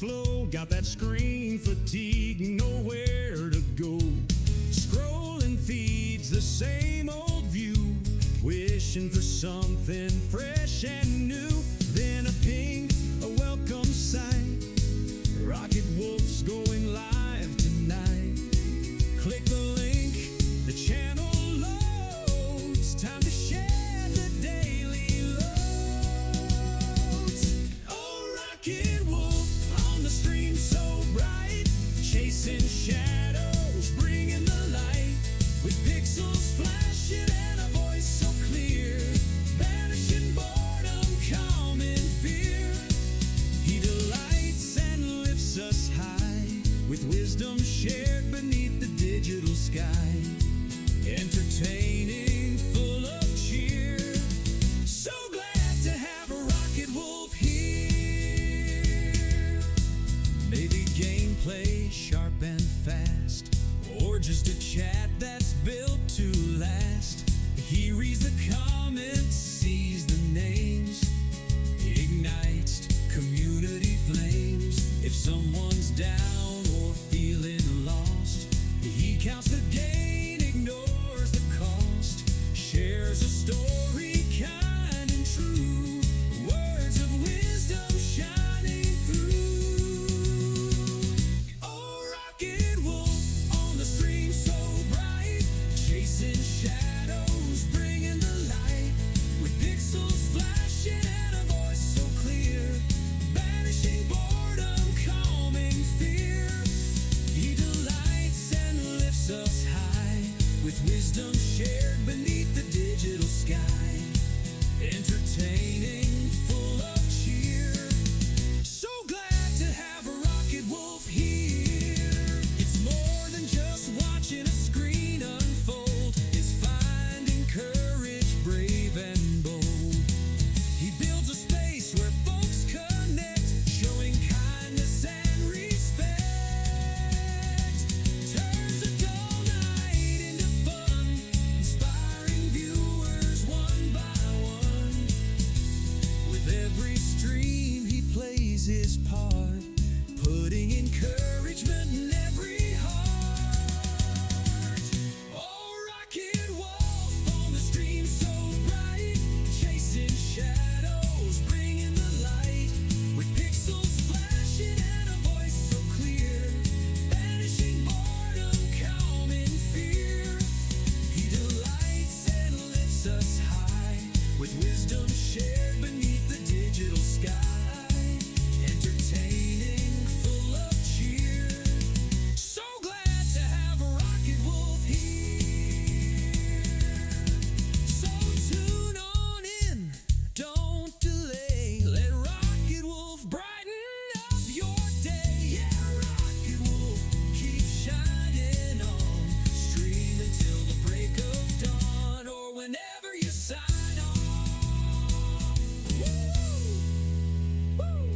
slow, got that screen fatigue, nowhere to go. Scrolling feeds, the same old view, wishing for something fresh and new. Then a ping, a welcome sight, Rocket Wolf's going live tonight. Click the link, the channel loads, time to share the daily loads. Oh, Rocket Wolf on the stream so bright, chasing shadows, bringing the light, with pixels flashing and a voice so clear, banishing boredom, calming fear. He delights and lifts us high, with wisdom shared beneath the digital sky, entertaining, full of cheer. So glad to have a Rocket Wolf here. Maybe gameplay sharp and fast, or just a chat that's built to last. He reads the comments, sees the names, ignites community flames. If someone's down or feeling lost, he counts the gain, ignores the cost, shares a story kind and true, words of wisdom shining through. Oh, Rocket Wolf on the stream so bright, chasing shadows, bringing the light, with pixels flashing and a voice so clear, banishing boredom, calming fear. He delights and lifts us high, with wisdom shared beneath the digital sky, entertaining, full of cheer. So glad to have a Rocket Wolf here. It's more than just watching a screen unfold, it's finding courage, brave and bold. He builds a space where folks connect, showing kindness and respect. Turns a dull night into fun, inspiring viewers one by one. With every stream he plays his part, putting encouragement in every heart. Oh, Rocket Wolf on the stream so bright, chasing shadows, bringing the light, with pixels flashing and a voice so clear, banishing boredom, calming fear. He delights and lifts us high, with wisdom shared beneath the digital sky, entertaining, full of cheer. So glad to have a Rocket Wolf here. So tune on in, don't delay, let Rocket Wolf brighten up your day. Yeah, Rocket Wolf, keep shining on, stream until the break of dawn, or whenever you sign off. Woo! Woo!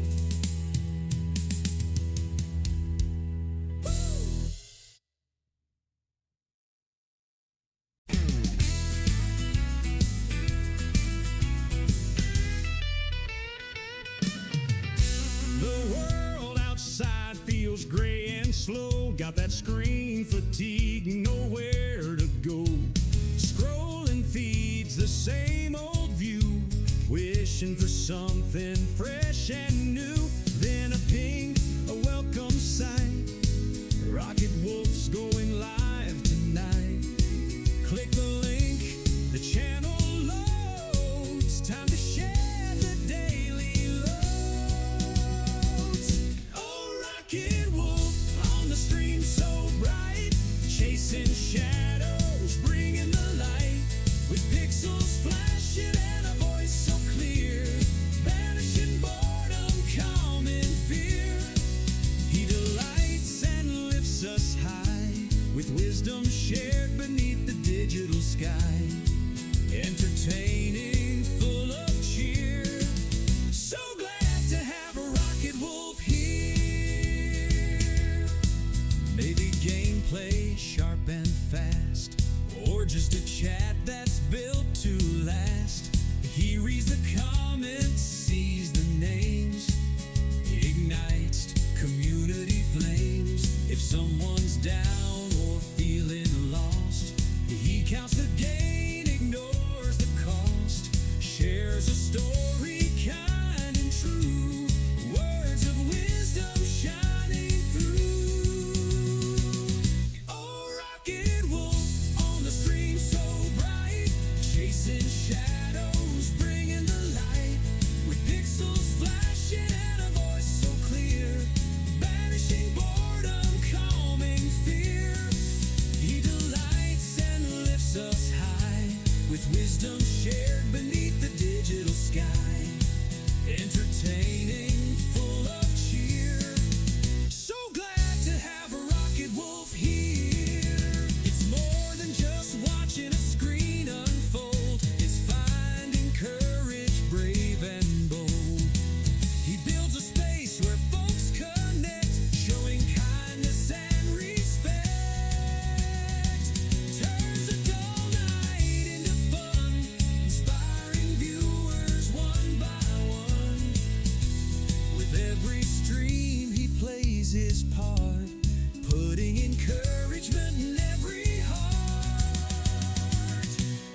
The world outside feels gray and slow, got that screen fatigue, nowhere to go. Scrolling feeds, the same old view, wishing for something fresh and new. Then a ping, a welcome sight, Rocket Wolf's going live tonight. Click the link, the channel loads, time to share the daily loads. Oh, Rocket Wolf on the stream so bright, chasing shadows, bringing the light, with pixels flashing and a voice so clear, banishing boredom, calming fear. He delights and lifts us high, with wisdom shared beneath the digital sky, entertaining, full of cheer. So glad to have a Rocket Wolf here. Maybe gameplay sharp and fast, or just a chat that's built to last. He reads the comments, sees the names, ignites his part, putting encouragement in every heart.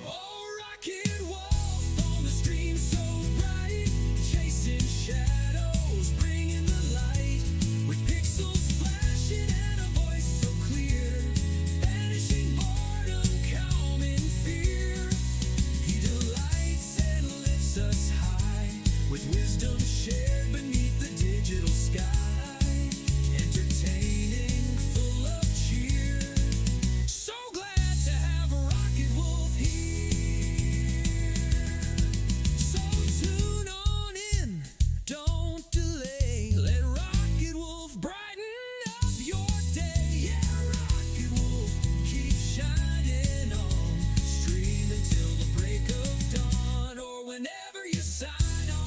Oh, rocket wolf on the stream so bright, chasing shadows, bringing the light, with pixels flashing and a voice so clear, banishing boredom, calming fear. He delights and lifts us high, with wisdom shared beneath the digital sky, entertaining, full of cheer. So glad to have a Rocket Wolf here. So tune on in, don't delay. Let Rocket Wolf brighten up your day. Yeah, Rocket Wolf, keep shining on. Stream until the break of dawn, or whenever you sign on.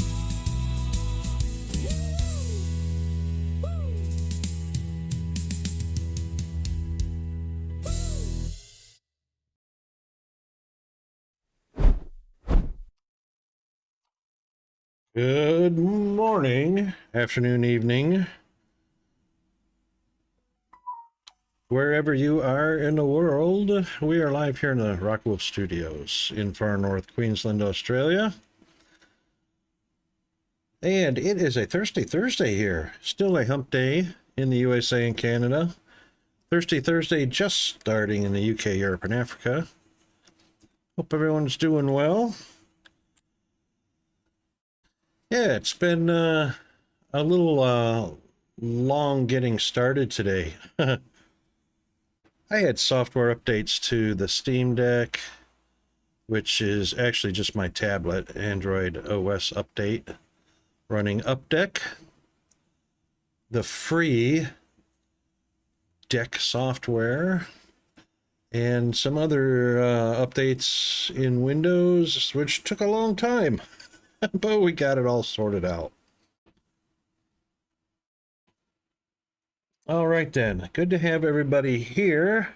Good morning, afternoon, evening, wherever you are in the world. We are live here in the Rocket Wolf Studios in far north Queensland, Australia. And it is a Thirsty Thursday here. Still a hump day in the USA and Canada. Thirsty Thursday just starting in the UK, Europe, and Africa. Hope everyone's doing well. Yeah, it's been a little long getting started today. I had software updates to the Steam Deck, which is actually just my tablet, Android OS update, running Updeck, the free Deck software, and some other updates in Windows, which took a long time. But we got it all sorted out. All right then, good to have everybody here.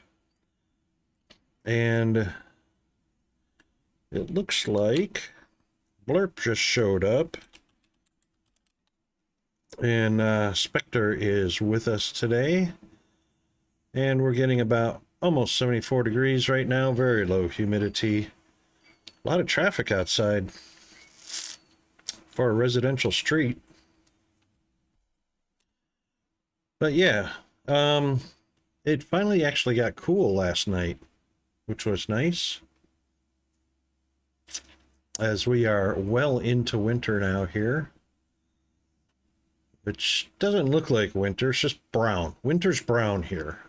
And it looks like Blerp just showed up. And Spectre is with us today. And we're getting about almost 74 degrees right now, very low humidity. A lot of traffic outside for a residential street. But yeah, it finally actually got cool last night, which was nice, as we are well into winter now here, which doesn't look like winter. It's just brown. Winter's brown here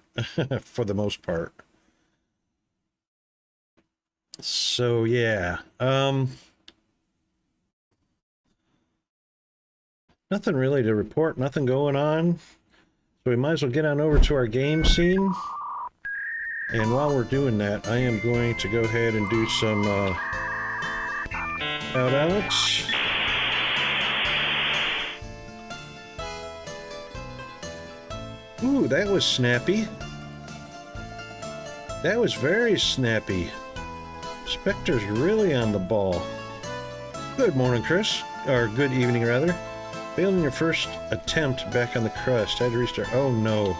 for the most part. So yeah, nothing really to report, nothing going on. So we might as well get on over to our game scene. And while we're doing that, I am going to go ahead and do some shout-outs. Ooh, that was snappy. That was very snappy. Spectre's really on the ball. Good morning, Chris. Or good evening, rather. Failed in your first attempt back on the crust. Had to restart. Oh no.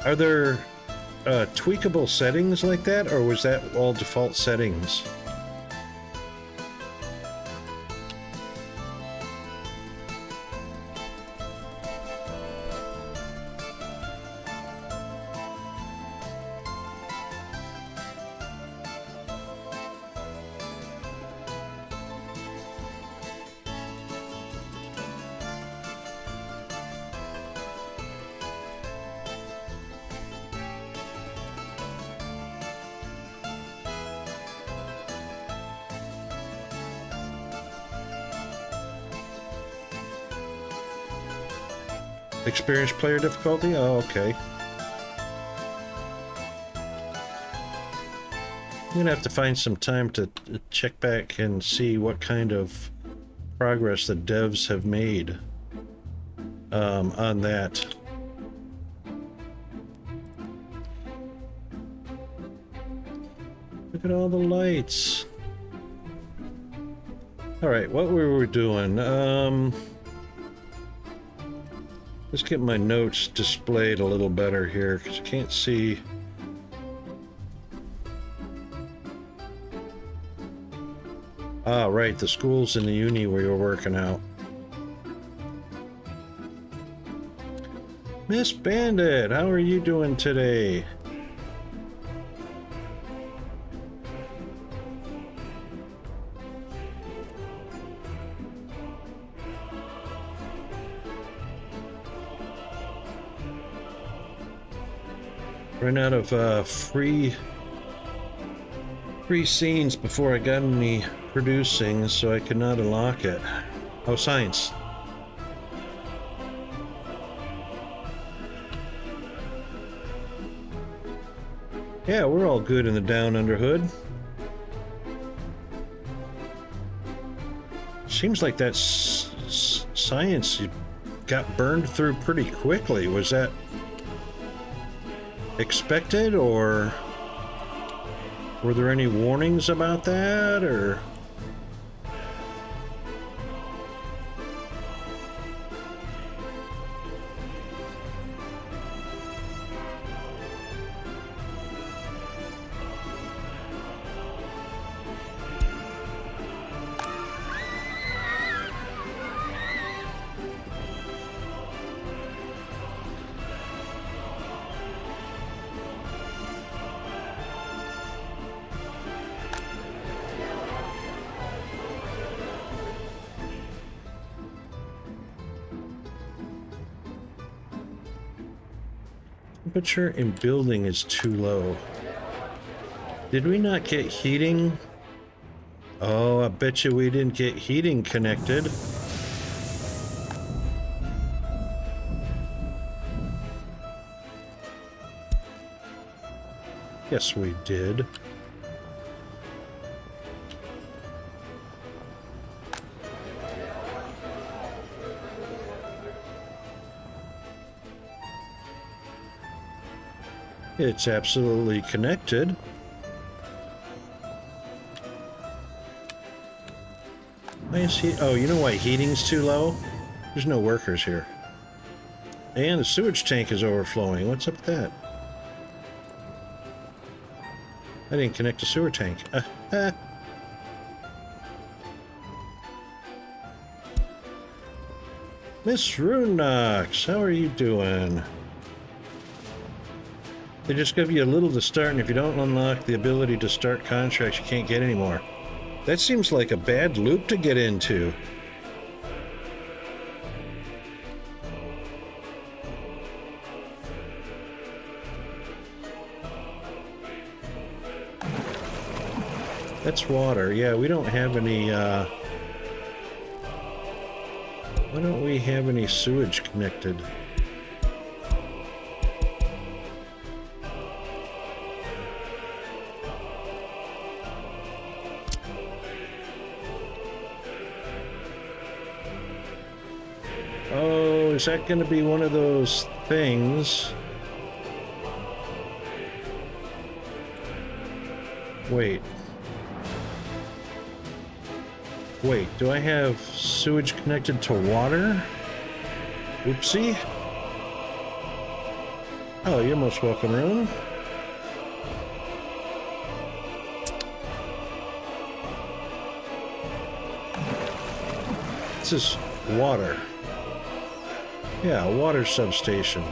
Are there tweakable settings like that, or was that all default settings? Experienced player difficulty? Oh, okay. I'm gonna have to find some time to check back and see what kind of progress the devs have made on that. Look at all the lights. All right, what were we doing? Let's get my notes displayed a little better here because I can't see. Ah, right, the schools and the uni we were working out. Miss Bandit, how are you doing today? Ran out of free scenes before I got any producing, so I could not unlock it. Oh, science. Yeah, we're all good in the Down Under Hood. Seems like that science got burned through pretty quickly. Was that expected, or were there any warnings about that, or? Temperature in building is too low. Did we not get heating? Oh, I bet you we didn't get heating connected. Yes, we did. It's absolutely connected. Why is he? Oh, you know why heating's too low? There's no workers here. And the sewage tank is overflowing. What's up with that? I didn't connect the sewer tank. Miss Runox, how are you doing? They just give you a little to start, and if you don't unlock the ability to start contracts, you can't get any more. That seems like a bad loop to get into. That's water. Yeah, we don't have any, why don't we have any sewage connected? Oh, is that going to be one of those things? Wait. Wait, do I have sewage connected to water? Oopsie. Oh, you're most welcome, Rune. This is water. Yeah, a water substation.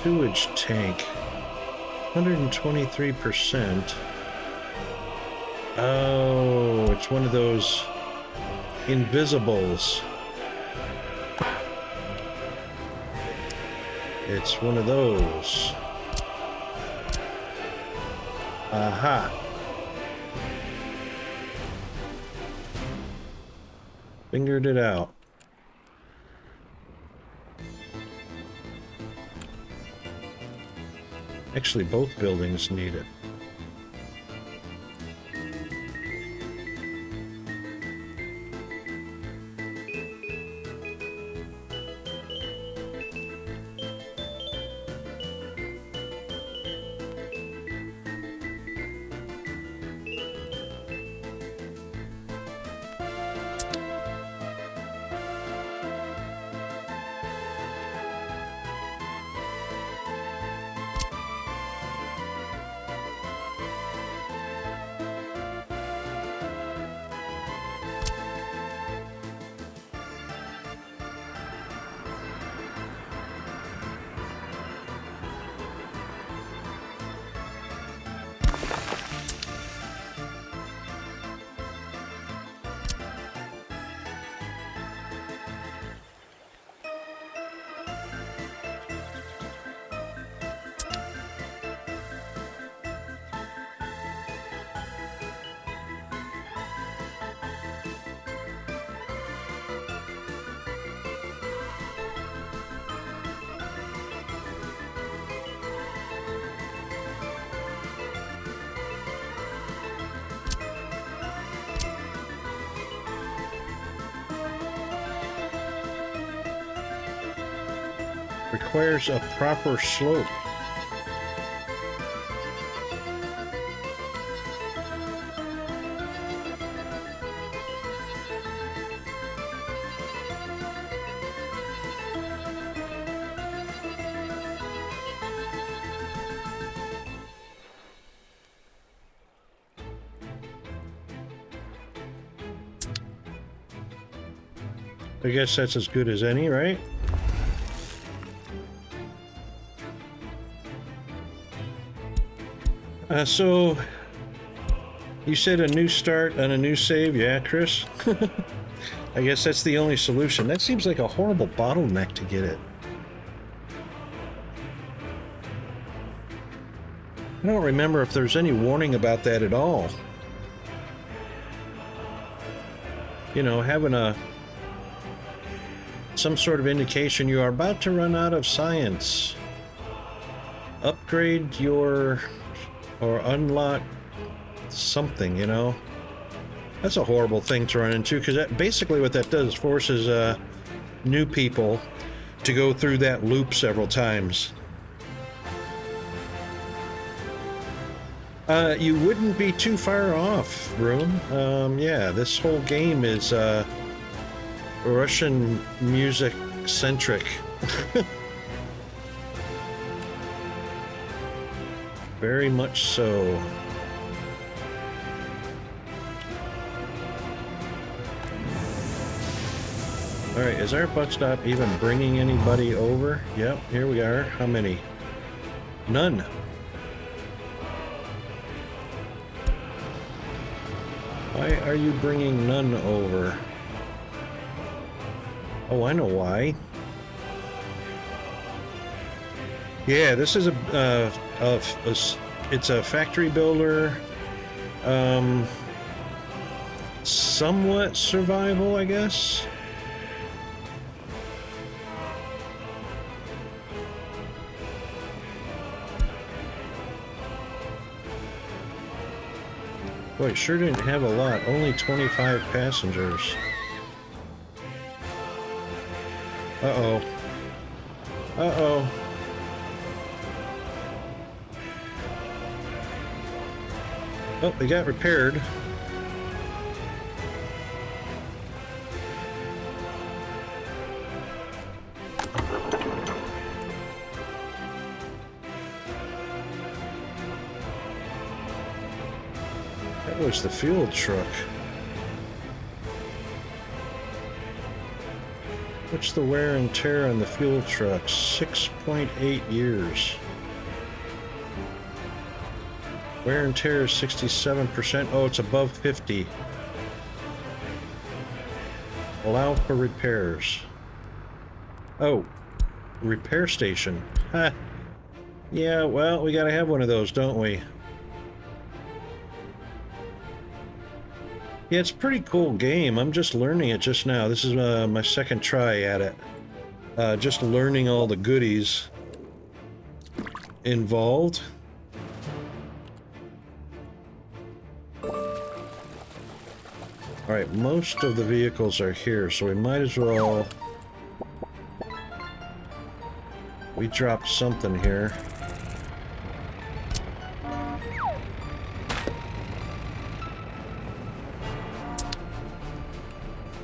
Sewage tank. 123%. Oh, it's one of those invisibles. It's one of those. Aha. Fingered it out. Actually, both buildings need it. Requires a proper slope. I guess that's as good as any, right? So, you said a new start and a new save, yeah, Chris? I guess that's the only solution. That seems like a horrible bottleneck to get it. I don't remember if there's any warning about that at all. You know, having some sort of indication you are about to run out of science. Upgrade your... or unlock something, you know? That's a horrible thing to run into, because that, basically what that does forces new people to go through that loop several times. You wouldn't be too far off, Room. Yeah, this whole game is Russian music-centric. Very much so. Alright, is our bus stop even bringing anybody over? Yep, here we are. How many? None. Why are you bringing none over? Oh, I know why. Yeah, this is it's a factory builder, somewhat survival, I guess. Boy, it sure didn't have a lot. Only 25 passengers. Uh-oh. Uh-oh. Oh, they got repaired. That was the fuel truck. What's the wear and tear on the fuel truck? 6.8 years. Wear and tear is 67%. Oh, it's above 50. Allow for repairs. Oh, repair station. Ha. Yeah, well, we gotta have one of those, don't we? Yeah, it's a pretty cool game. I'm just learning it just now. This is my second try at it. Just learning all the goodies involved. Alright, most of the vehicles are here, so we might as well... We dropped something here.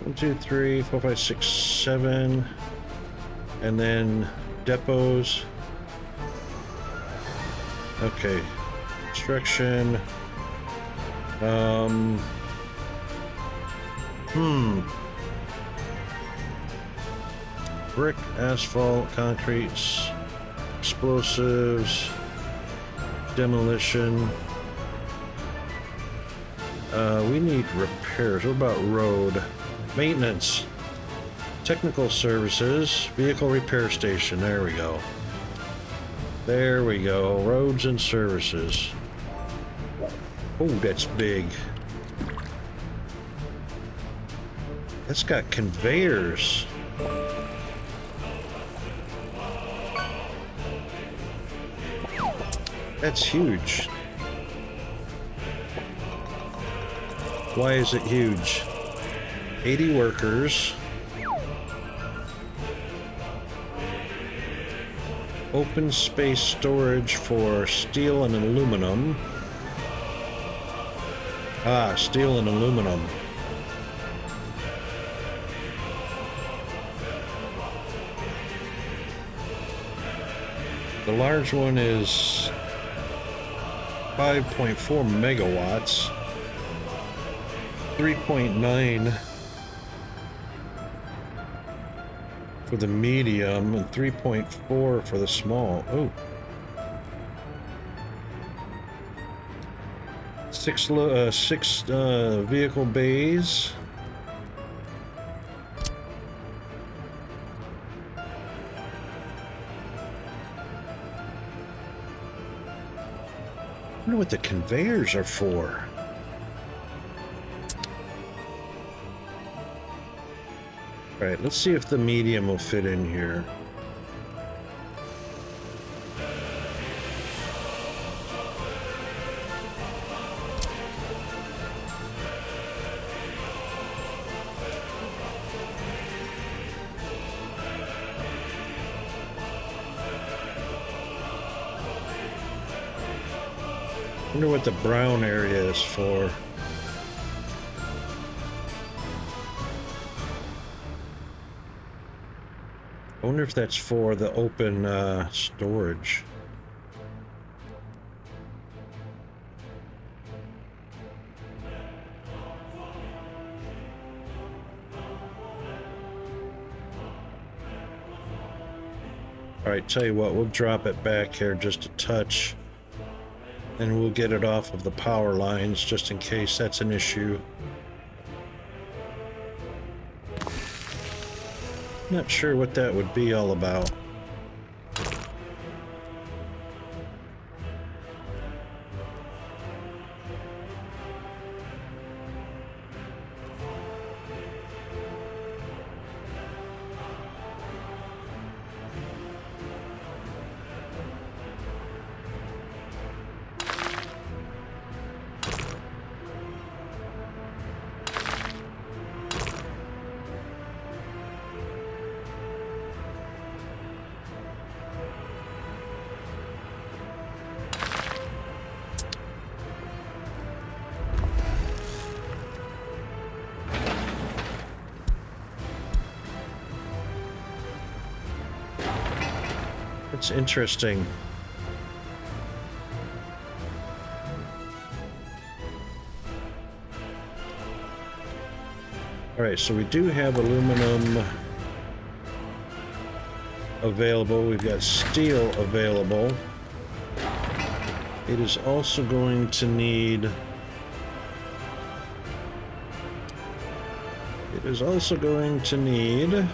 One, two, three, 4, 5, 6, 7, and then depots. Okay, construction. Brick, asphalt, concrete, explosives, demolition. We need repairs. What about road? Maintenance. Technical services. Vehicle repair station. There we go. There we go. Roads and services. Oh, that's big. That's got conveyors. That's huge. Why is it huge? 80 workers. Open space storage for steel and aluminum. Ah, steel and aluminum. The large one is 5.4 megawatts. 3.9 for the medium and 3.4 for the small. Oh. Six vehicle bays. I wonder what the conveyors are for. All right, let's see if the medium will fit in here. I wonder what the brown area is for. I wonder if that's for the open storage. All right, tell you what, we'll drop it back here just a touch. And we'll get it off of the power lines just in case that's an issue. Not sure what that would be all about. It's interesting. All right, so we do have aluminum available. We've got steel available. It is also going to need... It is also going to need...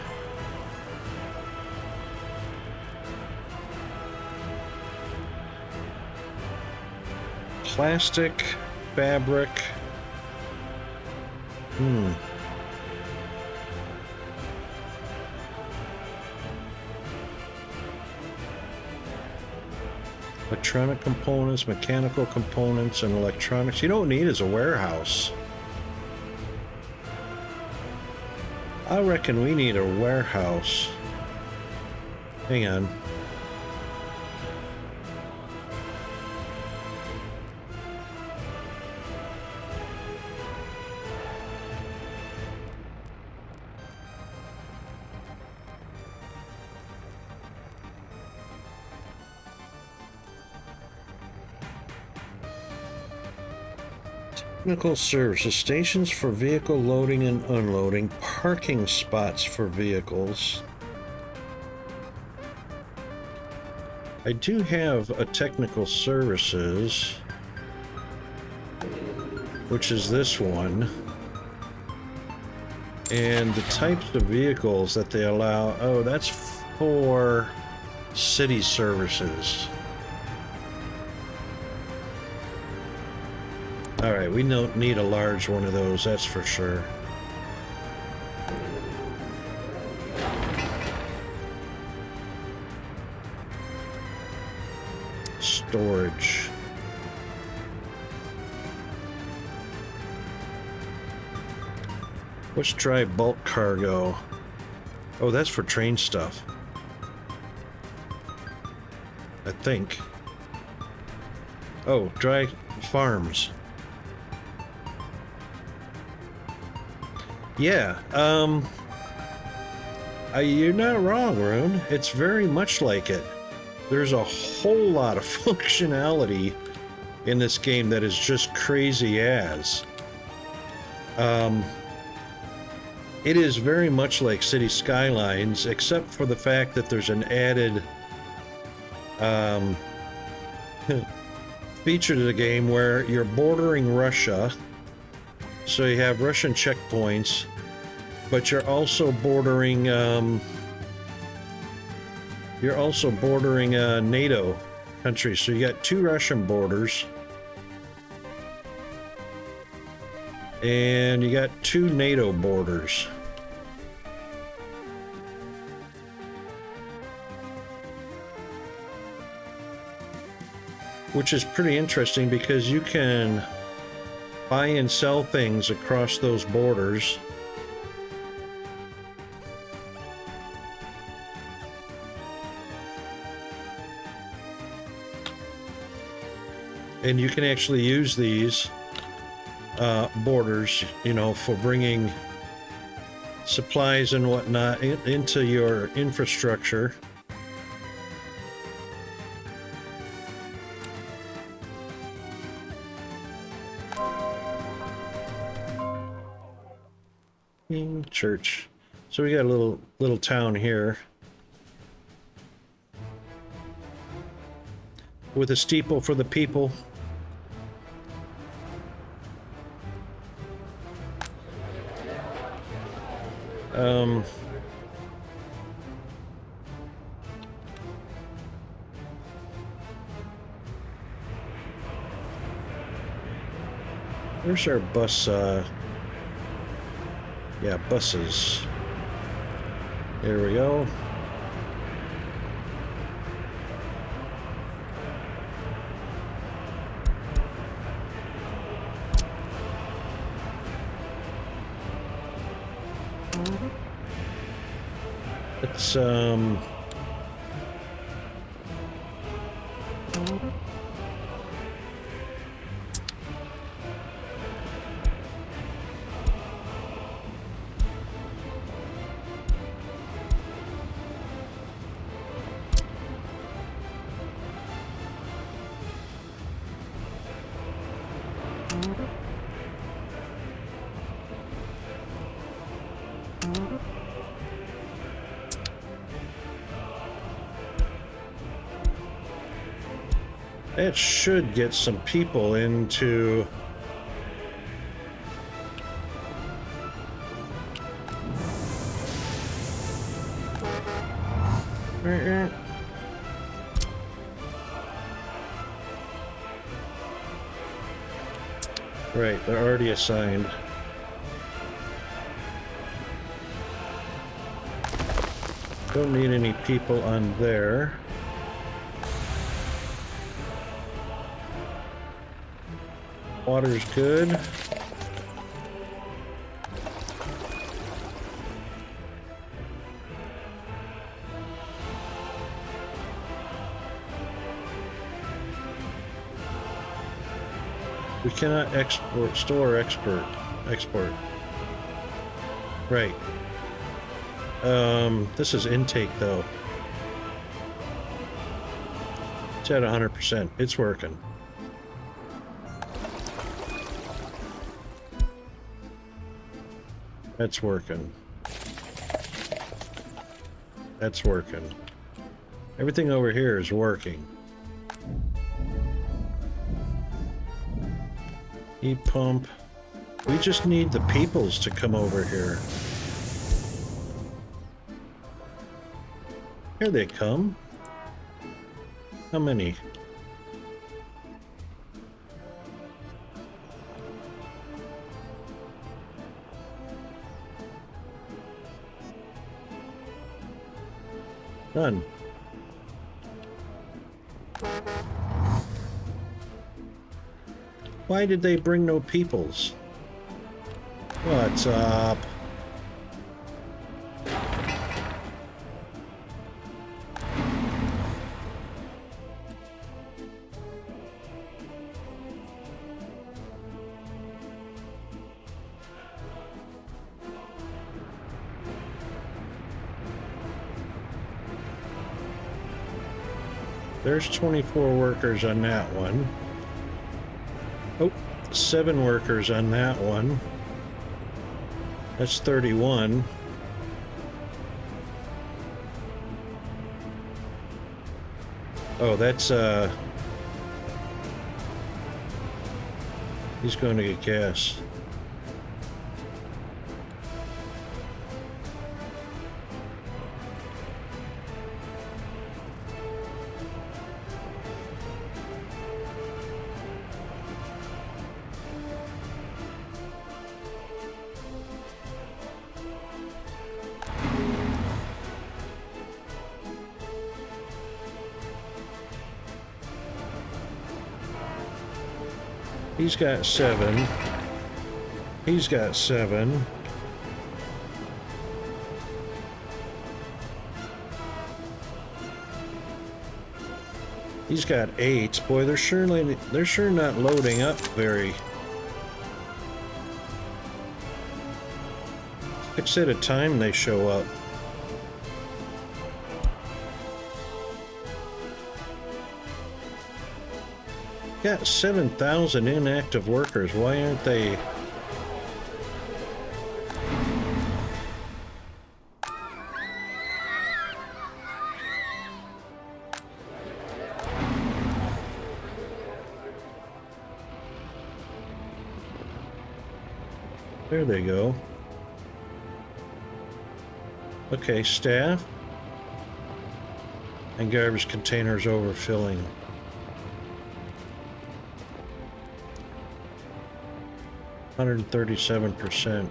plastic, fabric. Electronic components, mechanical components, and electronics. You know what we need is a warehouse. I reckon we need a warehouse. Hang on. Technical services, stations for vehicle loading and unloading, parking spots for vehicles. I do have a technical services, which is this one. And the types of vehicles that they allow, oh, that's for city services. All right, we don't need a large one of those, that's for sure. Storage. Let's try bulk cargo. Oh, that's for train stuff. I think. Oh, dry farms. Yeah, you're not wrong, Rune. It's very much like it. There's a whole lot of functionality in this game that is just crazy as. It is very much like City Skylines, except for the fact that there's an added feature to the game where you're bordering Russia, so you have Russian checkpoints, but you're also bordering NATO countries. So you got 2 Russian borders, and you got 2 NATO borders. Which is pretty interesting because you can buy and sell things across those borders. And you can actually use these borders, you know, for bringing supplies and whatnot into your infrastructure. Church. So we got a little town here with a steeple for the people. Where's our bus? Yeah, buses. There we go. It's that should get some people into right, they're already assigned. Don't need any people on there. Water's good. We cannot export. Right. This is intake though. It's at 100%. It's working. That's working. That's working. Everything over here is working. Heat pump. We just need the peoples to come over here. Here they come. How many? None. Why did they bring no peoples? What's up? There's 24 workers on that one. Oh, 7 workers on that one. That's 31. Oh, that's, he's going to get gas. He's got 7. He's got 7. He's got 8. Boy, they're sure not loading up very. 6 at a time they show up. Got 7,000 inactive workers. Why aren't they? There they go. Okay, staff and garbage containers overfilling. %137%.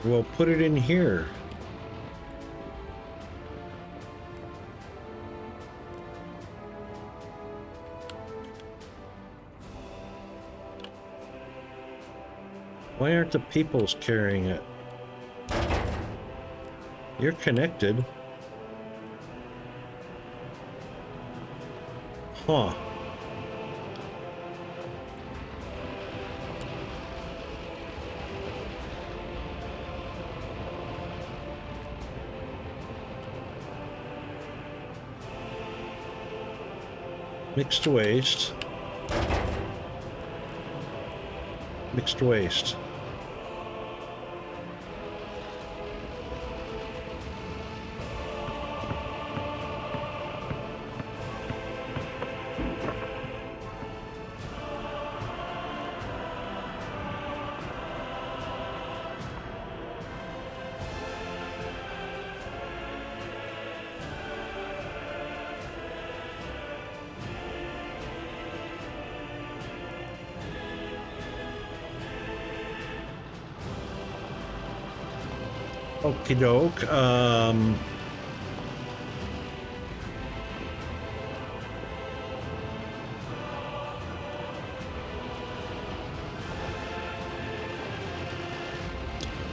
Well, put it in here. Why aren't the peoples carrying it? You're connected. Huh. Mixed waste. Mixed waste. Okie doke.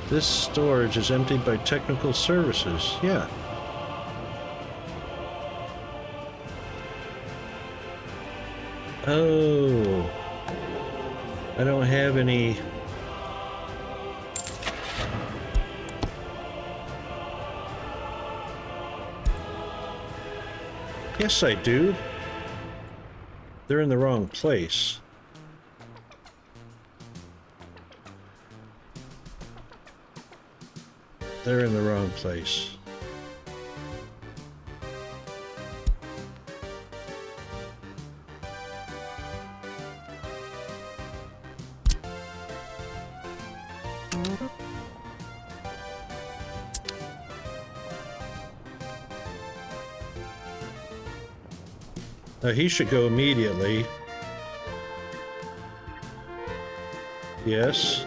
This storage is emptied by technical services. Yeah. Oh. I don't have any. Yes, I do. They're in the wrong place. They're in the wrong place. He should go immediately. Yes.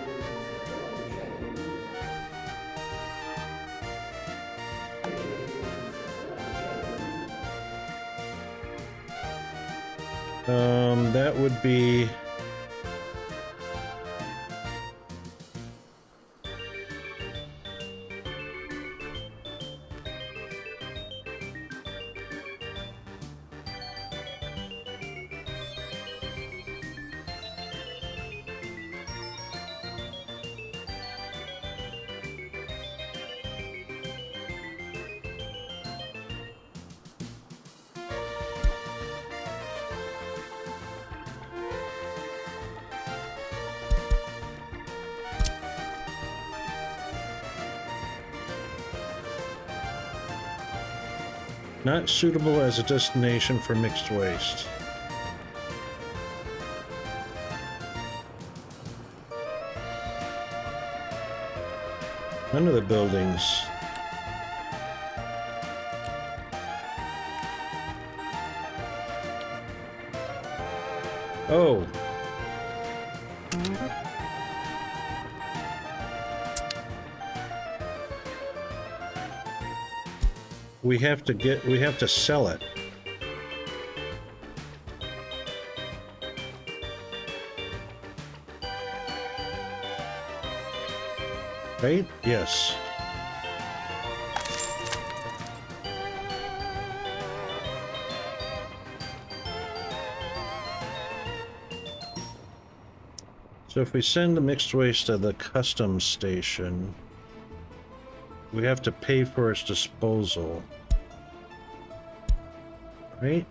That would be... Not suitable as a destination for mixed waste. None of the buildings. Oh. We have to sell it. Right? Yes. So if we send the mixed waste to the customs station, we have to pay for its disposal. Right?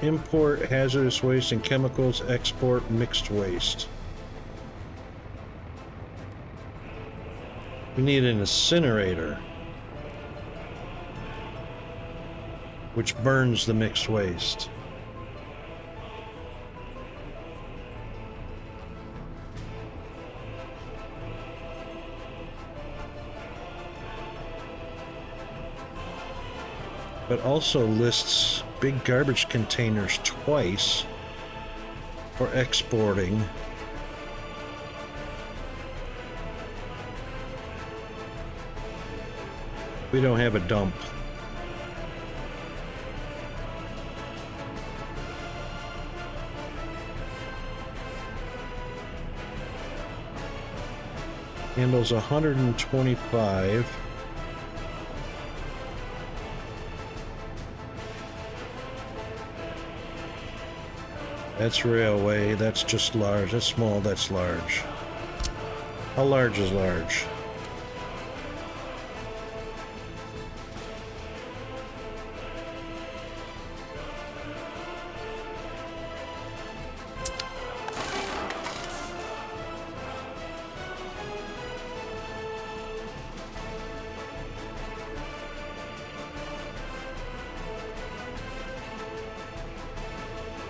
Import hazardous waste and chemicals, export mixed waste. We need an incinerator, which burns the mixed waste. But also lists big garbage containers twice for exporting. We don't have a dump. Handles 125. That's railway, that's just large, that's small, that's large. How large is large?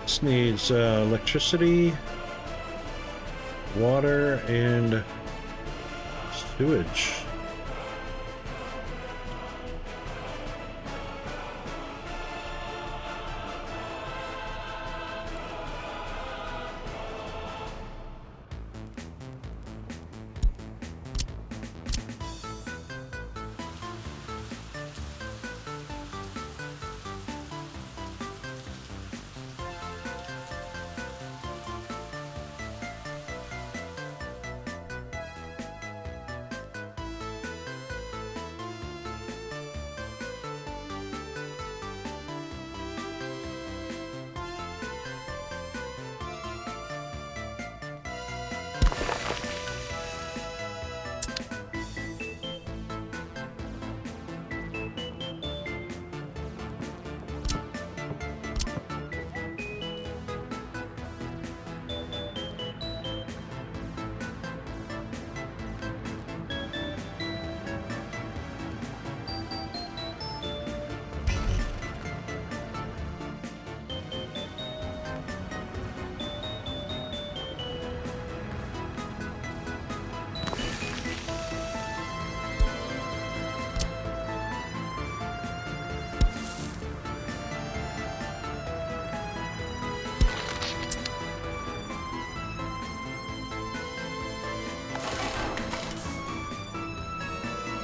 This needs electricity, water, and sewage.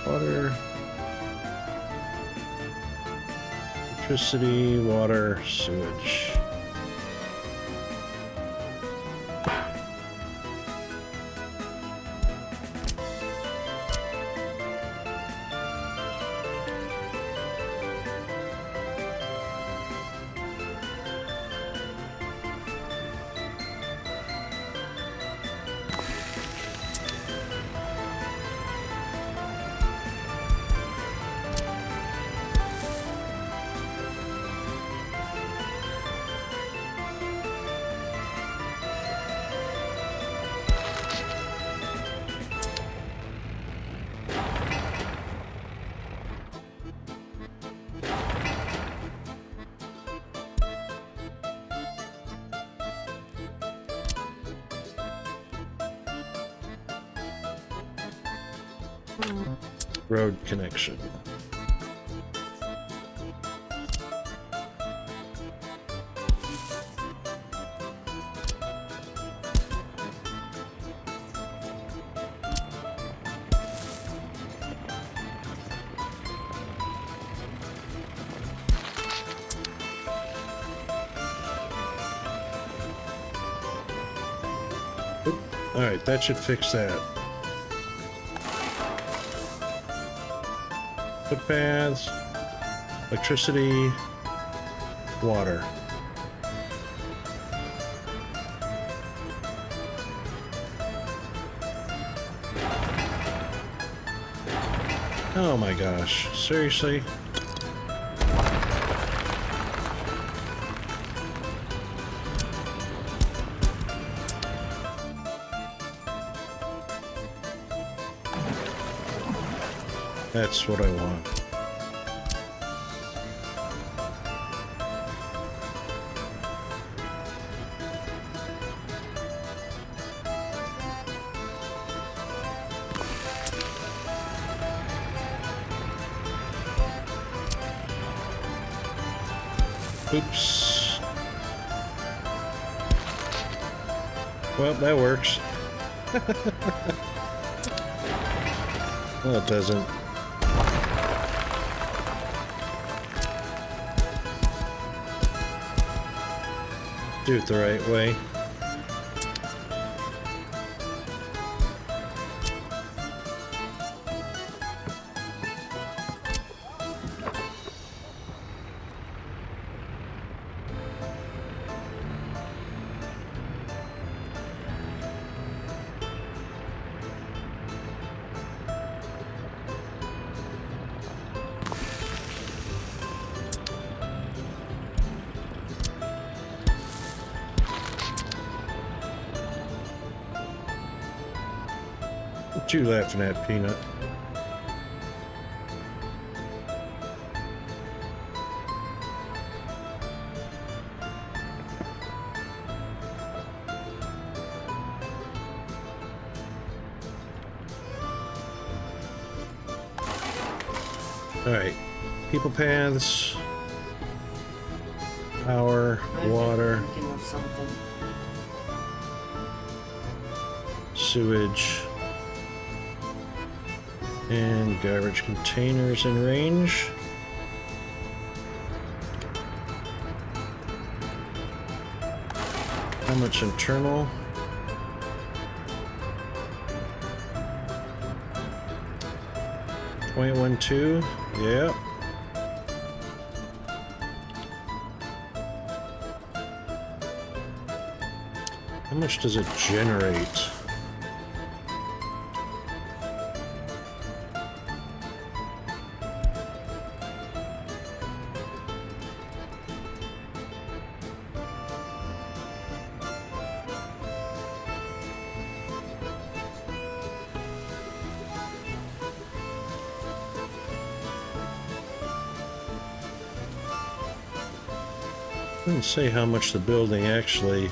Water, electricity, water, sewage. Road connection. Alright, that should fix that. Footpaths, electricity, water. Oh my gosh, seriously? That's what I want. Oops. Well, that works. No, it doesn't. Do it the right way. What you laughing at, Peanut? Alright. People paths. Power, water. Sewage. And garbage containers in range. How much internal? .12. Yep. How much does it generate? Doesn't say how much the building actually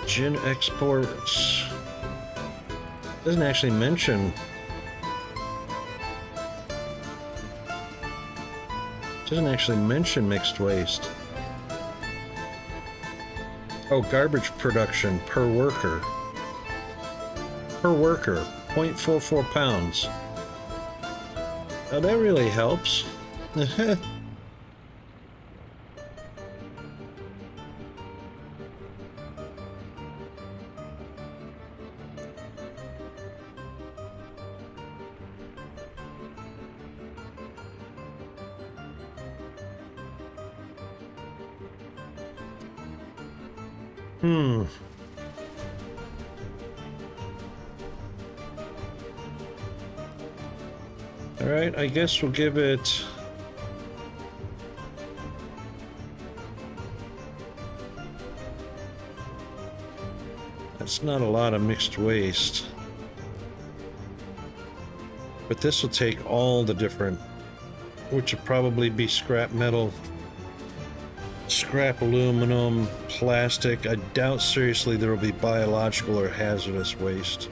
Gin exports. Doesn't actually mention. Doesn't actually mention mixed waste. Oh, garbage production per worker. Per worker, 0.44 pounds. Oh, that really helps. Alright, I guess we'll give it... That's not a lot of mixed waste. But this will take all the different which would probably be scrap metal, scrap aluminum, plastic. I doubt seriously there will be biological or hazardous waste.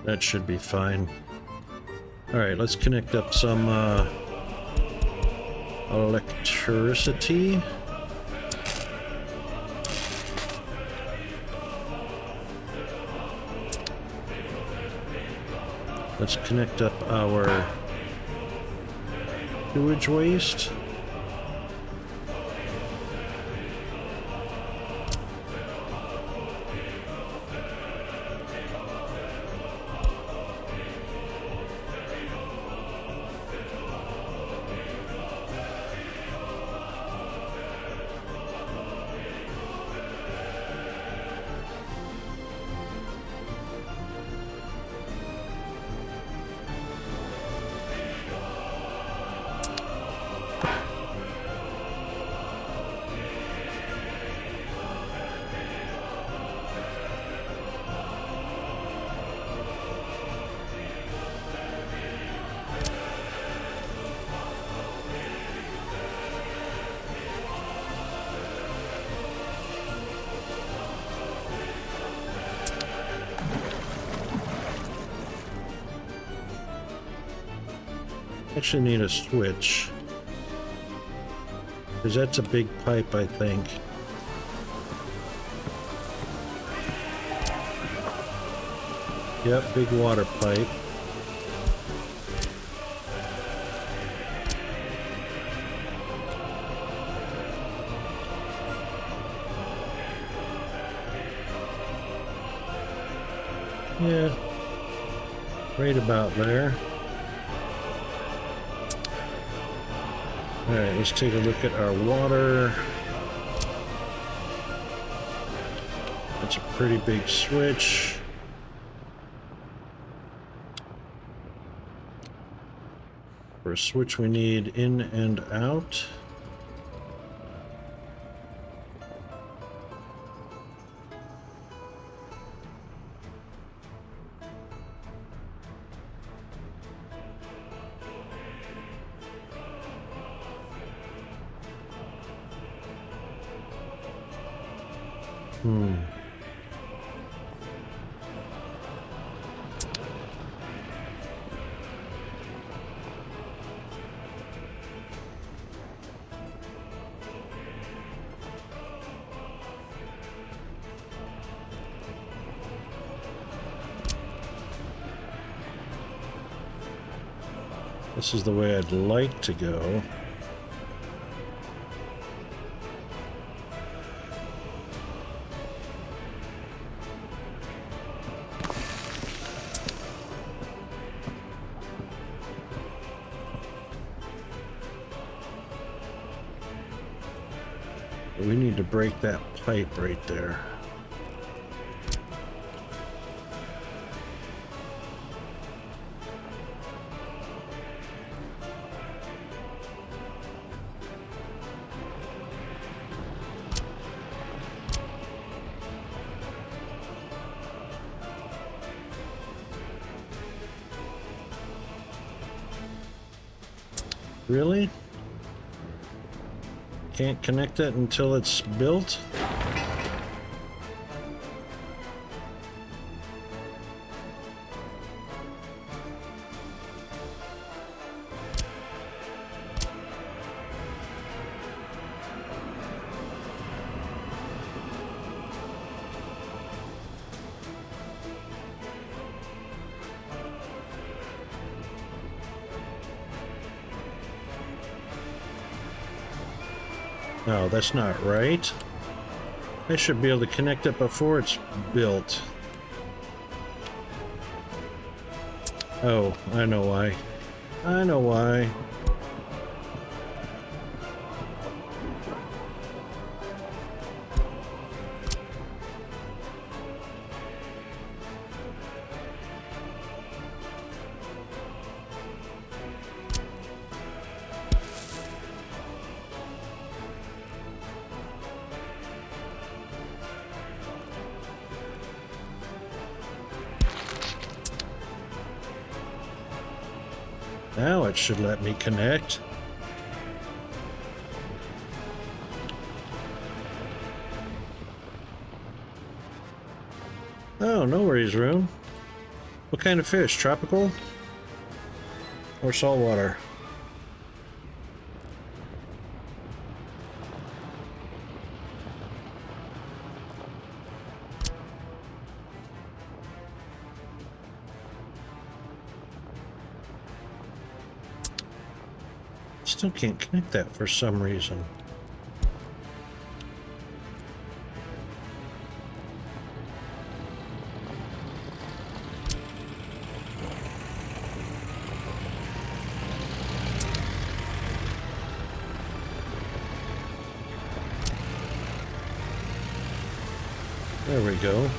That should be fine. Alright, let's connect up some electricity. Let's connect up our sewage waste. Actually need a switch, because that's a big pipe, I think. Yep, big water pipe. Yeah, right about there. Alright, let's take a look at our water. That's a pretty big switch. For a switch we need in and out. This is the way I'd like to go. We need to break that pipe right there. Really? Can't connect it until it's built? No, that's not right. I should be able to connect it before it's built. Oh, I know why. I know why. Now it should let me connect. Oh, no worries, room. What kind of fish? Tropical? Or saltwater? Still can't connect that for some reason. There we go.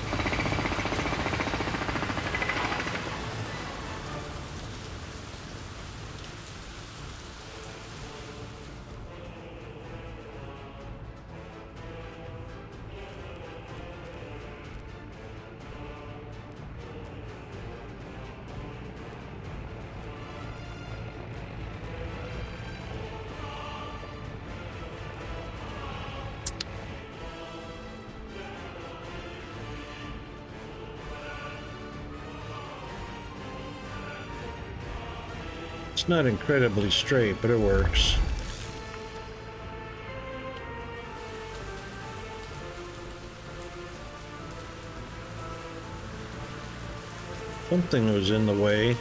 It's not incredibly straight, but it works. Something was in the way.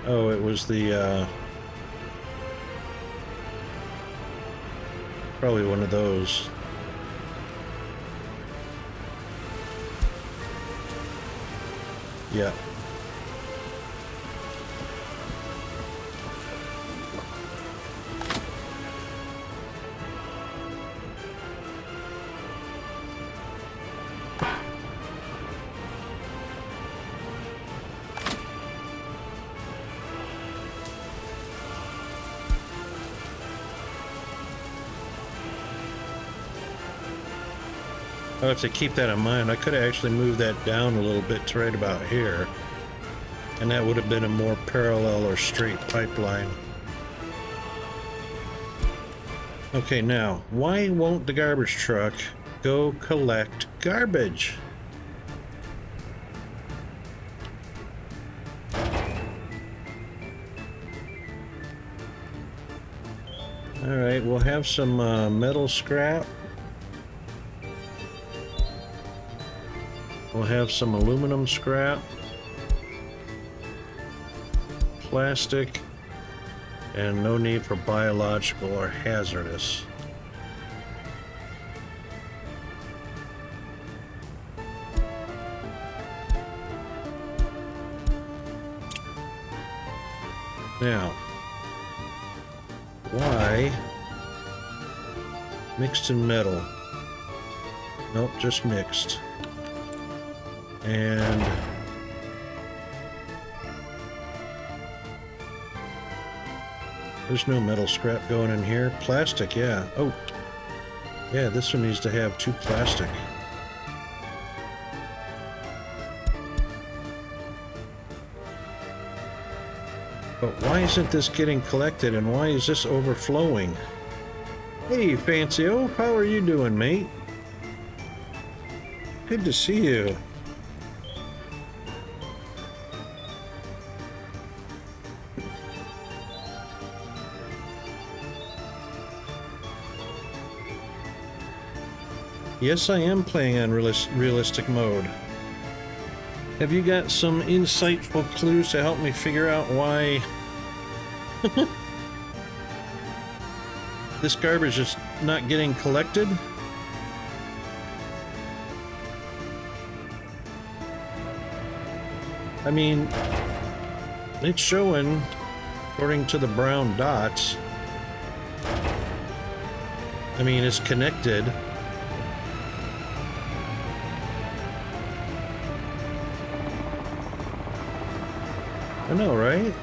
Oh, it was the, probably one of those. Yeah. I'll have to keep that in mind. I could have actually moved that down a little bit to right about here. And that would have been a more parallel or straight pipeline. Okay, now, why won't the garbage truck go collect garbage? Alright, we'll have some metal scrap. We'll have some aluminum scrap, plastic, and no need for biological or hazardous. Now, why mixed in metal? Nope, just mixed. And there's no metal scrap going in here. Plastic, yeah. Oh, yeah, this one needs to have 2 plastic. But why isn't this getting collected and why is this overflowing? Hey, Fancio, how are you doing, mate? Good to see you. Yes, I am playing on realistic mode. Have you got some insightful clues to help me figure out why this garbage is not getting collected? I mean, it's showing, according to the brown dots, I mean, it's connected. I know, right?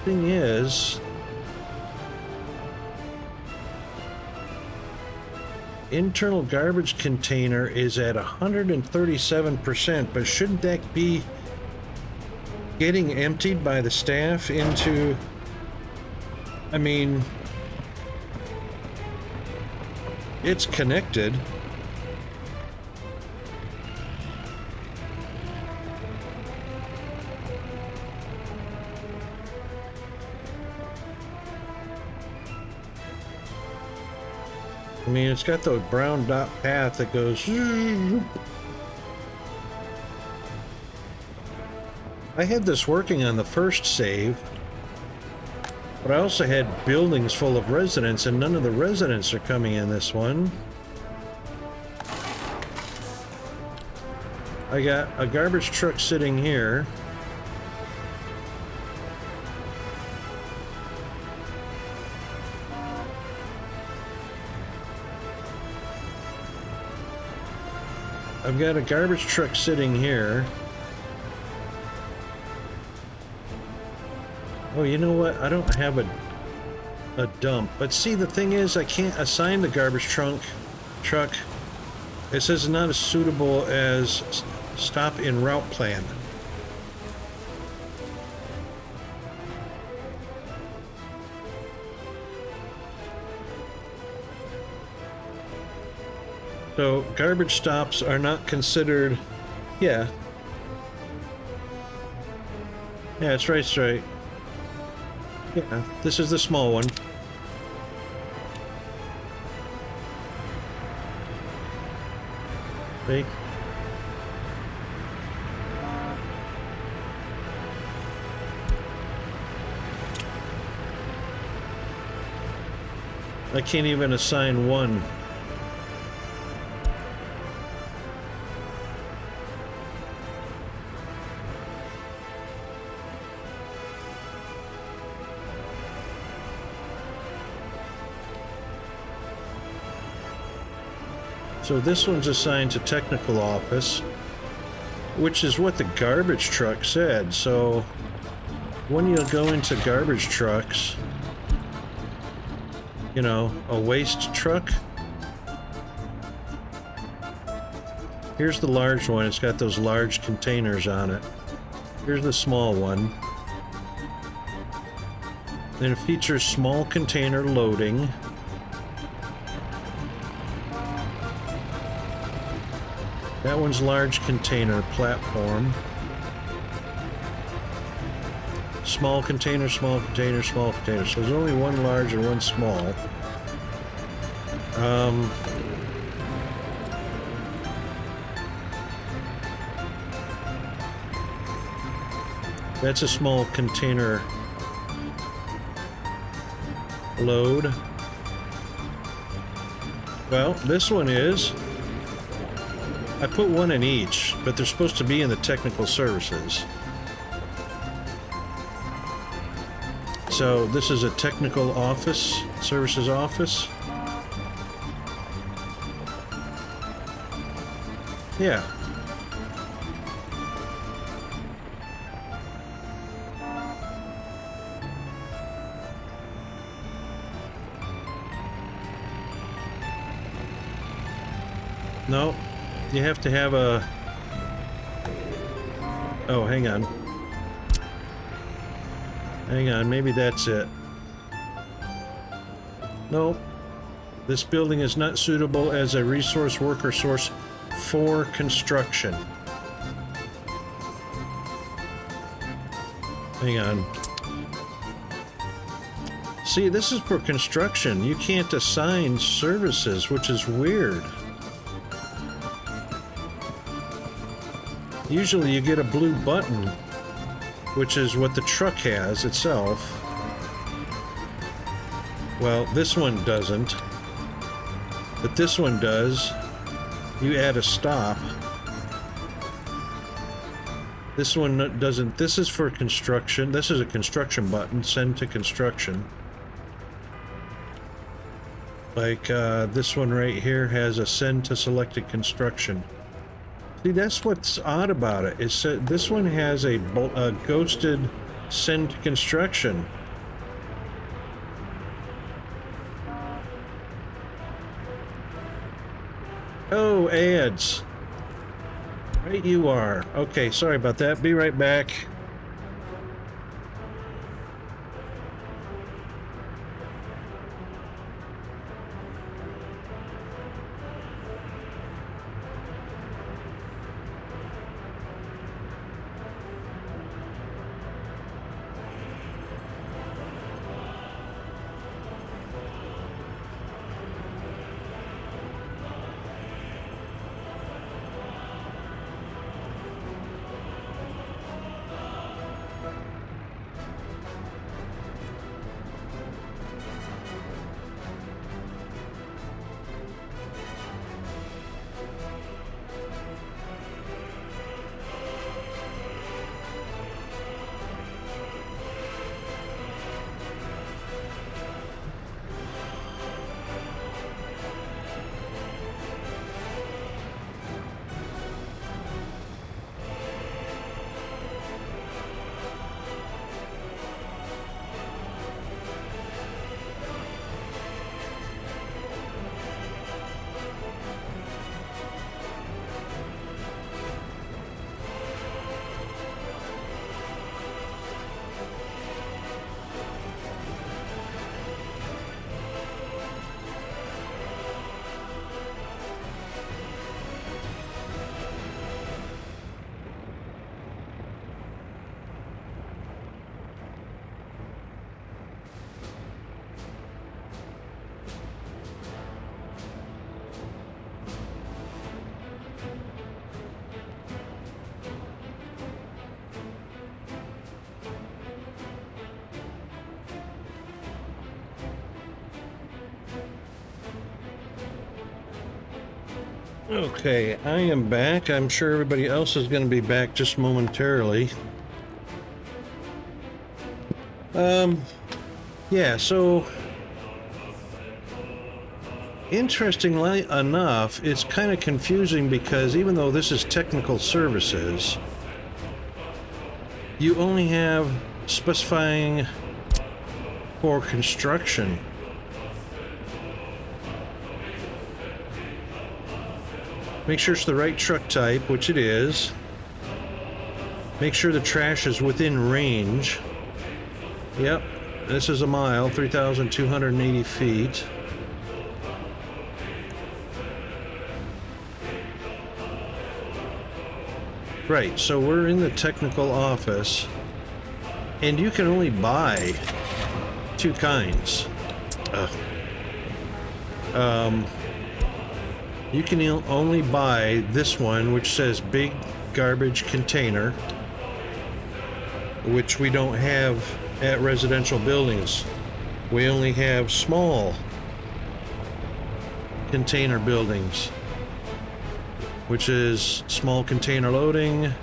Thing is, Internal garbage container is at 137%, but shouldn't that be getting emptied by the staff into... I mean, it's connected. I mean, it's got the brown dot path that goes... I had this working on the first save, but I also had buildings full of residents, and none of the residents are coming in this one. I got a garbage truck sitting here. I've got a garbage truck sitting here. Oh, you know what? I don't have a dump. But see, the thing is, I can't assign the garbage truck. It says not as suitable as stop in route plan. So garbage stops are not considered. Yeah, it's right straight. Yeah, this is the small one. See? I can't even assign one. So this one's assigned to technical office, which is what the garbage truck said. So when you go into garbage trucks, you know, a waste truck. Here's the large one. It's got those large containers on it. Here's the small one. Then it features small container loading. That one's large container platform. Small container, small container, small container. So there's only one large and one small. That's a small container load. Well, this one is. I put one in each, but they're supposed to be in the technical services. So this is a technical office, services office. Yeah. No. You have to have a... Oh, hang on. Hang on, maybe that's it. No. This building is not suitable as a resource worker source for construction. Hang on. See, this is for construction. You can't assign services, which is weird. Usually you get a blue button, which is what the truck has itself. Well, this one doesn't, but this one does. You add a stop. This one doesn't. This is for construction. This is a construction button, send to construction. Like this one right here has a send to selected construction. See, that's what's odd about it. Is this one has a ghosted send to construction. Oh, ads. Right you are. Okay, sorry about that. Be right back. Okay, I am back. I'm sure everybody else is going to be back just momentarily. Yeah, so interestingly enough, it's kind of confusing because even though this is technical services, you only have specifying for construction. Make sure it's the right truck type, which it is. Make sure the trash is within range. Yep, this is a mile, 3,280 feet. Right, so we're in the technical office, and you can only buy two kinds. You can only buy this one, which says big garbage container, which we don't have at residential buildings. We only have small container buildings, which is small container loading,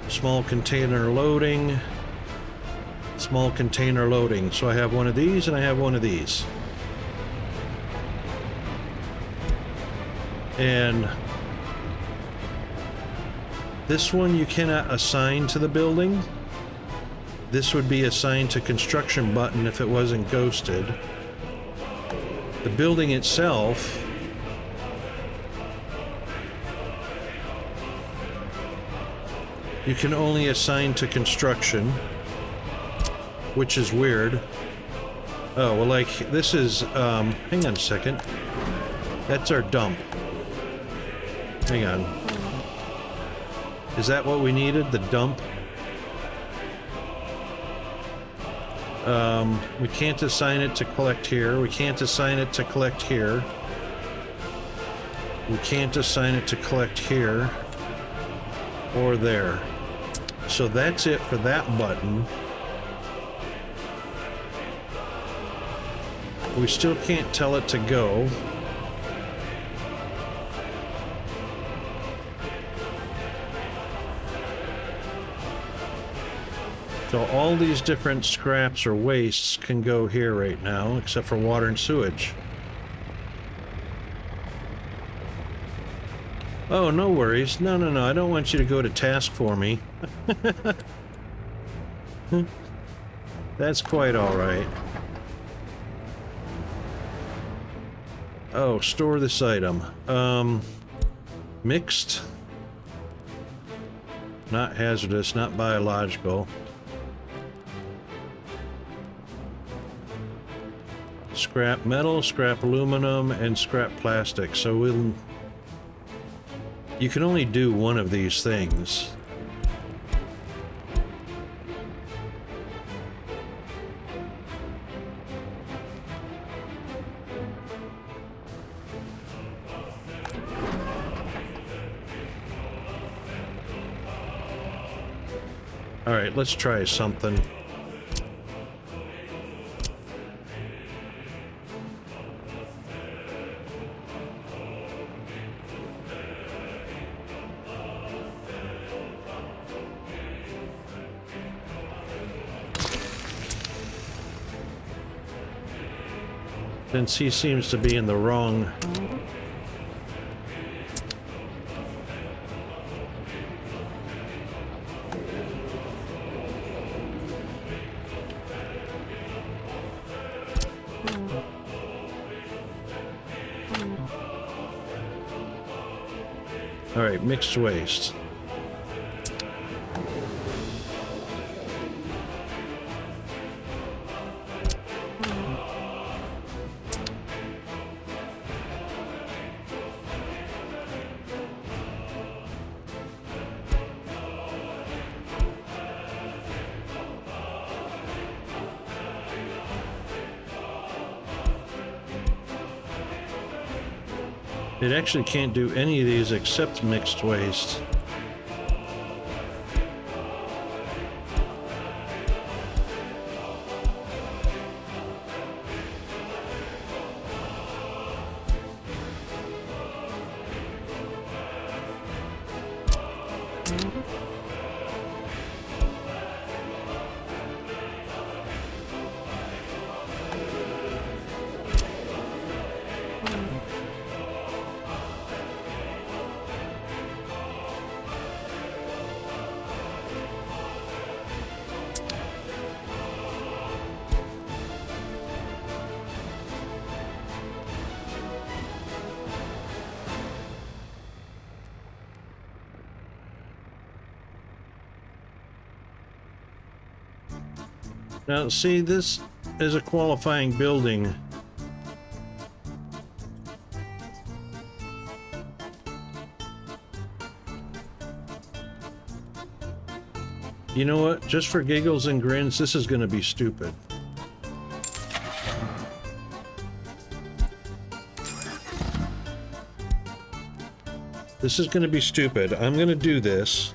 small container loading, small container loading. So I have one of these and I have one of these. And this one you cannot assign to the building. This would be assigned to construction button if it wasn't ghosted. The building itself you can only assign to construction, which is weird. Oh, well, like, this is, hang on a second. That's our dump. Hang on. Is that what we needed? The dump? We can't assign it to collect here. We can't assign it to collect here. We can't assign it to collect here. Or there. So that's it for that button. We still can't tell it to go. So all these different scraps or wastes can go here right now, except for water and sewage. Oh, no worries. No, no, no. I don't want you to go to task for me. That's quite all right. Oh, store this item. Mixed. Not hazardous, not biological. Scrap metal, scrap aluminum, and scrap plastic. So you can only do one of these things. All right, let's try something. Since he seems to be in the wrong... All right, mixed waste. It actually can't do any of these except mixed waste. Now, see, this is a qualifying building. You know what? Just for giggles and grins, this is going to be stupid. This is going to be stupid. I'm going to do this.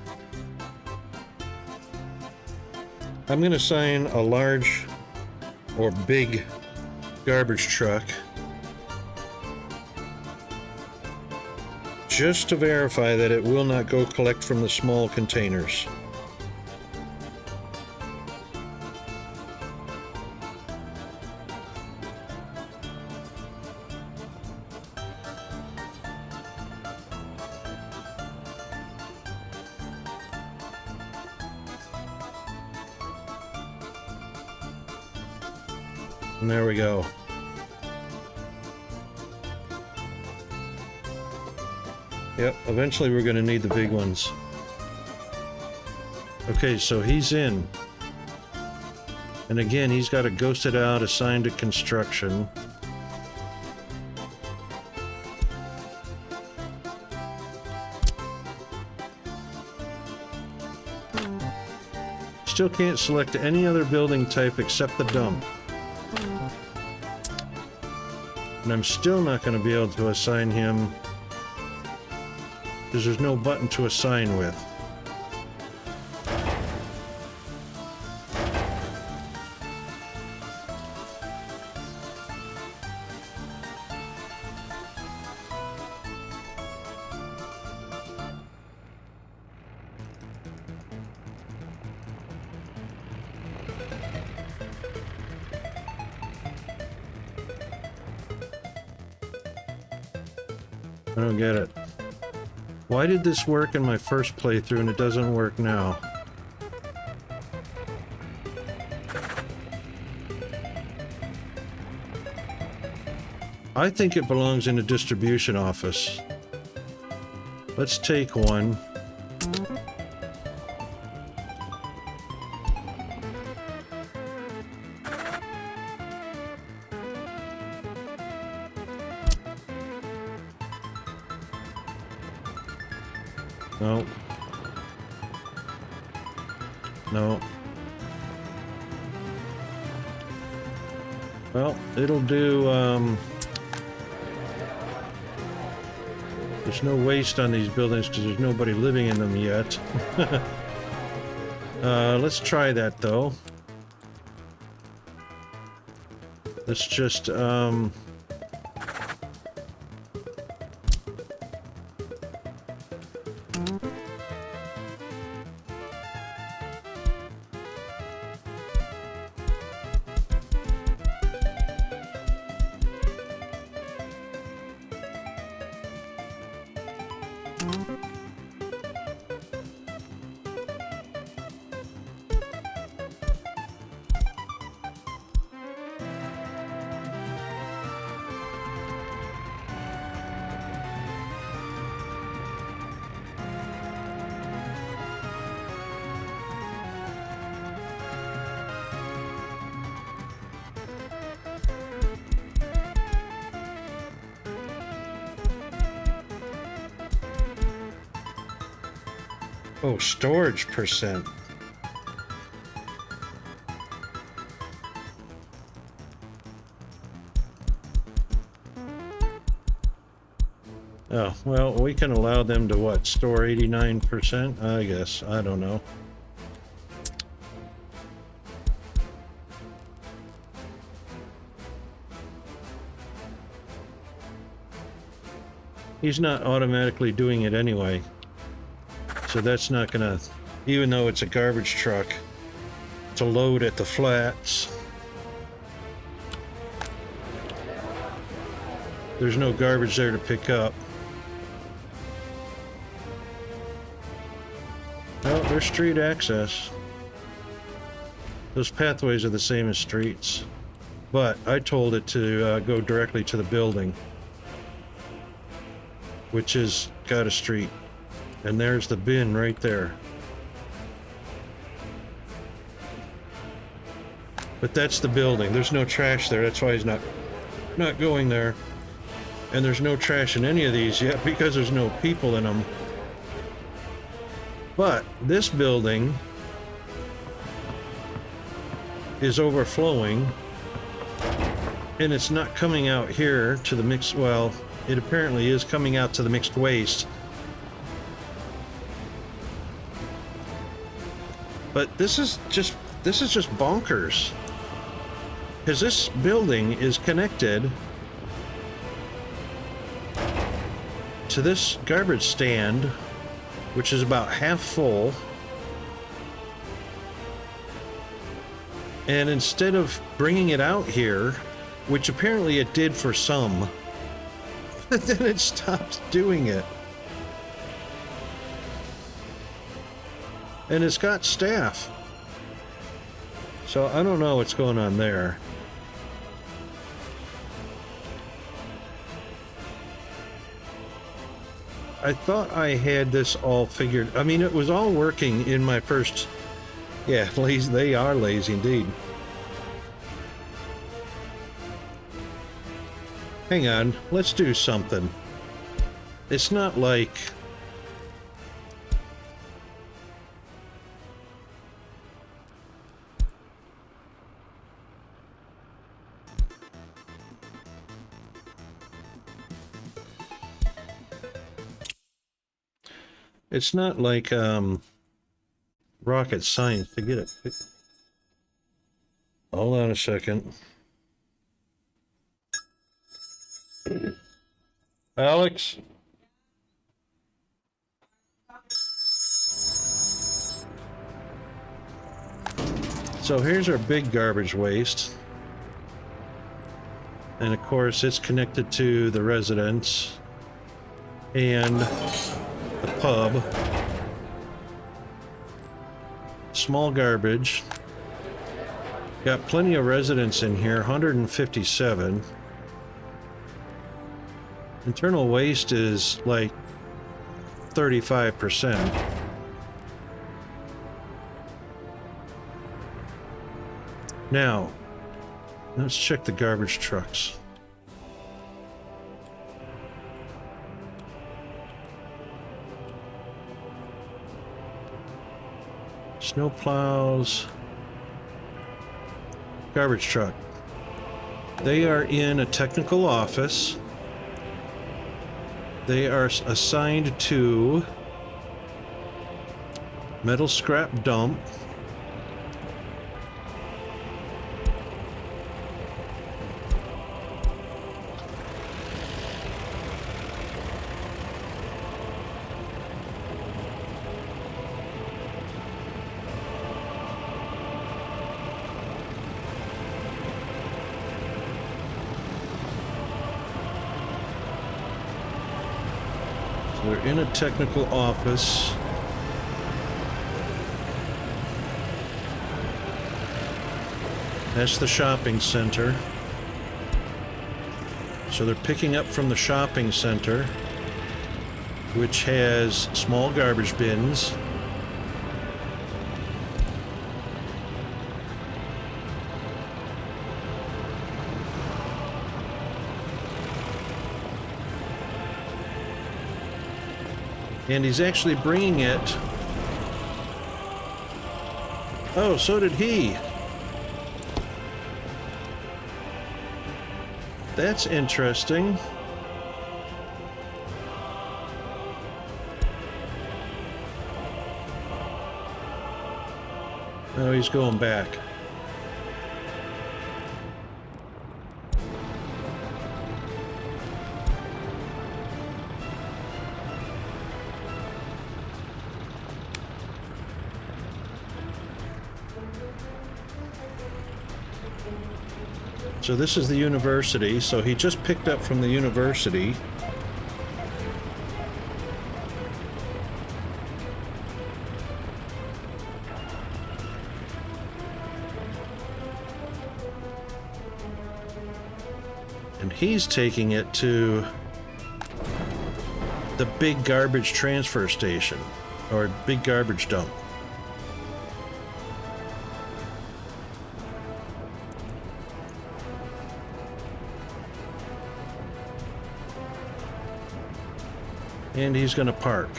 I'm going to assign a large or big garbage truck just to verify that it will not go collect from the small containers. And there we go. Yep, eventually we're going to need the big ones. Okay, so he's in. And again, he's got a ghosted out, assigned to construction. Still can't select any other building type except the dump. And I'm still not going to be able to assign him because there's no button to assign with. I don't get it. Why did this work in my first playthrough and it doesn't work now? I think it belongs in a distribution office. Let's take one. No. No. Well, it'll do, there's no waste on these buildings because there's nobody living in them yet. Let's try that though. Let's just, oh, storage percent. Oh, well, we can allow them to what? Store 89%? I guess. I don't know. He's not automatically doing it anyway. So that's not gonna, even though it's a garbage truck, to load at the flats. There's no garbage there to pick up. Oh, there's street access. Those pathways are the same as streets. But I told it to go directly to the building, which has got a street. And there's the bin right there. But that's the building. There's no trash there. That's why he's not going there. And there's no trash in any of these yet because there's no people in them. But this building is overflowing. And it's not coming out here to the mixed, well, it apparently is coming out to the mixed waste. But this is just bonkers. Because this building is connected to this garbage stand, which is about half full. And instead of bringing it out here, which apparently it did for some, then it stopped doing it. And it's got staff. So I don't know what's going on there. I thought I had this all figured. I mean, it was all working in my first... Yeah, lazy. They are lazy indeed. Hang on, let's do something. It's not like... It's not like rocket science to get it. Hold on a second. Alex? So here's our big garbage waste. And of course it's connected to the residence and the pub. Small garbage. Got plenty of residents in here, 157. Internal waste is like 35%. Now, let's check the garbage trucks. Snow plows. Garbage truck. They are in a technical office. They are assigned to metal scrap dump. They're in a technical office. That's the shopping center. So they're picking up from the shopping center, which has small garbage bins. And he's actually bringing it. Oh, so did he. That's interesting. Oh, he's going back. So this is the university, so he just picked up from the university. And he's taking it to the big garbage transfer station, or big garbage dump. And he's going to park.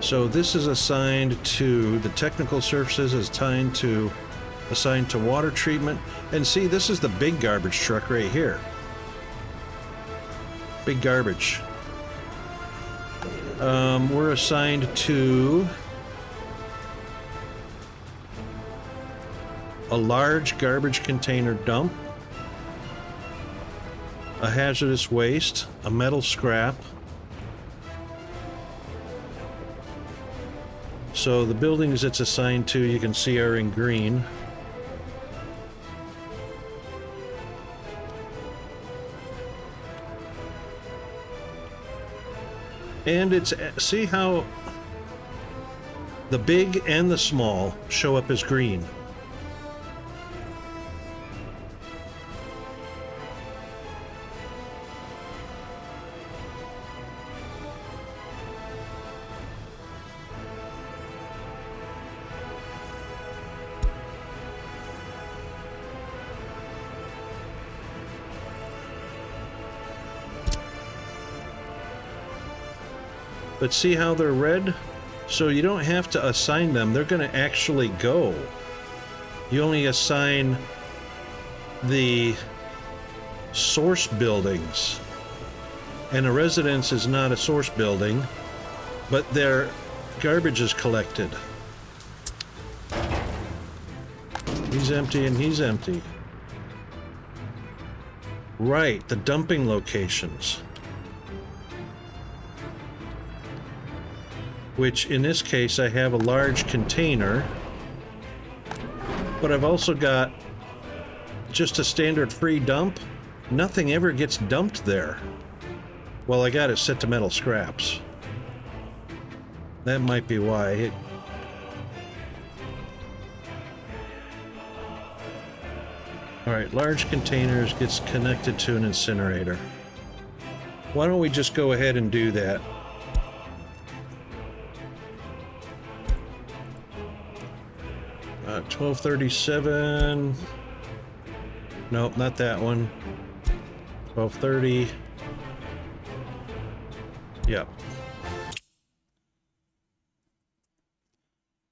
So this is assigned to the technical services, is assigned to water treatment. And see, this is the big garbage truck right here. Big garbage. We're assigned to a large garbage container dump, a hazardous waste, a metal scrap. So the buildings it's assigned to, you can see, are in green. And it's, see how the big and the small show up as green. But see how they're red? So you don't have to assign them. They're going to actually go. You only assign the source buildings. And a residence is not a source building, but their garbage is collected. He's empty and he's empty. Right, the dumping locations. Which in this case I have a large container, but I've also got just a standard free dump. Nothing ever gets dumped there. Well, I got it set to metal scraps. That might be why. All right, large containers gets connected to an incinerator. Why don't we just go ahead and do that? Uh, 1237. Nope, not that one. 1230. Yep.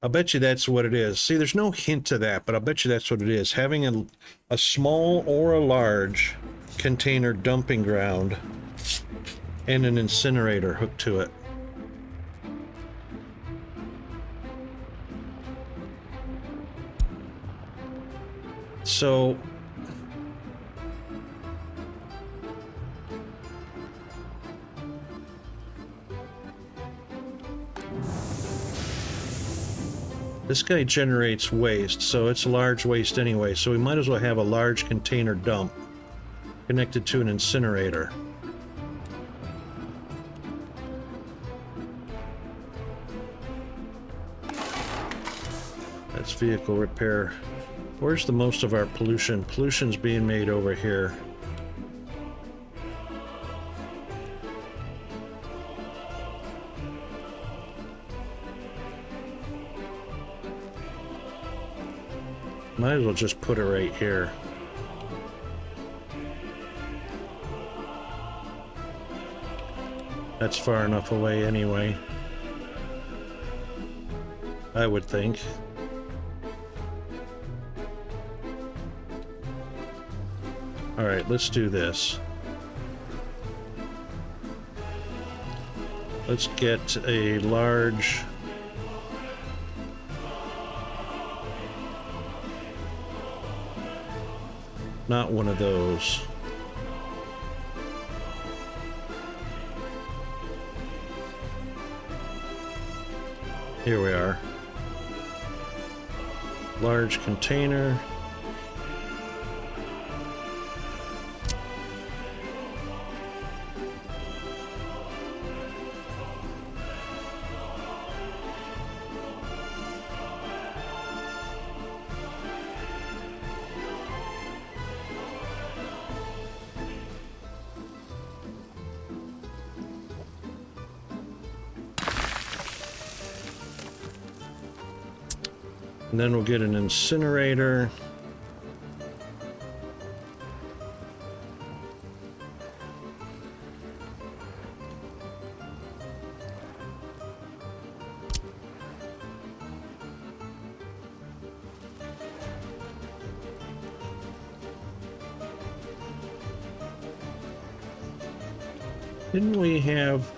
I'll bet you that's what it is. See, there's no hint to that, but I'll bet you that's what it is. Having a small or a large container dumping ground and an incinerator hooked to it. So this guy generates waste, so it's large waste anyway, so we might as well have a large container dump connected to an incinerator. That's vehicle repair. Where's the most of our pollution? Pollution's being made over here. Might as well just put it right here. That's far enough away anyway, I would think. All right, let's do this. Let's get a large... Not one of those. Here we are. Large container. And then we'll get an incinerator. Didn't we have...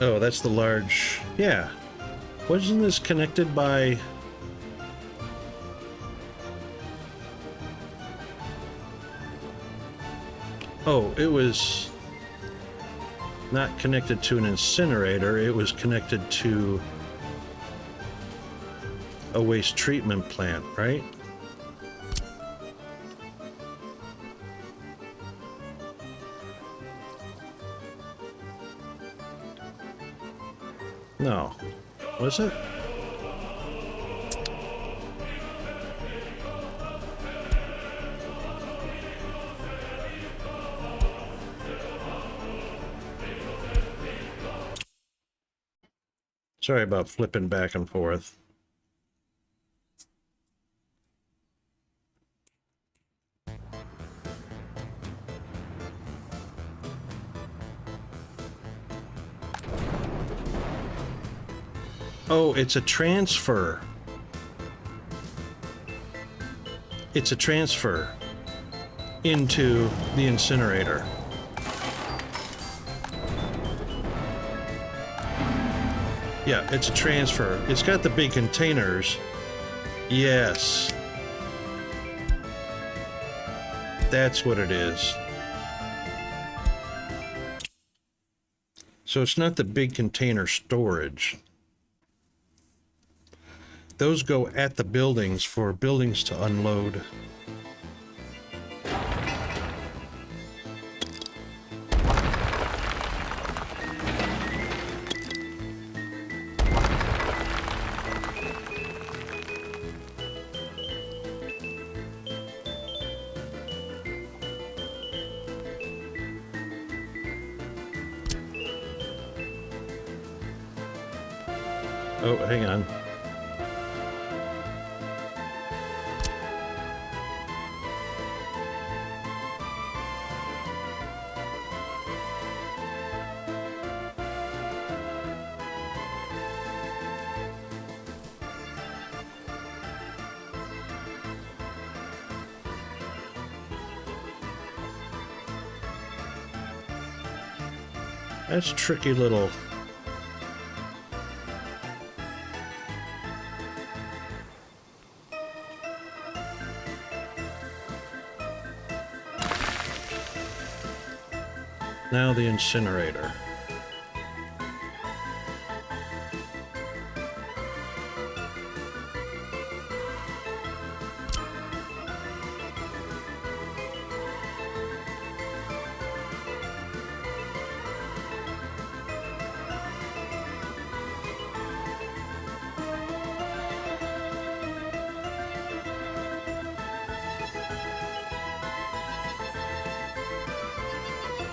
Oh, that's the large... Yeah. Wasn't this connected by... Oh, it was not connected to an incinerator. It was connected to a waste treatment plant, right? No. Was it? Sorry about flipping back and forth. Oh, it's a transfer. It's a transfer into the incinerator. Yeah, it's a transfer. It's got the big containers. Yes. That's what it is. So it's not the big container storage. Those go at the buildings for buildings to unload. Oh, hang on. That's tricky little. Now the incinerator.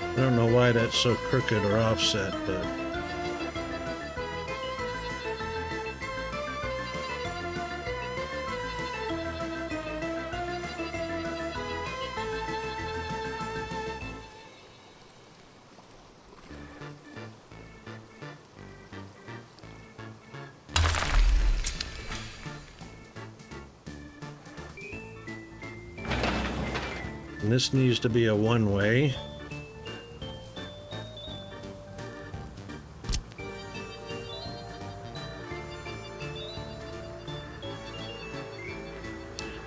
I don't know why that's so crooked or offset, but and this needs to be a one-way.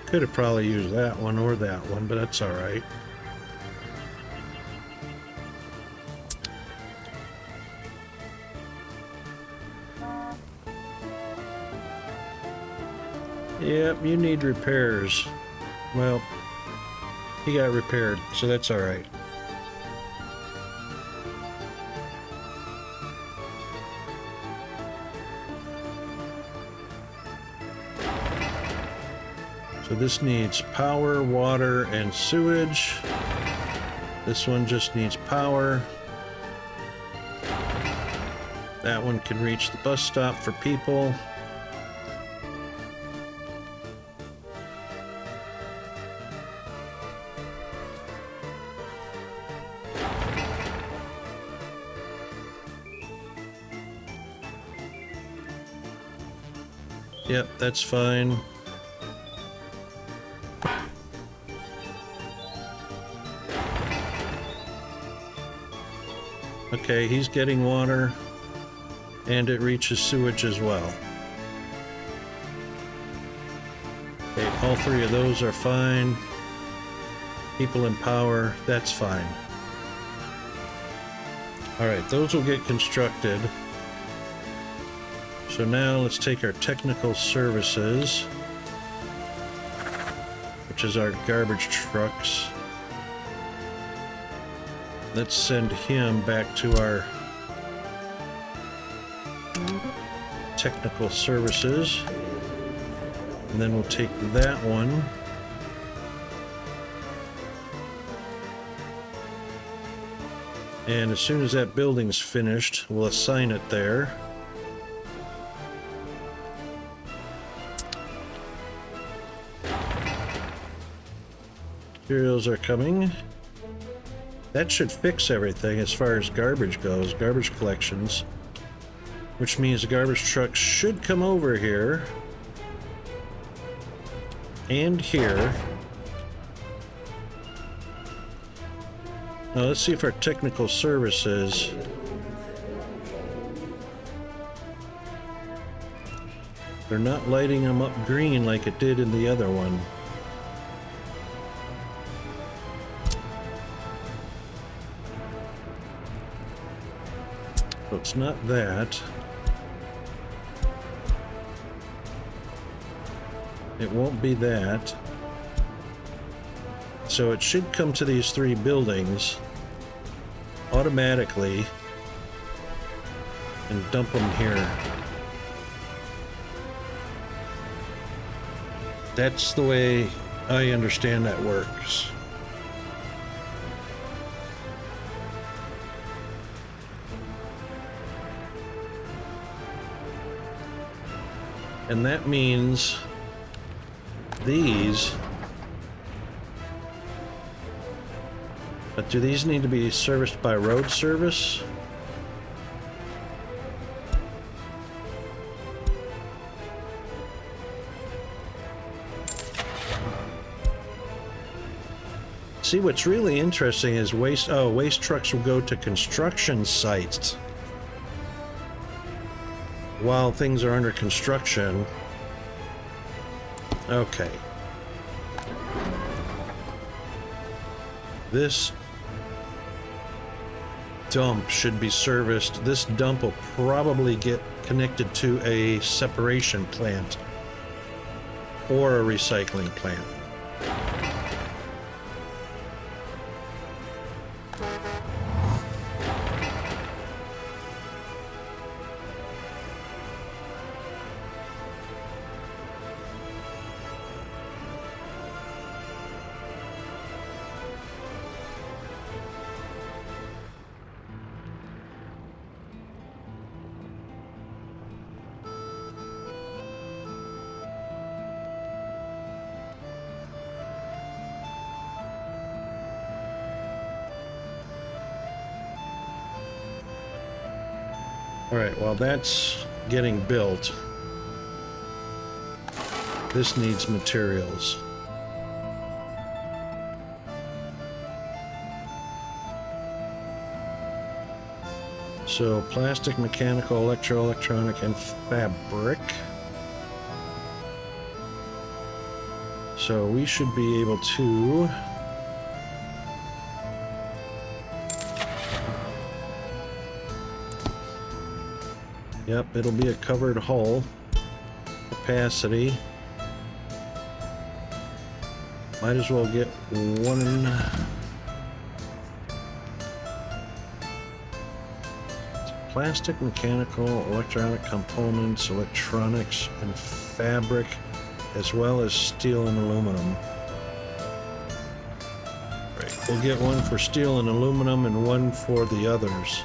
Could have probably used that one or that one, but that's all right. Yep, you need repairs. Well, he got repaired, so that's all right. So this needs power, water, and sewage. This one just needs power. That one can reach the bus stop for people. Yep, that's fine. Okay, he's getting water, and it reaches sewage as well. Okay, all three of those are fine. People in power, that's fine. Alright, those will get constructed. So now let's take our technical services, which is our garbage trucks. Let's send him back to our technical services. And then we'll take that one. And as soon as that building's finished, we'll assign it there. Materials are coming. That should fix everything as far as garbage goes, garbage collections. Which means the garbage truck should come over here. And here. Now let's see if our technical services... They're not lighting them up green like it did in the other one. So it's not that. It won't be that. So it should come to these three buildings automatically and dump them here. That's the way I understand that works. And that means these, but do these need to be serviced by road service? See, what's really interesting is waste trucks will go to construction sites while things are under construction. Okay. This dump should be serviced. This dump will probably get connected to a separation plant or a recycling plant. Alright, while that's getting built, this needs materials. So, plastic, mechanical, electronic, and fabric. So we should be able to... Yep, it'll be a covered hull. Capacity. Might as well get one. Plastic, mechanical, electronic components, electronics, and fabric, as well as steel and aluminum. Right, we'll get one for steel and aluminum and one for the others.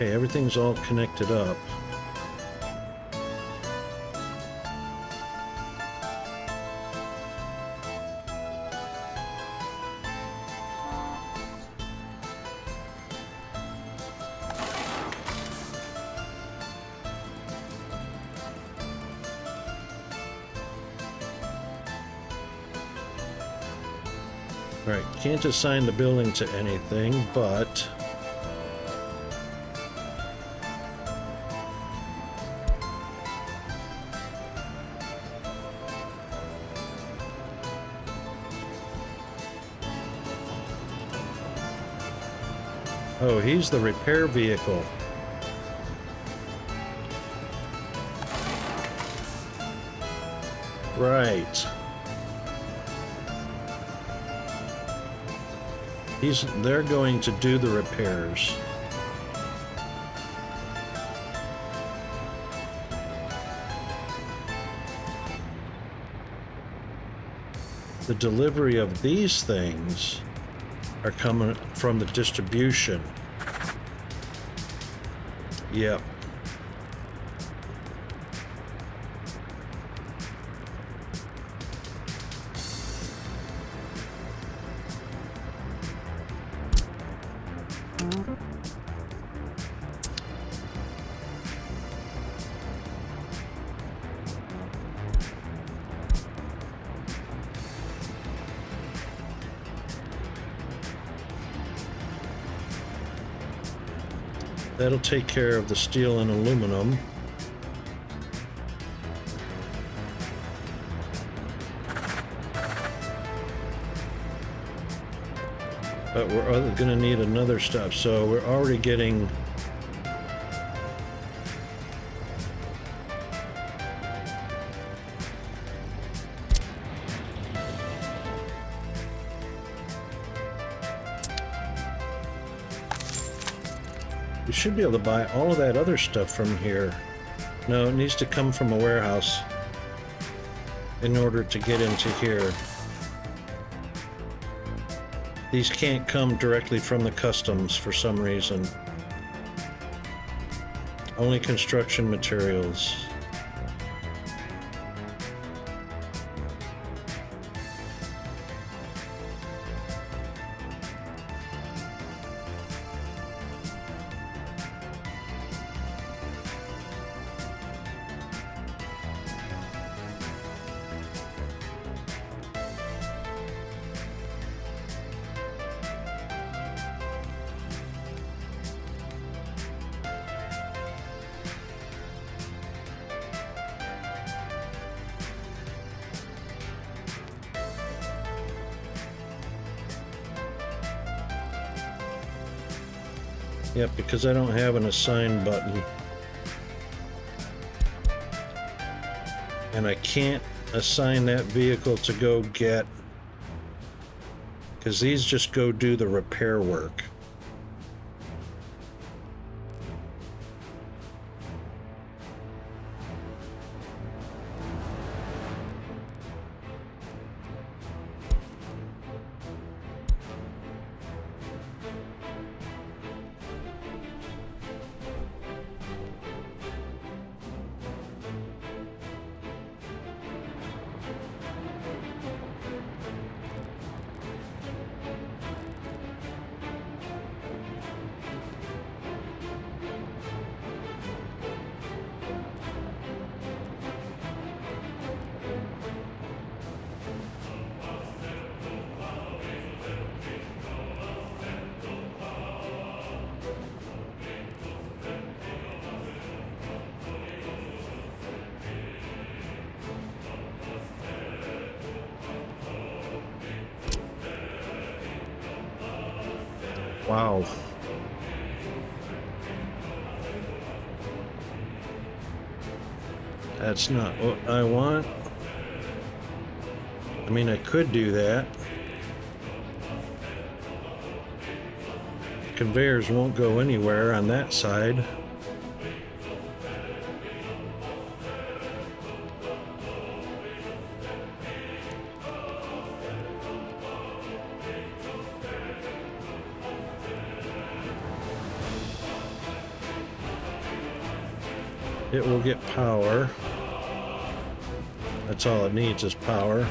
Okay, everything's all connected up. All right, can't assign the building to anything, but oh, he's the repair vehicle. Right. They're going to do the repairs. The delivery of these things are coming from the distribution. Yep. That'll take care of the steel and aluminum. But we're going to need another stop, so we're already getting... We should be able to buy all of that other stuff from here. No, it needs to come from a warehouse in order to get into here. These can't come directly from the customs for some reason. Only construction materials. Yep, because I don't have an assign button. And I can't assign that vehicle to go get, because these just go do the repair work. Wow. That's not what I want. I mean, I could do that. Conveyors won't go anywhere on that side. It will get power. That's all it needs is power.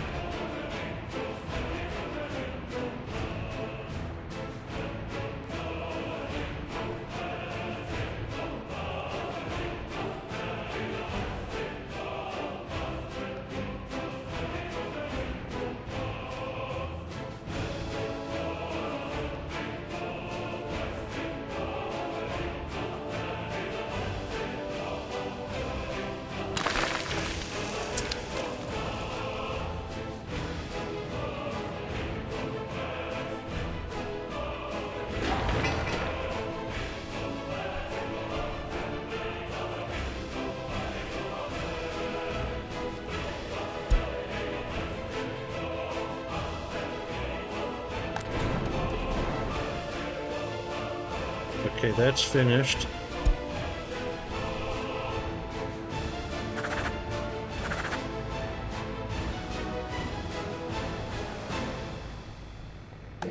Okay, that's finished.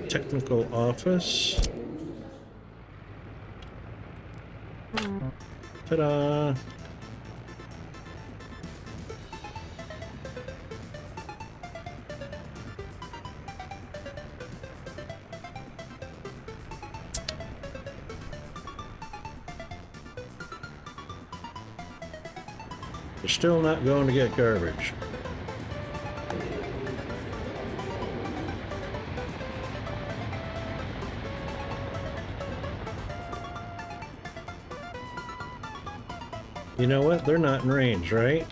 Technical office. Ta-da! We're still not going to get garbage. You know what? They're not in range, right?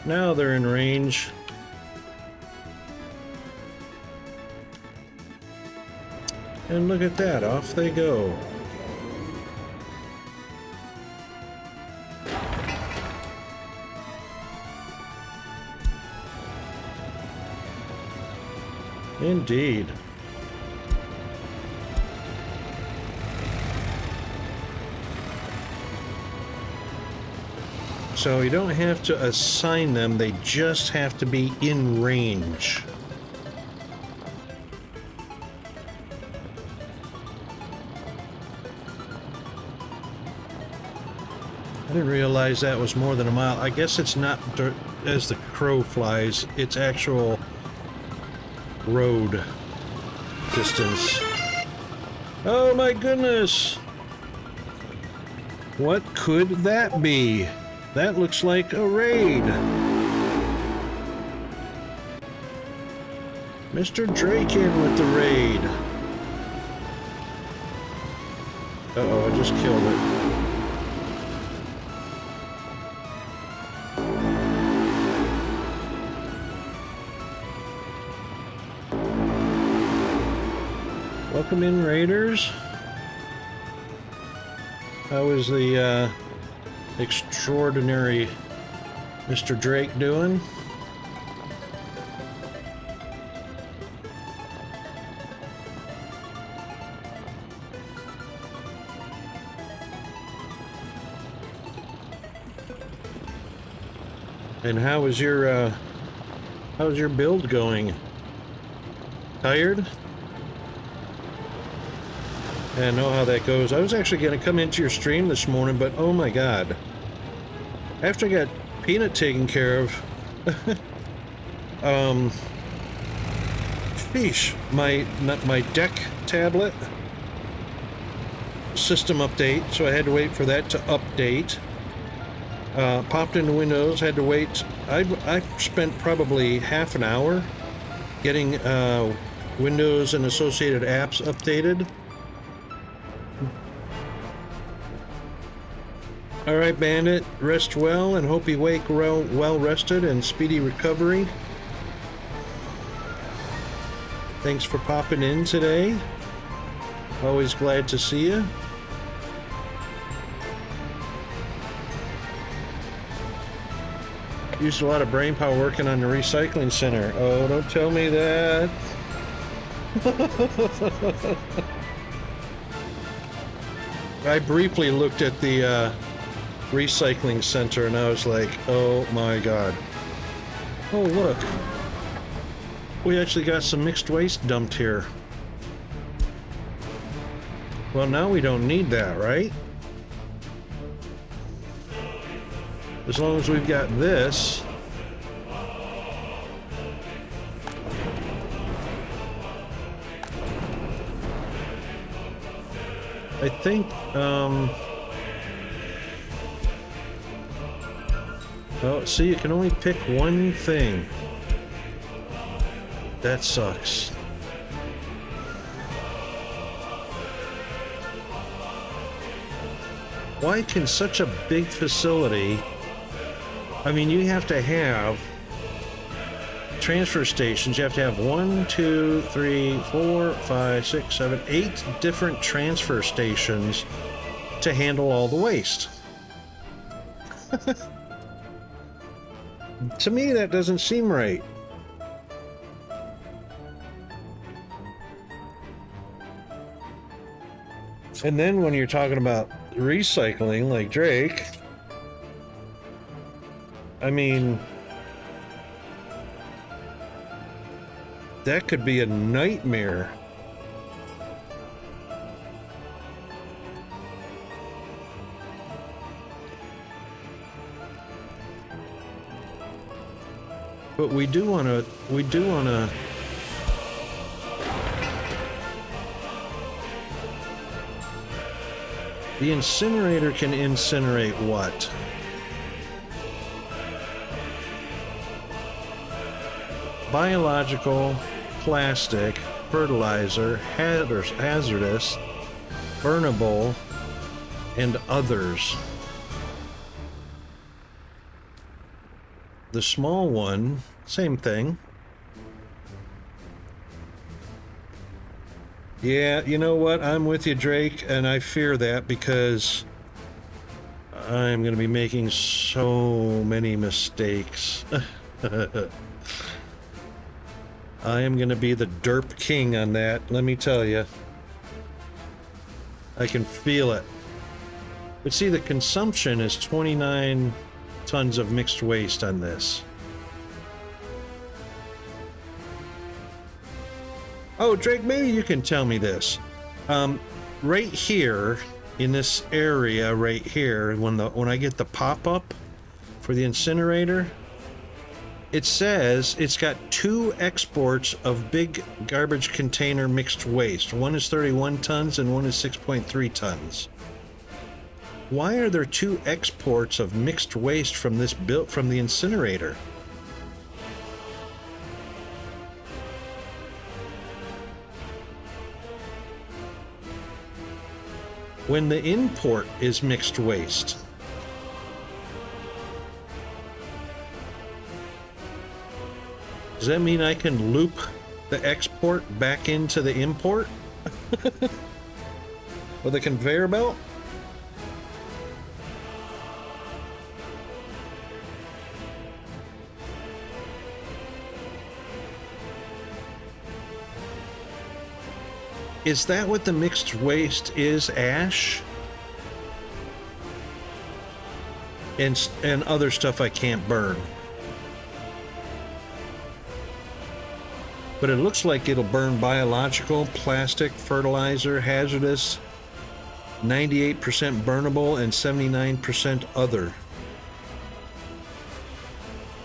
Now they're in range. And look at that, off they go. Indeed. So you don't have to assign them, they just have to be in range. I didn't realize that was more than a mile. I guess it's not as the crow flies, it's actual road distance. Oh my goodness! What could that be? That looks like a raid. Mr. Drake in with the raid. Uh-oh, I just killed it. Welcome in, Raiders. How is the extraordinary Mr. Drake doing? And how's your build going? Tired? I know how that goes. I was actually going to come into your stream this morning, but oh my god. After I got Peanut taken care of, sheesh, my deck tablet system update, so I had to wait for that to update. Popped into Windows, had to wait. I spent probably half an hour getting Windows and associated apps updated. Alright, Bandit, rest well and hope you wake well rested and speedy recovery. Thanks for popping in today. Always glad to see you. Used a lot of brain power working on the recycling center. Oh, don't tell me that. I briefly looked at the recycling center and I was like, oh my god. Oh look, we actually got some mixed waste dumped here. Well, now we don't need that, right? As long as we've got this. I think oh, see, you can only pick one thing. That sucks. Why can such a big facility... I mean, you have to have transfer stations. You have to have 1, 2, 3, 4, 5, 6, 7, 8 different transfer stations to handle all the waste. To me, that doesn't seem right. And then when you're talking about recycling, like Drake, I mean, that could be a nightmare. But we do want to, the incinerator can incinerate what? Biological, plastic, fertilizer, hazardous, burnable, and others. the small one, same thing. Yeah, you know what? I'm with you, Drake, and I fear that because I'm going to be making so many mistakes. I am going to be the derp king on that, let me tell you. I can feel it. But see, the consumption is 29 tons of mixed waste on this. Oh, Drake, maybe you can tell me this. Right here, in this area right here, when I get the pop-up for the incinerator, it says it's got 2 exports of big garbage container mixed waste. One is 31 tons and one is 6.3 tons. Why are there 2 exports of mixed waste from this built from the incinerator? When the import is mixed waste. Does that mean I can loop the export back into the import? With a conveyor belt? Is that what the mixed waste is, Ash? And other stuff I can't burn. But it looks like it'll burn biological, plastic, fertilizer, hazardous, 98% burnable, and 79% other.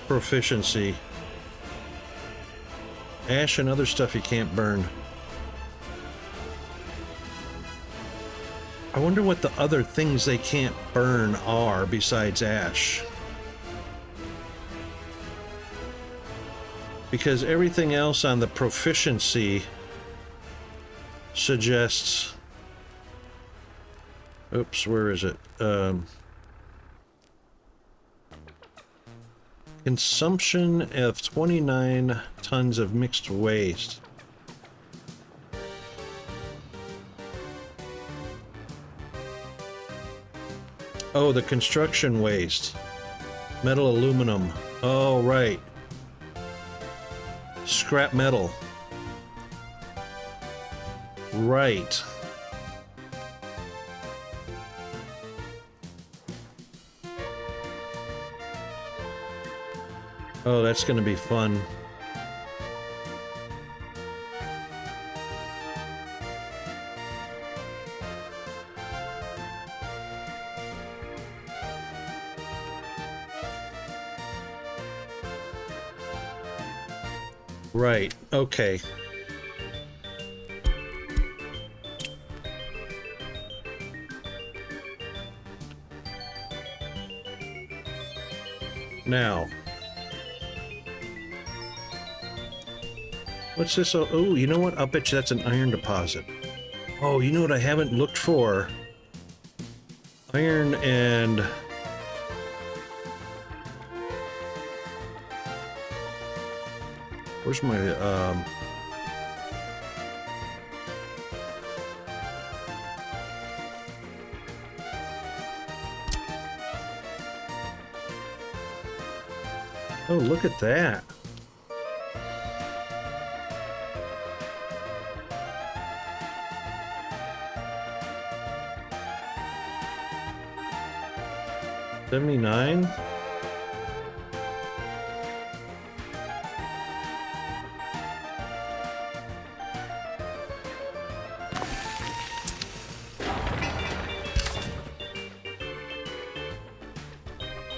Proficiency. Ash and other stuff you can't burn. I wonder what the other things they can't burn are besides ash. Because everything else on the proficiency suggests... Oops, where is it? Consumption of 29 tons of mixed waste. Oh, the construction waste. Metal, aluminum. Oh, right. Scrap metal. Right. Oh, that's going to be fun. Right, okay. Now. What's this? Oh, you know what? I'll bet you that's an iron deposit. Oh, you know what I haven't looked for? Iron and... Where's my, Oh, look at that. $79?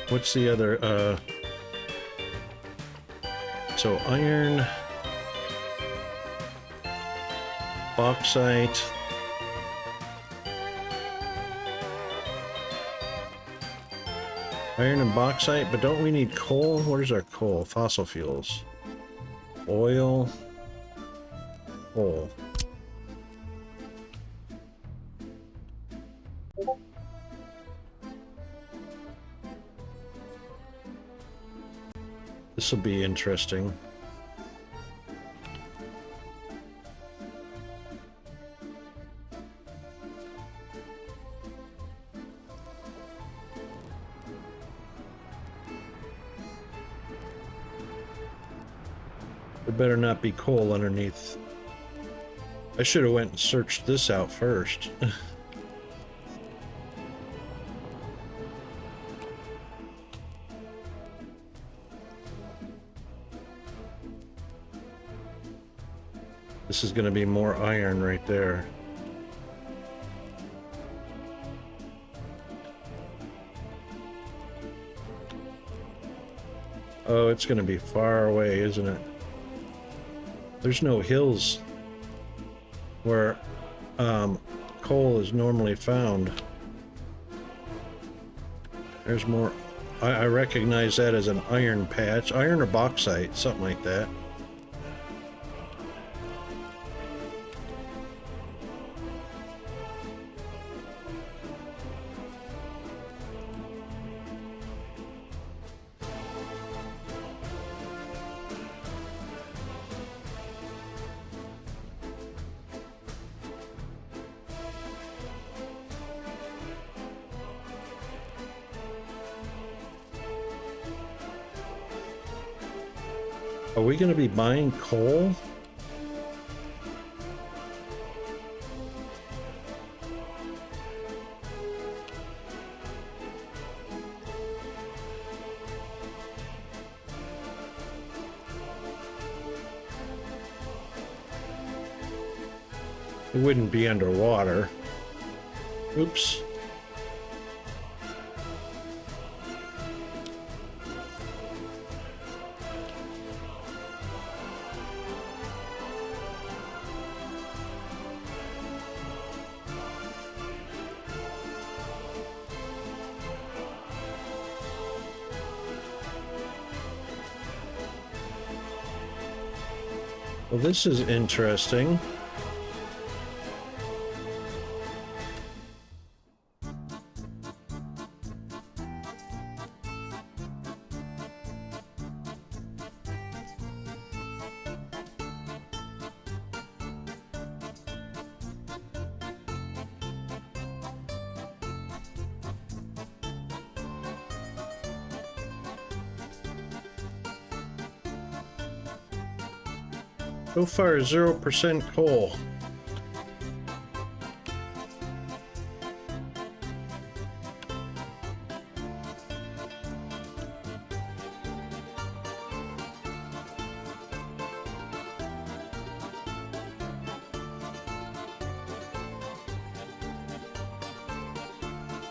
What's the other, so iron, bauxite, iron and bauxite, but don't we need coal? Where's our coal? Fossil fuels, oil, coal. This will be interesting. There better not be coal underneath. I should have went and searched this out first. This is going to be more iron right there. Oh, it's going to be far away, isn't it? There's no hills where coal is normally found. There's more. I recognize that as an iron patch. Iron or bauxite, something like that. Are we going to be buying coal? It wouldn't be underwater. Oops. Well, this is interesting. So far, 0% coal.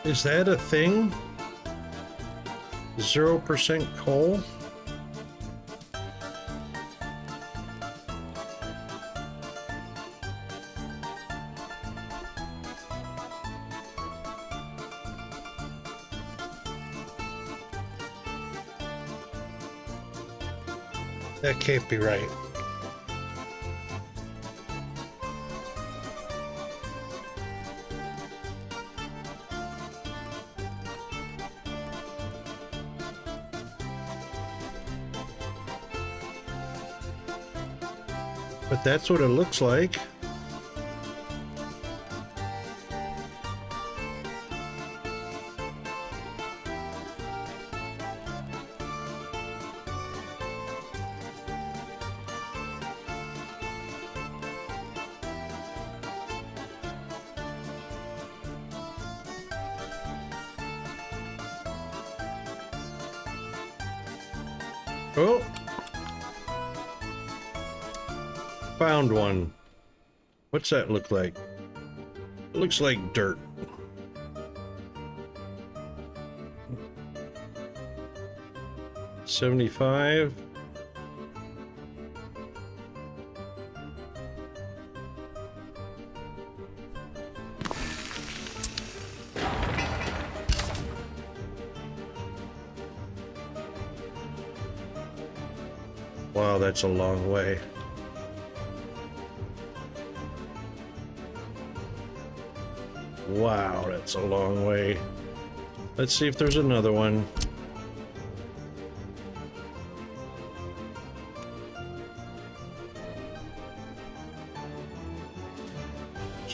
Is that a thing? 0% coal? That can't be right. But that's what it looks like. Oh, found one. What's that look like? It looks like dirt. $75. Wow, that's a long way. Wow, that's a long way. Let's see if there's another one.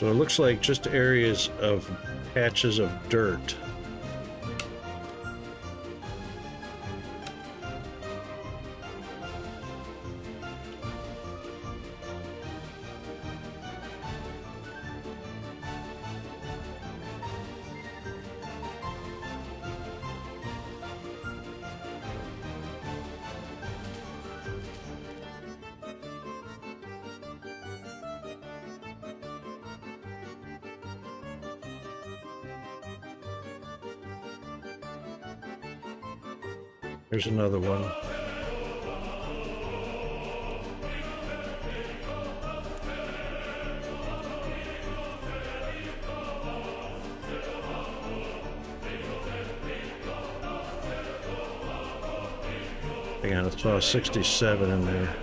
So it looks like just areas of patches of dirt. Here's another one. Hang on, I saw a 67 in there.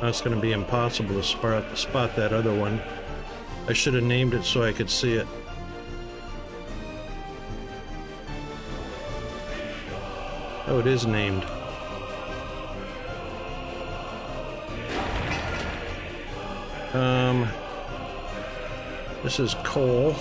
It's going to be impossible to spot that other one. I should have named it so I could see it. Oh, it is named. This is coal.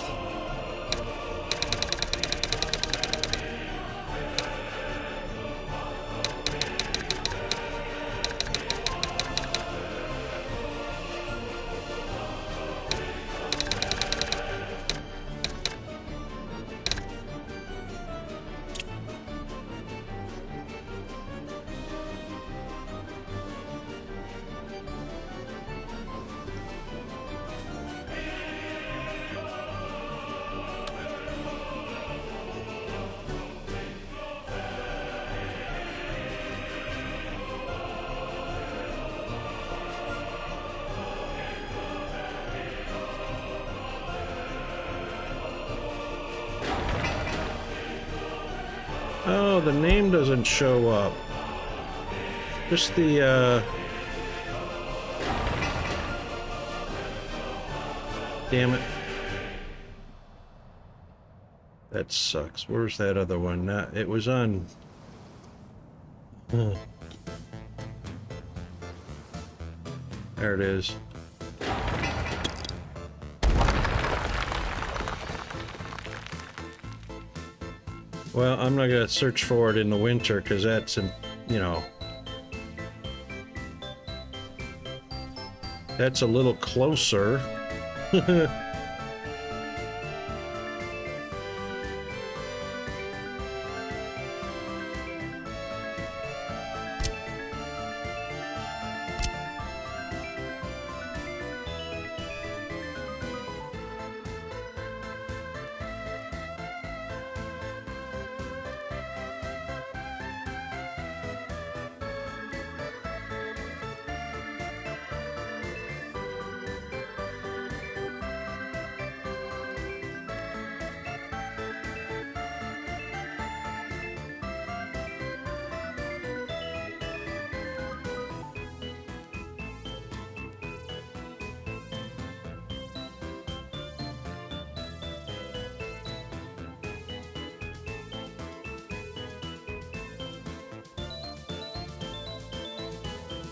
Oh, the name doesn't show up. Just the, damn it. That sucks. Where's that other one? It was on... There it is. Well, I'm not gonna search for it in the winter because that's, you know, that's a little closer.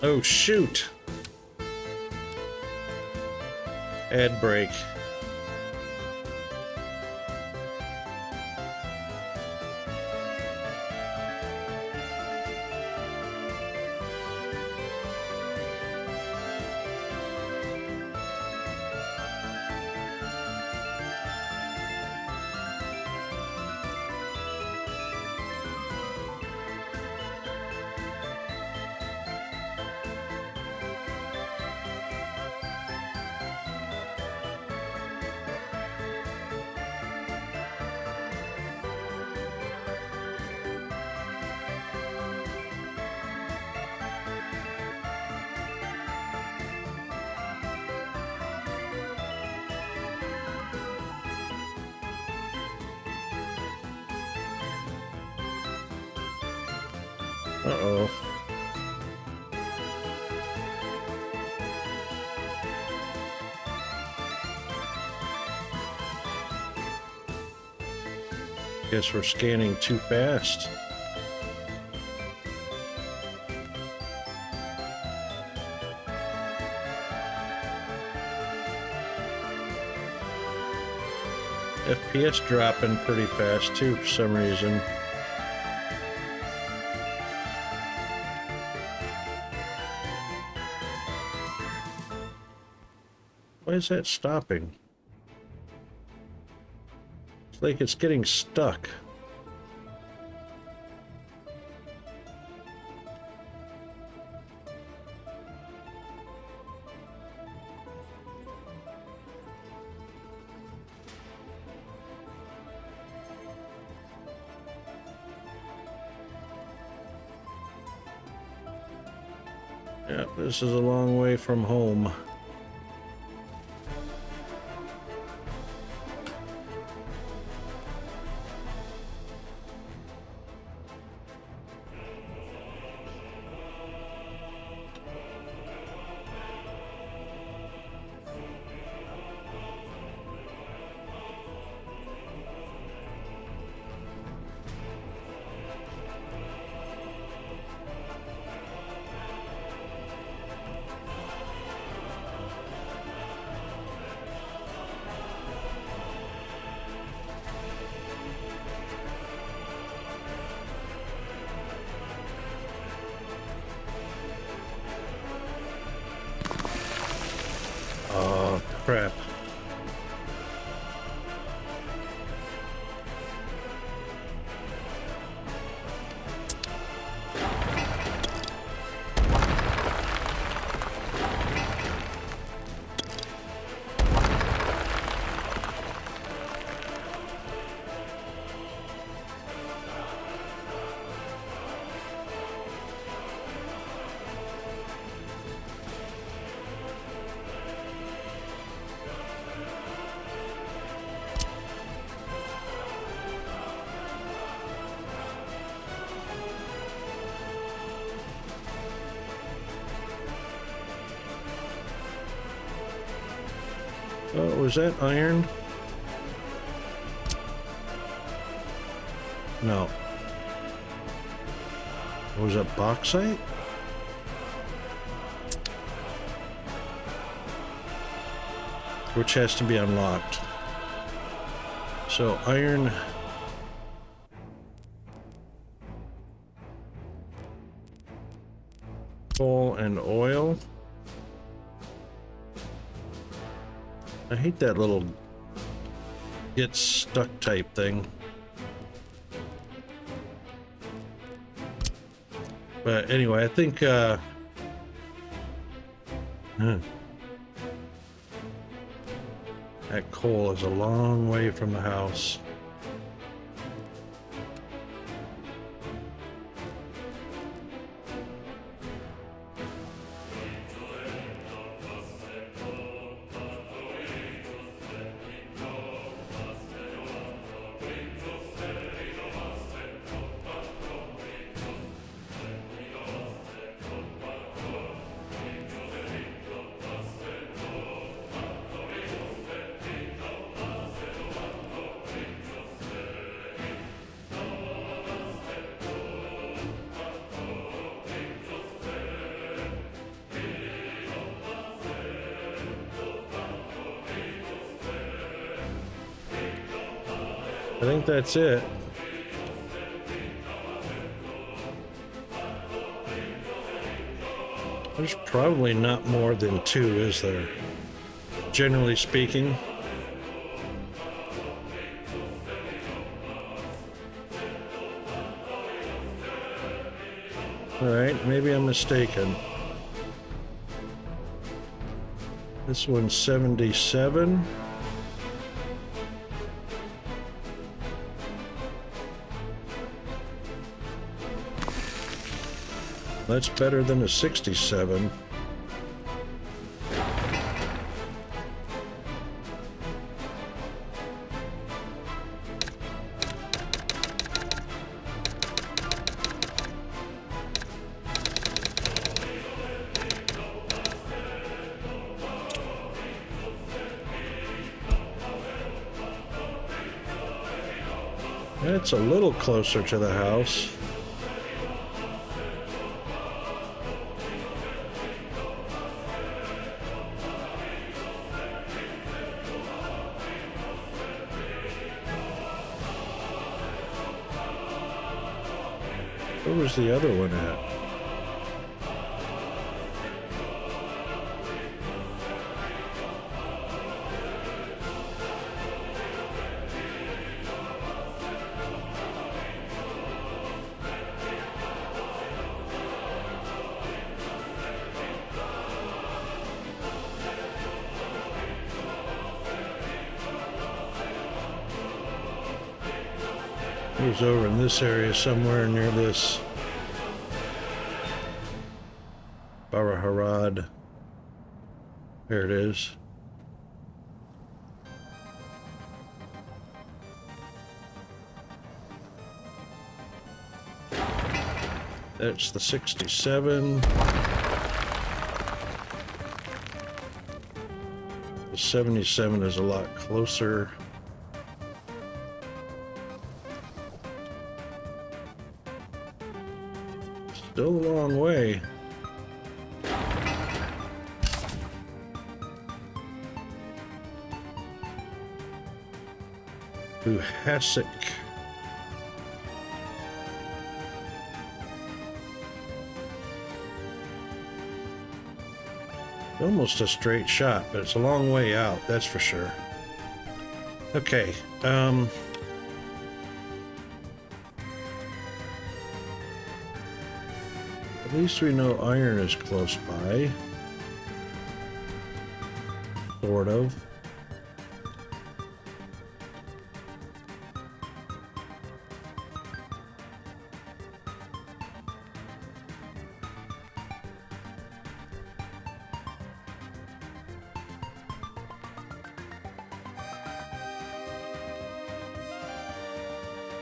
Oh, shoot. Ad break. Uh-oh. Guess we're scanning too fast. FPS dropping pretty fast too for some reason. Why is that stopping? It's like it's getting stuck. Yeah, this is a long way from home. Oh, crap. Oh, was that iron? No. Was it bauxite? Which has to be unlocked. So iron. Coal and oil. I hate that little get stuck type thing. But anyway, I think that coal is a long way from the house. I think that's it. There's probably not more than two, is there? Generally speaking. Alright, maybe I'm mistaken. This one's 77. That's better than a 67. That's a little closer to the house. Where was the other one at? He was over in this area somewhere near this Baraharad. There it is. That's the 67. The 77 is a lot closer. Still a long way. To Hasek. Almost a straight shot, but it's a long way out, that's for sure. Okay, at least we know iron is close by. Sort of.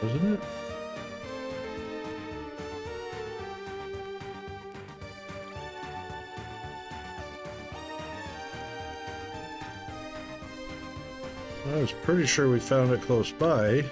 Isn't it? I was pretty sure we found it close by.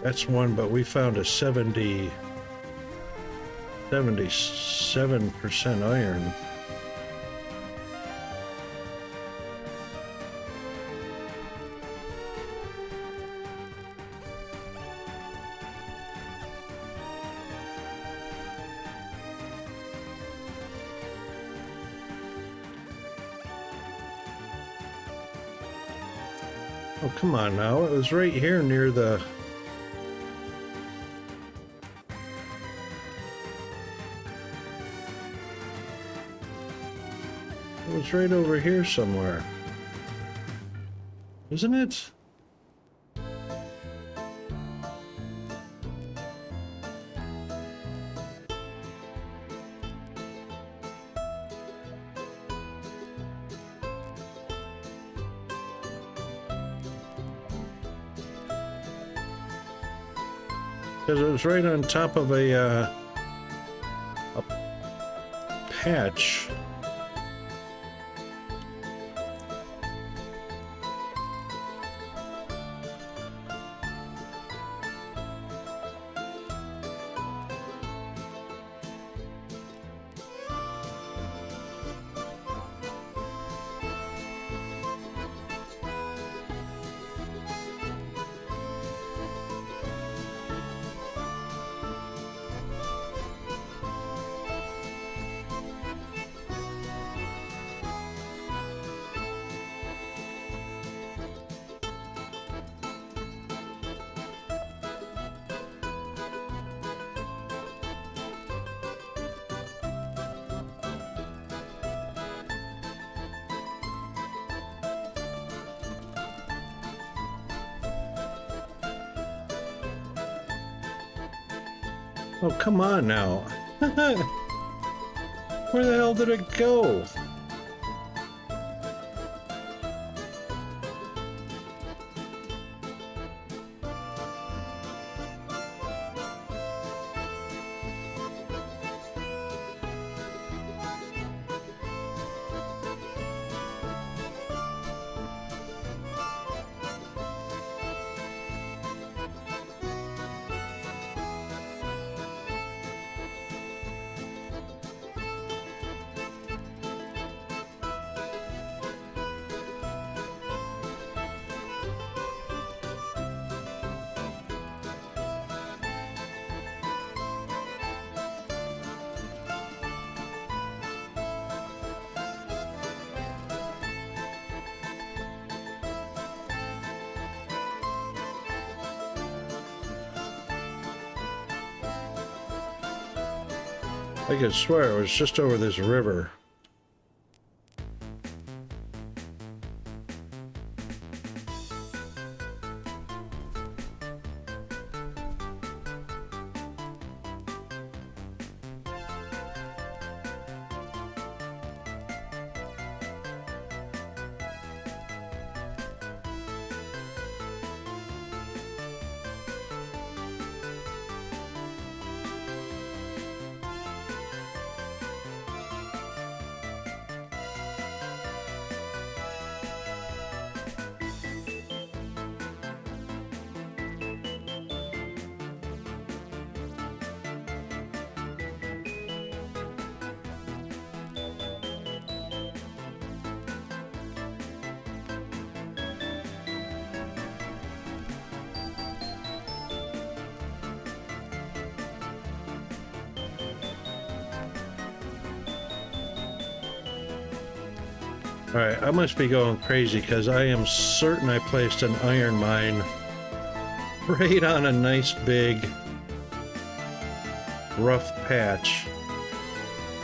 That's one, but we found a 77% iron. Oh, come on now. It was right here near the... It's right over here somewhere. Isn't it? Because it was right on top of a patch. Oh, come on now. Where the hell did it go? I could swear it was just over this river. Alright, I must be going crazy because I am certain I placed an iron mine right on a nice big rough patch.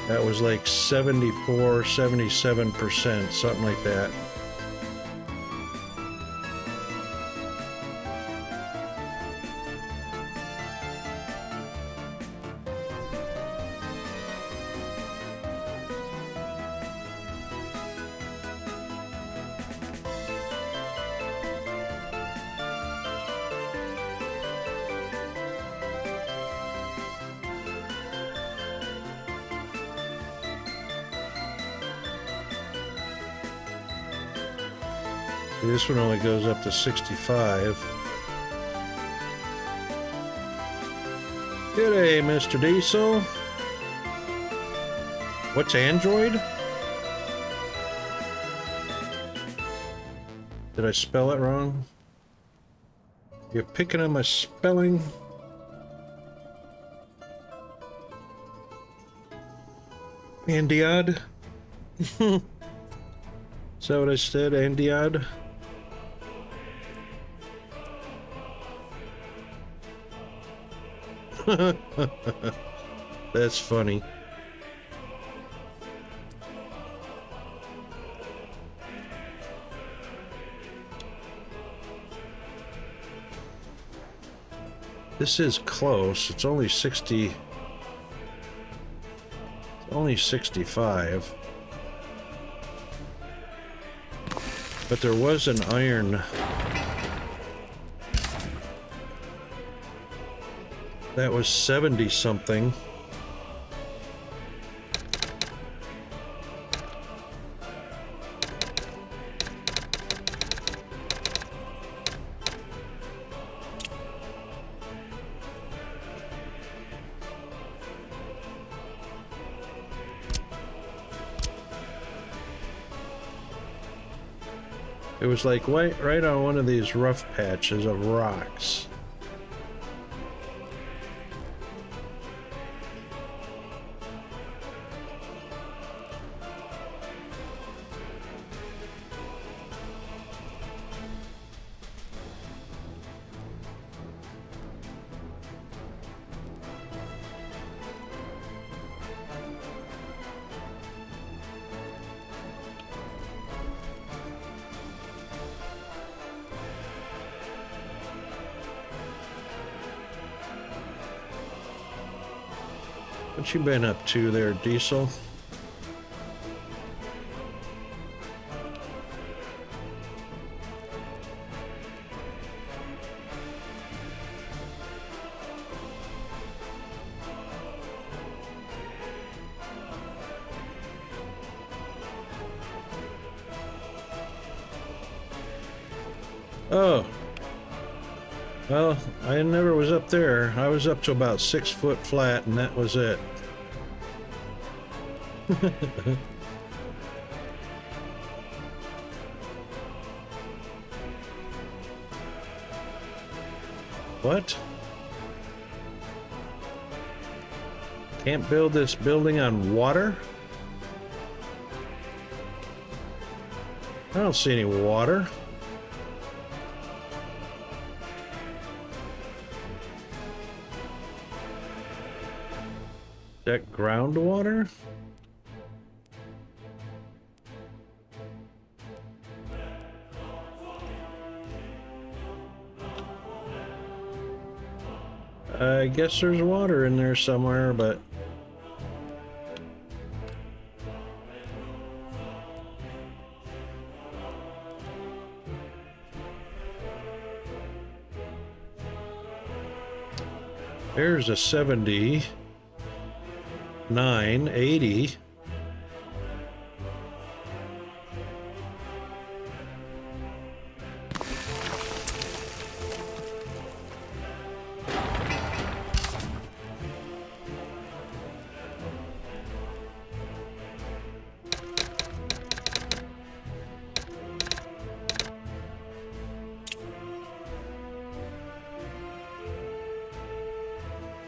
That was like 74, 77%, something like that. This one only goes up to 65. G'day, Mr. Diesel. What's Android? Did I spell it wrong? You're picking on my spelling? Andiod? Is that what I said? Andiod? That's funny. This is close. It's only 60. It's only 65. But there was an iron. That was 70 something. It was like right on one of these rough patches of rocks. What you been up to there, Diesel? Oh. Well, I never was up there. I was up to about 6 foot flat, and that was it. What? Can't build this building on water? I don't see any water. Is that groundwater? I guess there's water in there somewhere, but there's a 70, 9, 80.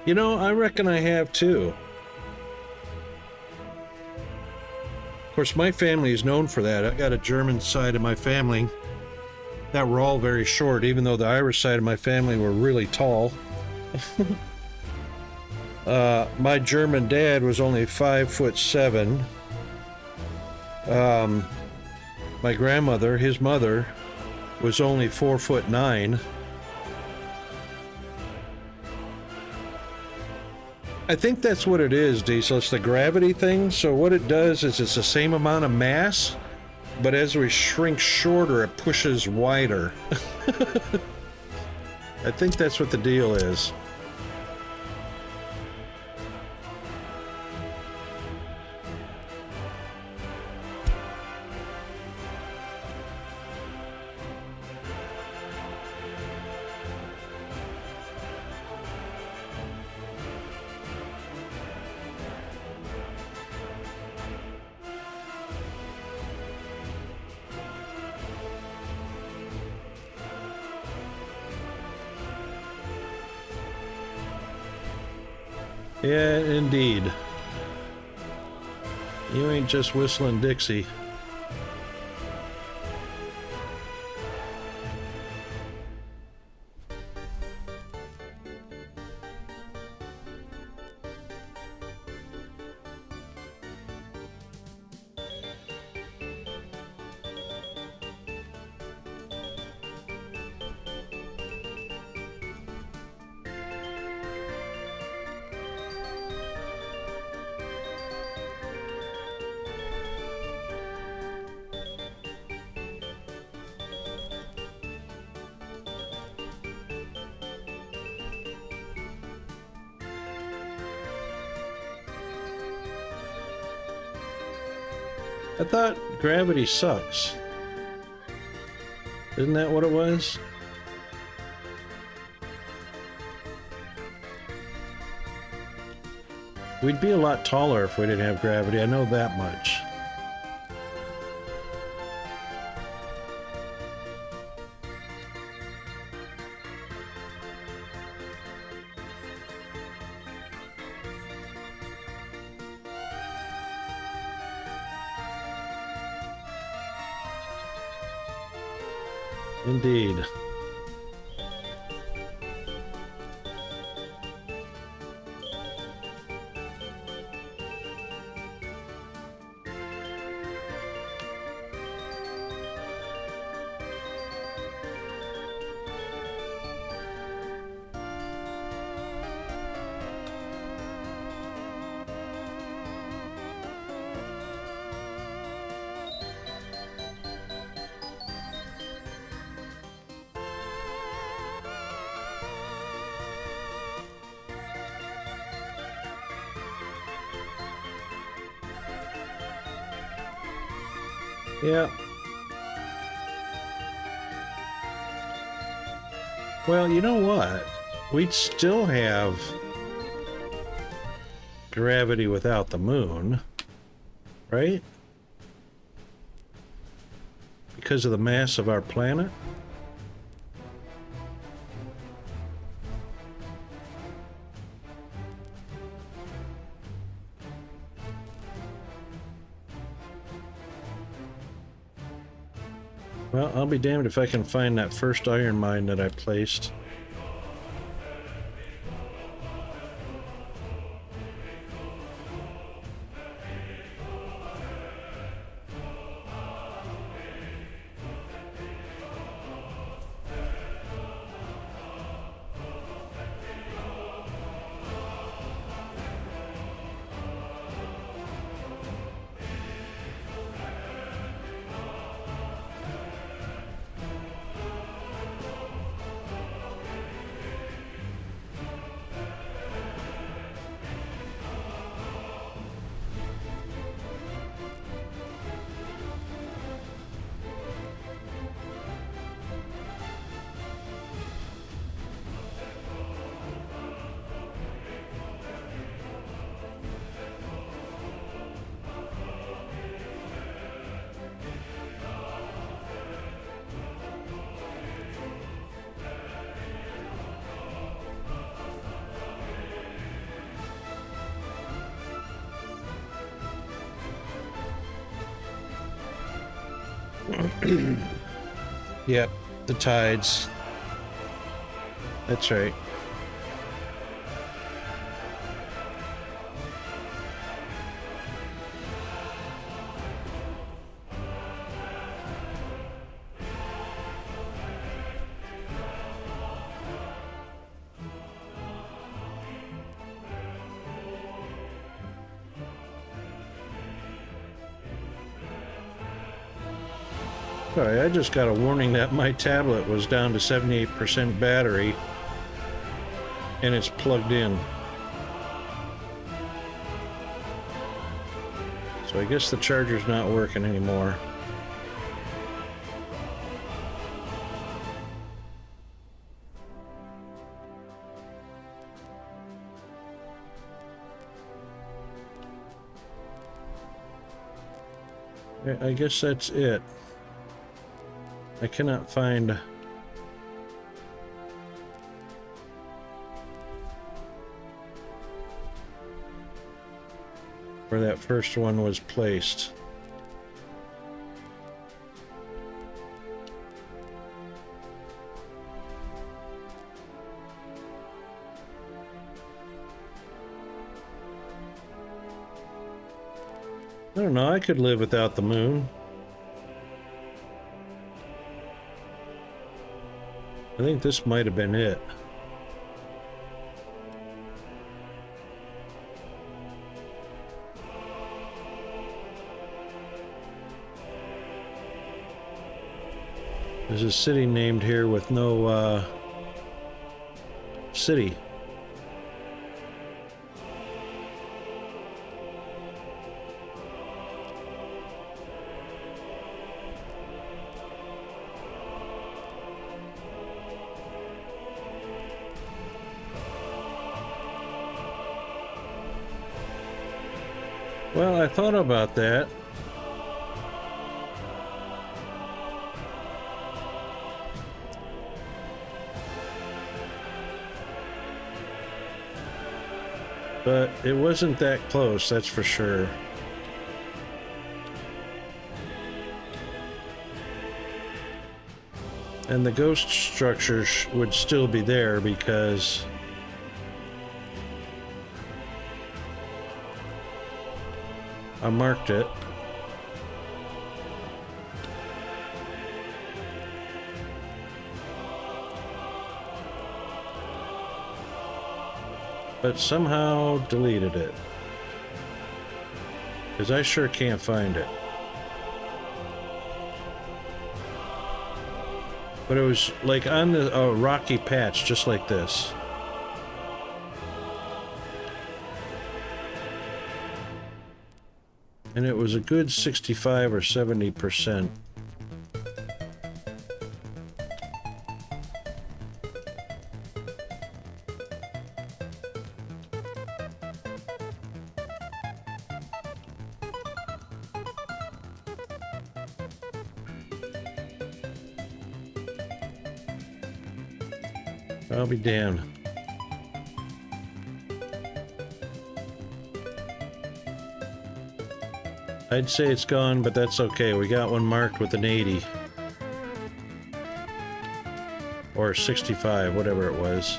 You know, I reckon I have too. Of course, my family is known for that. I got a German side of my family that were all very short, even though the Irish side of my family were really tall. My German dad was only 5'7". My grandmother, his mother, was only 4'9". I think that's what it is, Diesel. It's the gravity thing. So what it does is it's the same amount of mass, but as we shrink shorter, it pushes wider. I think that's what the deal is. Yeah, indeed. You ain't just whistling Dixie. I thought gravity sucks. Isn't that what it was? We'd be a lot taller if we didn't have gravity, I know that much. Indeed. Yeah. Well, you know what? We'd still have gravity without the moon, right? Because of the mass of our planet? Well, I'll be damned if I can find that first iron mine that I placed. Yep, the tides. That's right. Sorry, I just got a warning that my tablet was down to 78% battery and it's plugged in. So I guess the charger's not working anymore. I guess that's it. I cannot find where that first one was placed. I don't know, I could live without the moon. I think this might have been it. There's a city named here with no, city. Well, I thought about that. But it wasn't that close, that's for sure. And the ghost structure would still be there because I marked it. But somehow deleted it. Because I sure can't find it. But it was like on the rocky patch, just like this. And it was a good 65 or 70%. I'll be damned. I'd say it's gone, but that's okay. We got one marked with an 80. Or 65, whatever it was.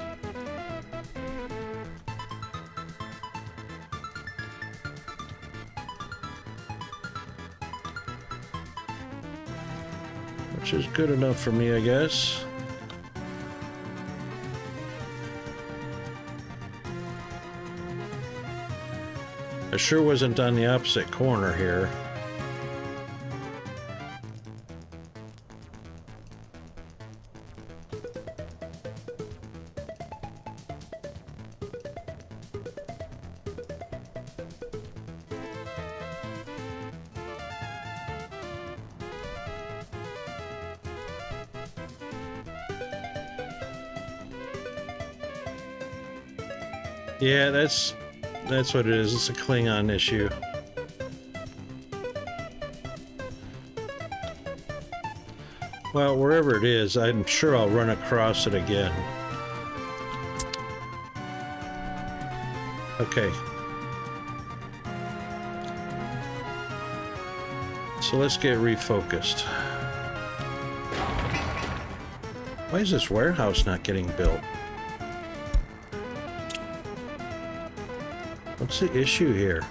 Which is good enough for me, I guess. I sure wasn't on the opposite corner here. Yeah, that's what it is. It's a Klingon issue. Well, wherever it is, I'm sure I'll run across it again. Okay. So let's get refocused. Why is this warehouse not getting built? What's the issue here?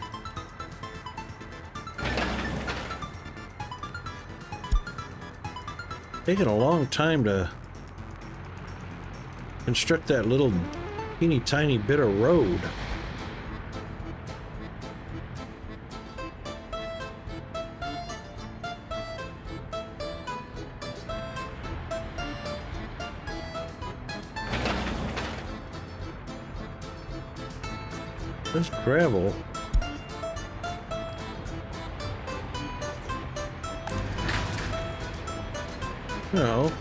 Taking a long time to construct that little teeny tiny bit of road. This gravel. No.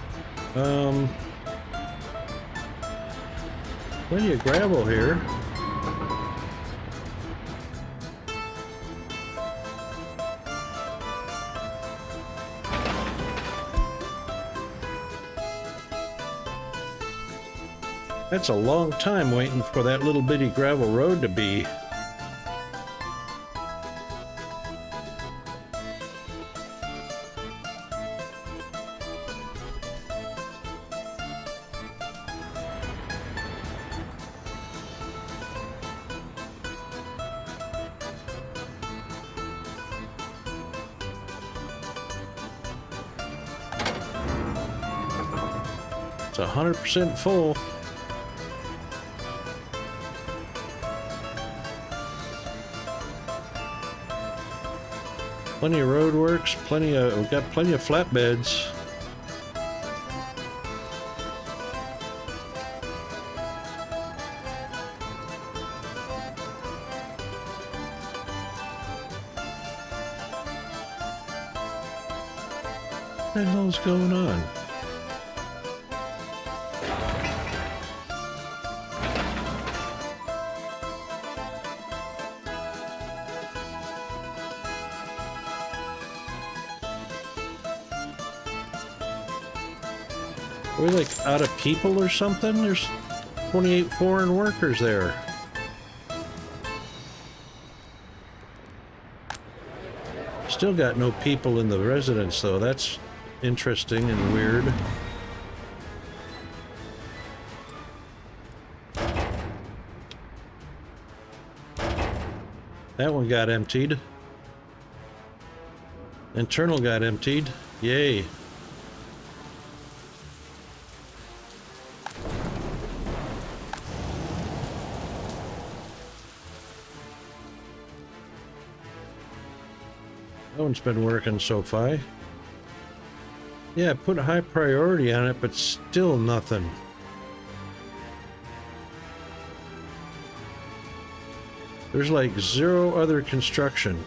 Plenty of gravel here. That's a long time waiting for that little bitty gravel road to be. It's 100% full. Plenty of road works, we've got plenty of flatbeds. What the hell's going on? Are we like out of people or something? There's 28 foreign workers there. Still got no people in the residence though. That's interesting and weird. That one got emptied. Internal got emptied. Yay. That one's been working so far. Yeah, put a high priority on it, but still nothing. There's like zero other construction.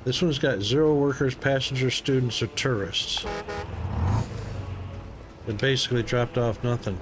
This one's got 0 workers, passengers, students, or tourists. It basically dropped off nothing.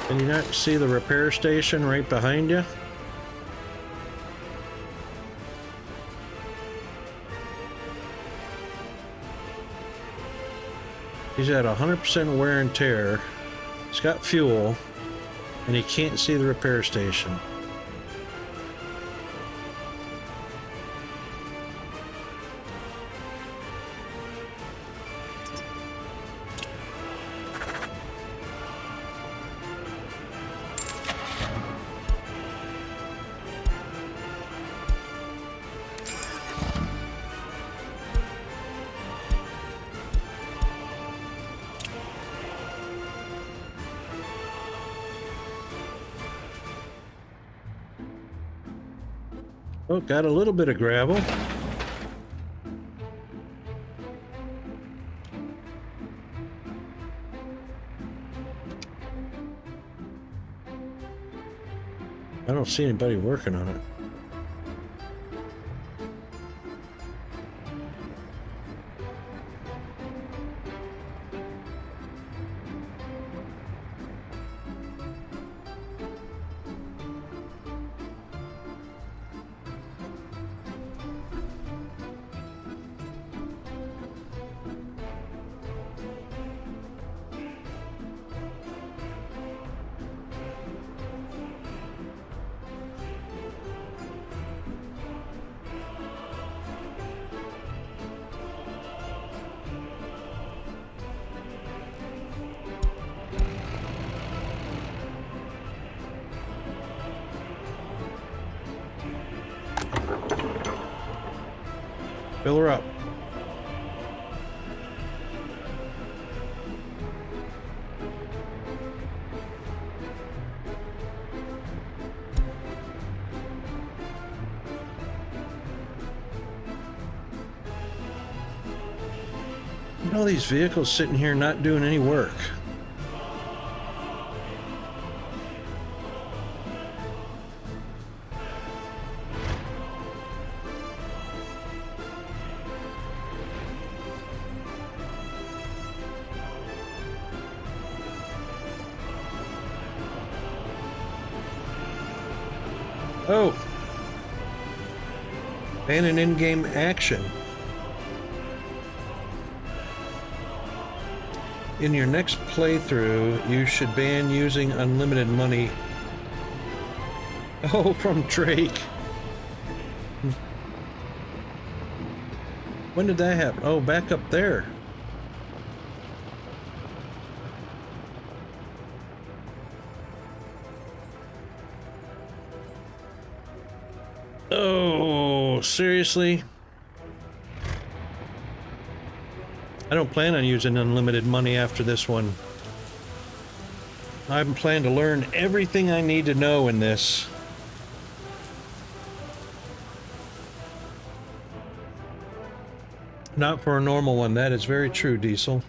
Can you not see the repair station right behind you? He's at 100% wear and tear. He's got fuel, and he can't see the repair station. Oh, got a little bit of gravel. I don't see anybody working on it. Fill her up. You know, these vehicles sitting here not doing any work. Oh, ban an in-game action. In your next playthrough, you should ban using unlimited money. Oh, from Drake. When did that happen? Oh, back up there. Oh, seriously? I don't plan on using unlimited money after this one. I plan to learn everything I need to know in this. Not for a normal one. That is very true, Diesel.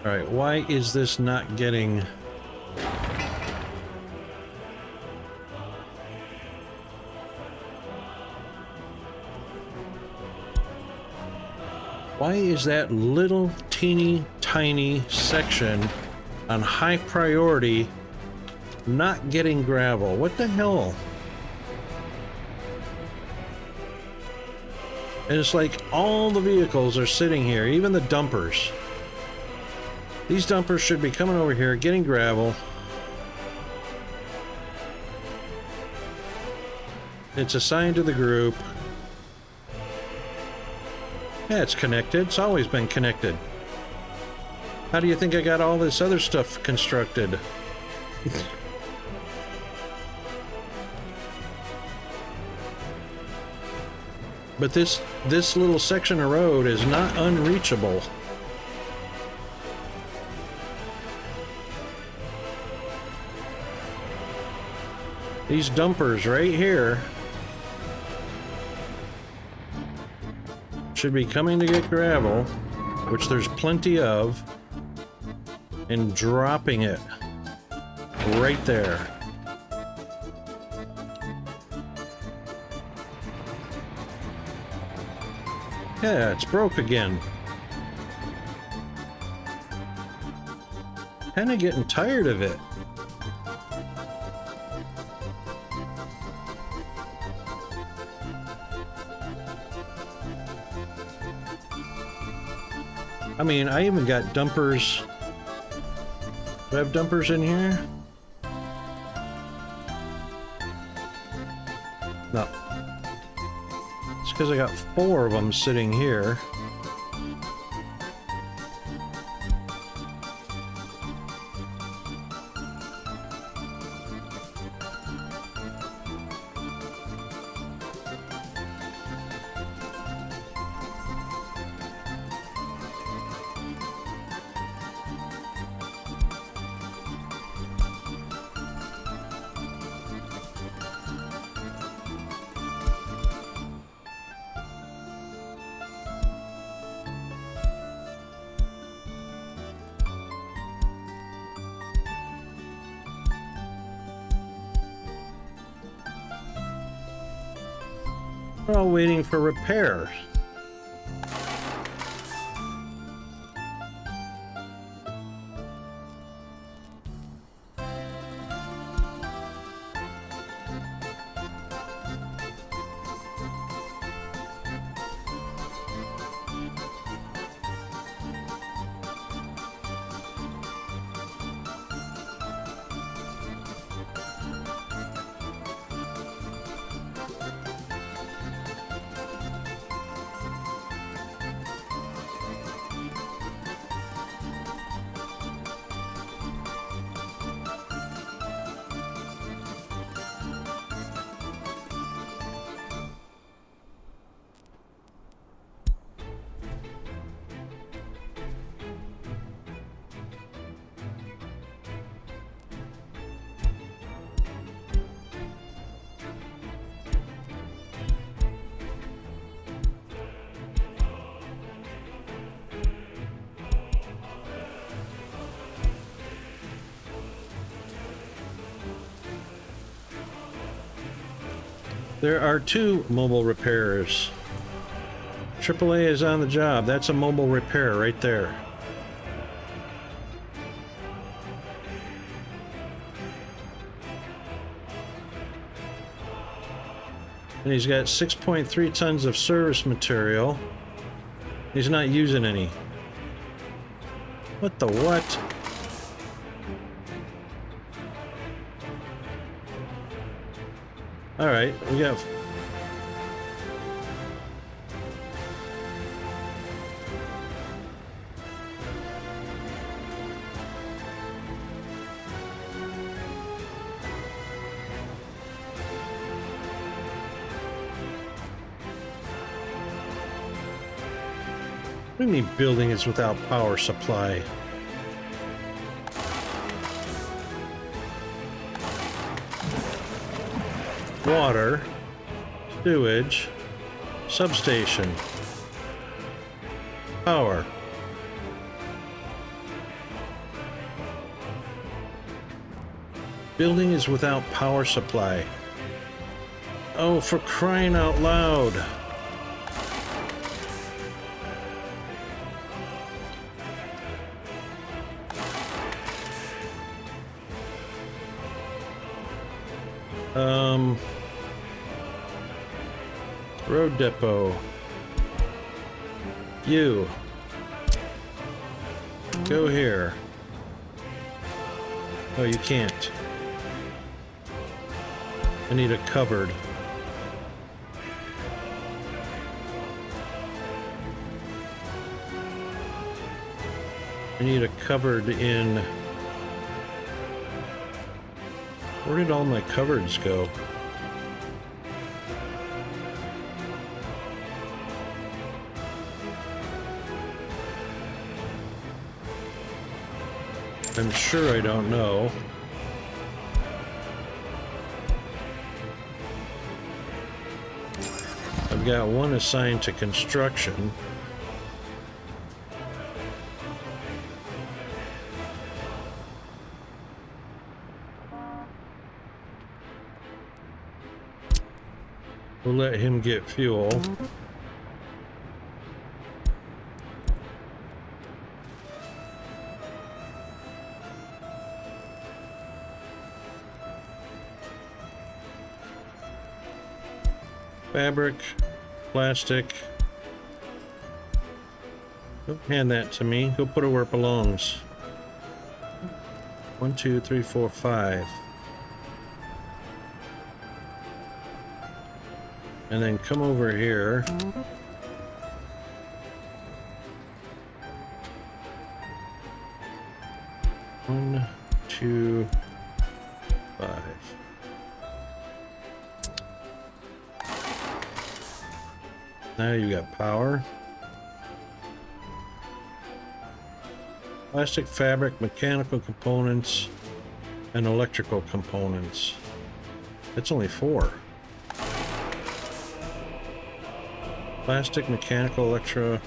All right, why is this not getting... Why is that little teeny tiny section on high priority not getting gravel? What the hell? And it's like all the vehicles are sitting here, even the dumpers. These dumpers should be coming over here, getting gravel. It's assigned to the group. Yeah, it's connected. It's always been connected. How do you think I got all this other stuff constructed? But this little section of road is not unreachable. These dumpers right here should be coming to get gravel, which there's plenty of, and dropping it right there. Yeah, it's broke again. Kinda getting tired of it. I mean, I even got dumpers. Do I have dumpers in here? No. It's because I got 4 of them sitting here. We're all waiting for repairs. There are 2 mobile repairs. AAA is on the job. That's a mobile repair right there. And he's got 6.3 tons of service material. He's not using any. What the what? All right, we got. What do you mean building is without power supply? Water, sewage, substation, power. Building is without power supply. Oh, for crying out loud. Road depot. You. Go here. Oh, you can't. I need a cupboard. I need a cupboard in... Where did all my cupboards go? I'm sure I don't know. I've got one assigned to construction. We'll let him get fuel. Fabric, plastic. Don't hand that to me. Go put it where it belongs. 1, 2, 3, 4, 5. And then come over here. One, 2, 5. Now you got power. Plastic, fabric, mechanical components, and electrical components. It's only 4. Plastic, mechanical, electro.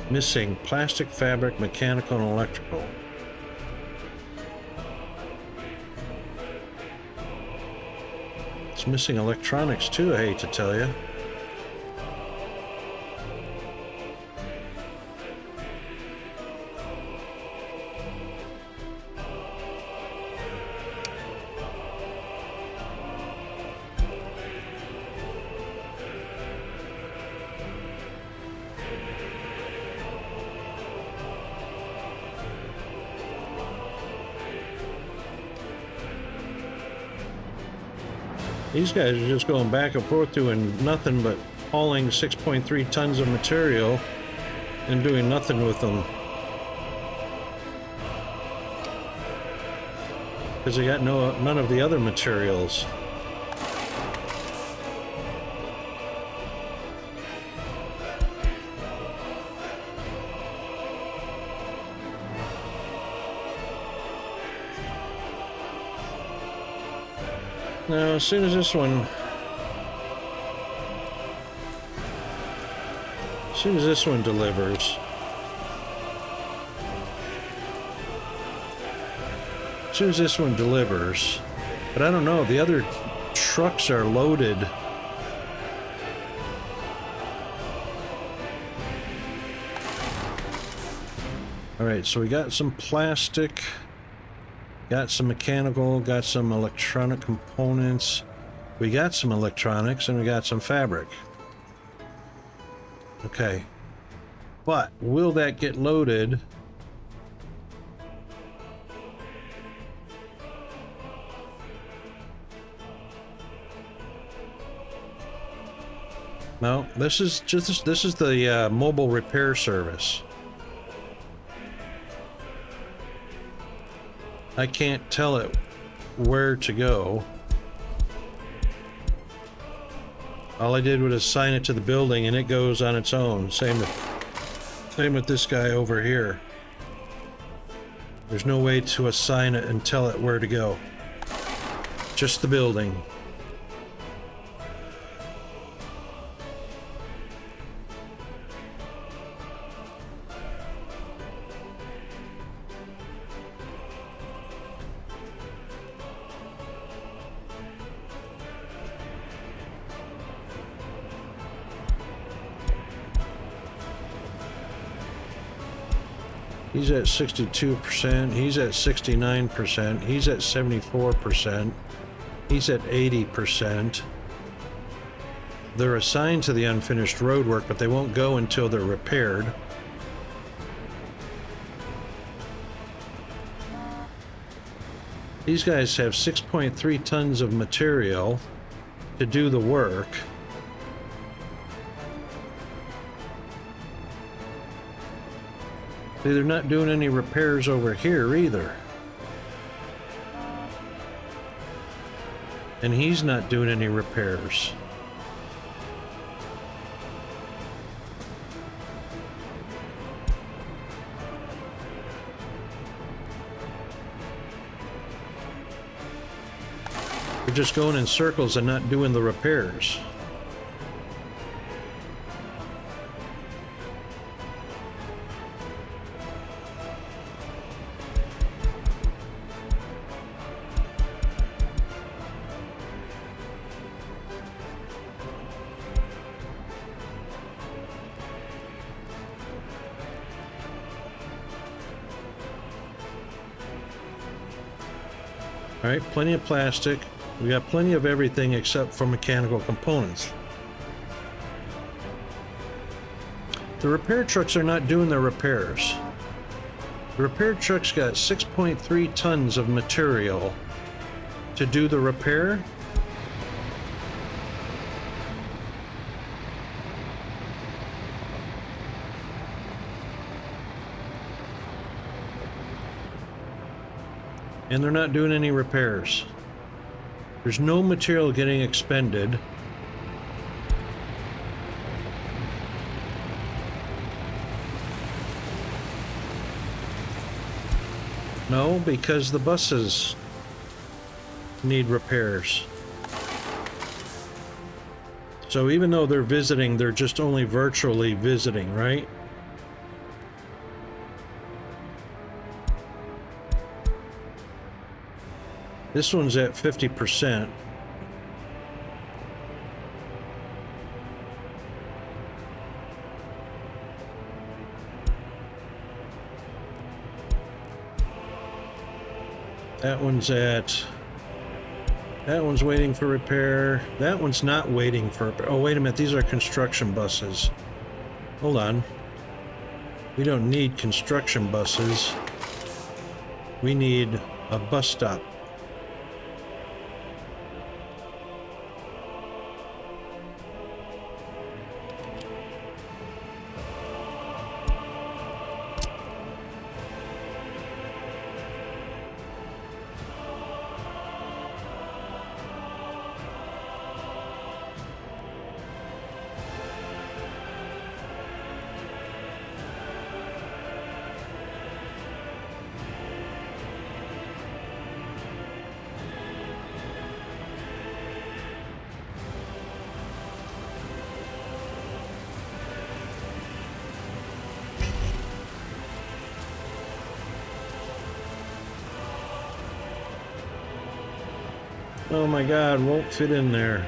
Missing plastic, fabric, mechanical, and electrical. It's missing electronics too, I hate to tell you. These guys are just going back and forth doing nothing but hauling 6.3 tons of material and doing nothing with them. Because they got none of the other materials. Now, as soon as this one delivers, but I don't know, the other trucks are loaded. All right, so we got some plastic. Got some mechanical, got some electronic components. We got some electronics and we got some fabric. Okay. But will that get loaded? No, this is the mobile repair service. I can't tell it where to go. All I did was assign it to the building and it goes on its own. Same with this guy over here. There's no way to assign it and tell it where to go. Just the building. He's at 62%, he's at 69%, he's at 74%, he's at 80%. They're assigned to the unfinished road work, but they won't go until they're repaired. These guys have 6.3 tons of material to do the work. See, they're not doing any repairs over here either. And he's not doing any repairs. They're just going in circles and not doing the repairs. All right, plenty of plastic. We got plenty of everything except for mechanical components. The repair trucks are not doing their repairs. The repair truck's got 6.3 tons of material to do the repair. And they're not doing any repairs. There's no material getting expended. No, because the buses need repairs. So even though they're visiting, they're just only virtually visiting, right? This one's at 50%. That one's waiting for repair. That one's not waiting for repair. Oh, wait a minute. These are construction buses. Hold on. We don't need construction buses. We need a bus stop. Oh my God, won't fit in there.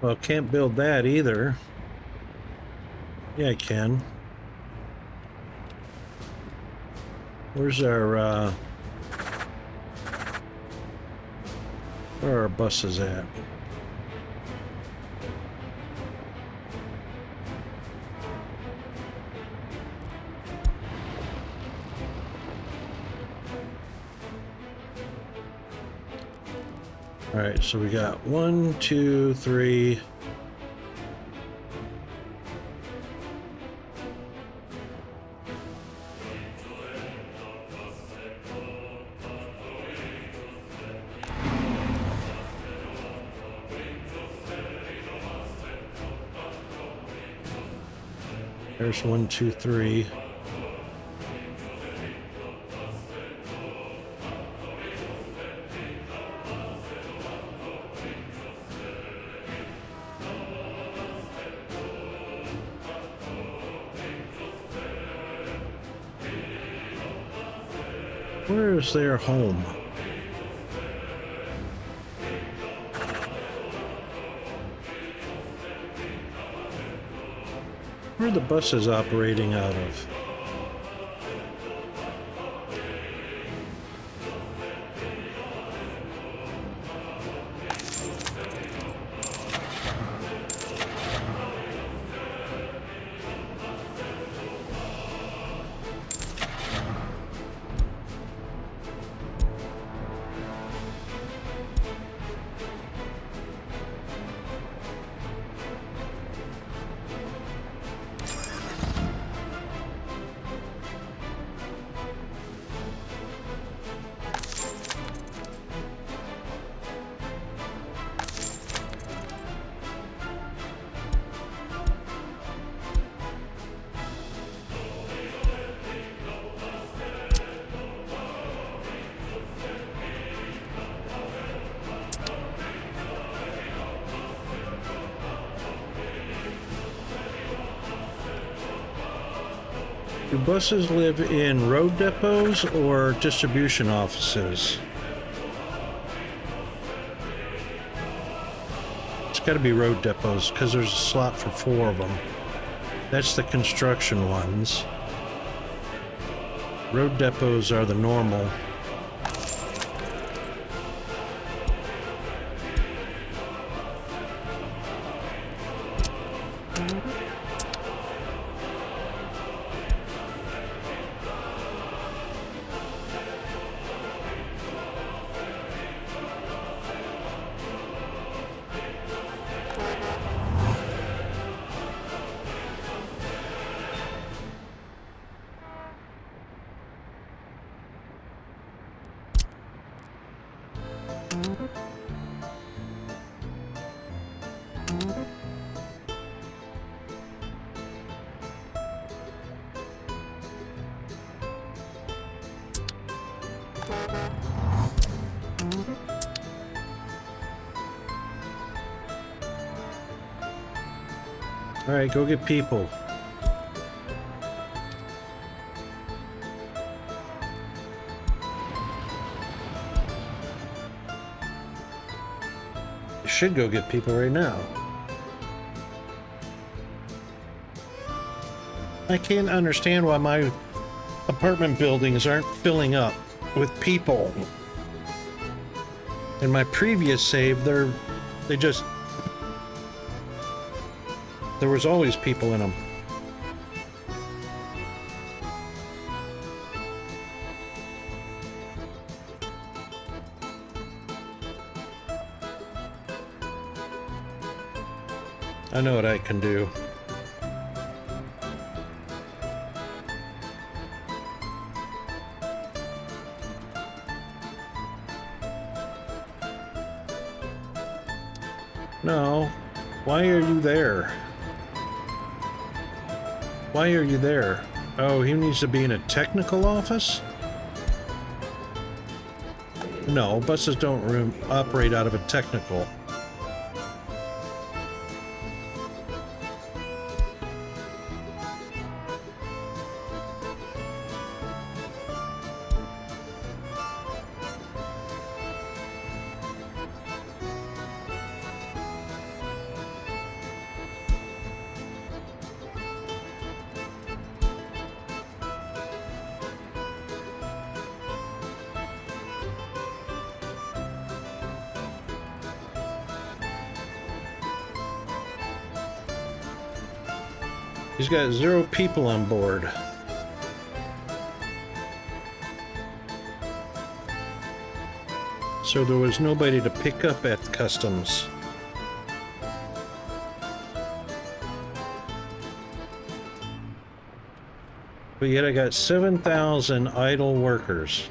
Well, can't build that either. Yeah, I can. Where's our, where are our buses at? All right, so we got 1, 2, 3. There's 1, 2, 3. Where is their home? Where are the buses operating out of? Do buses live in road depots or distribution offices? It's got to be road depots because there's a slot for 4 of them. That's the construction ones. Road depots are the normal. All right, go get people. You should go get people right now. I can't understand why my apartment buildings aren't filling up with people. In my previous save, there was always people in them. I know what I can do. No, why are you there? Why are you there? Oh, he needs to be in a technical office? No, buses don't operate out of a technical. He's got 0 people on board. So there was nobody to pick up at customs. But yet I got 7,000 idle workers.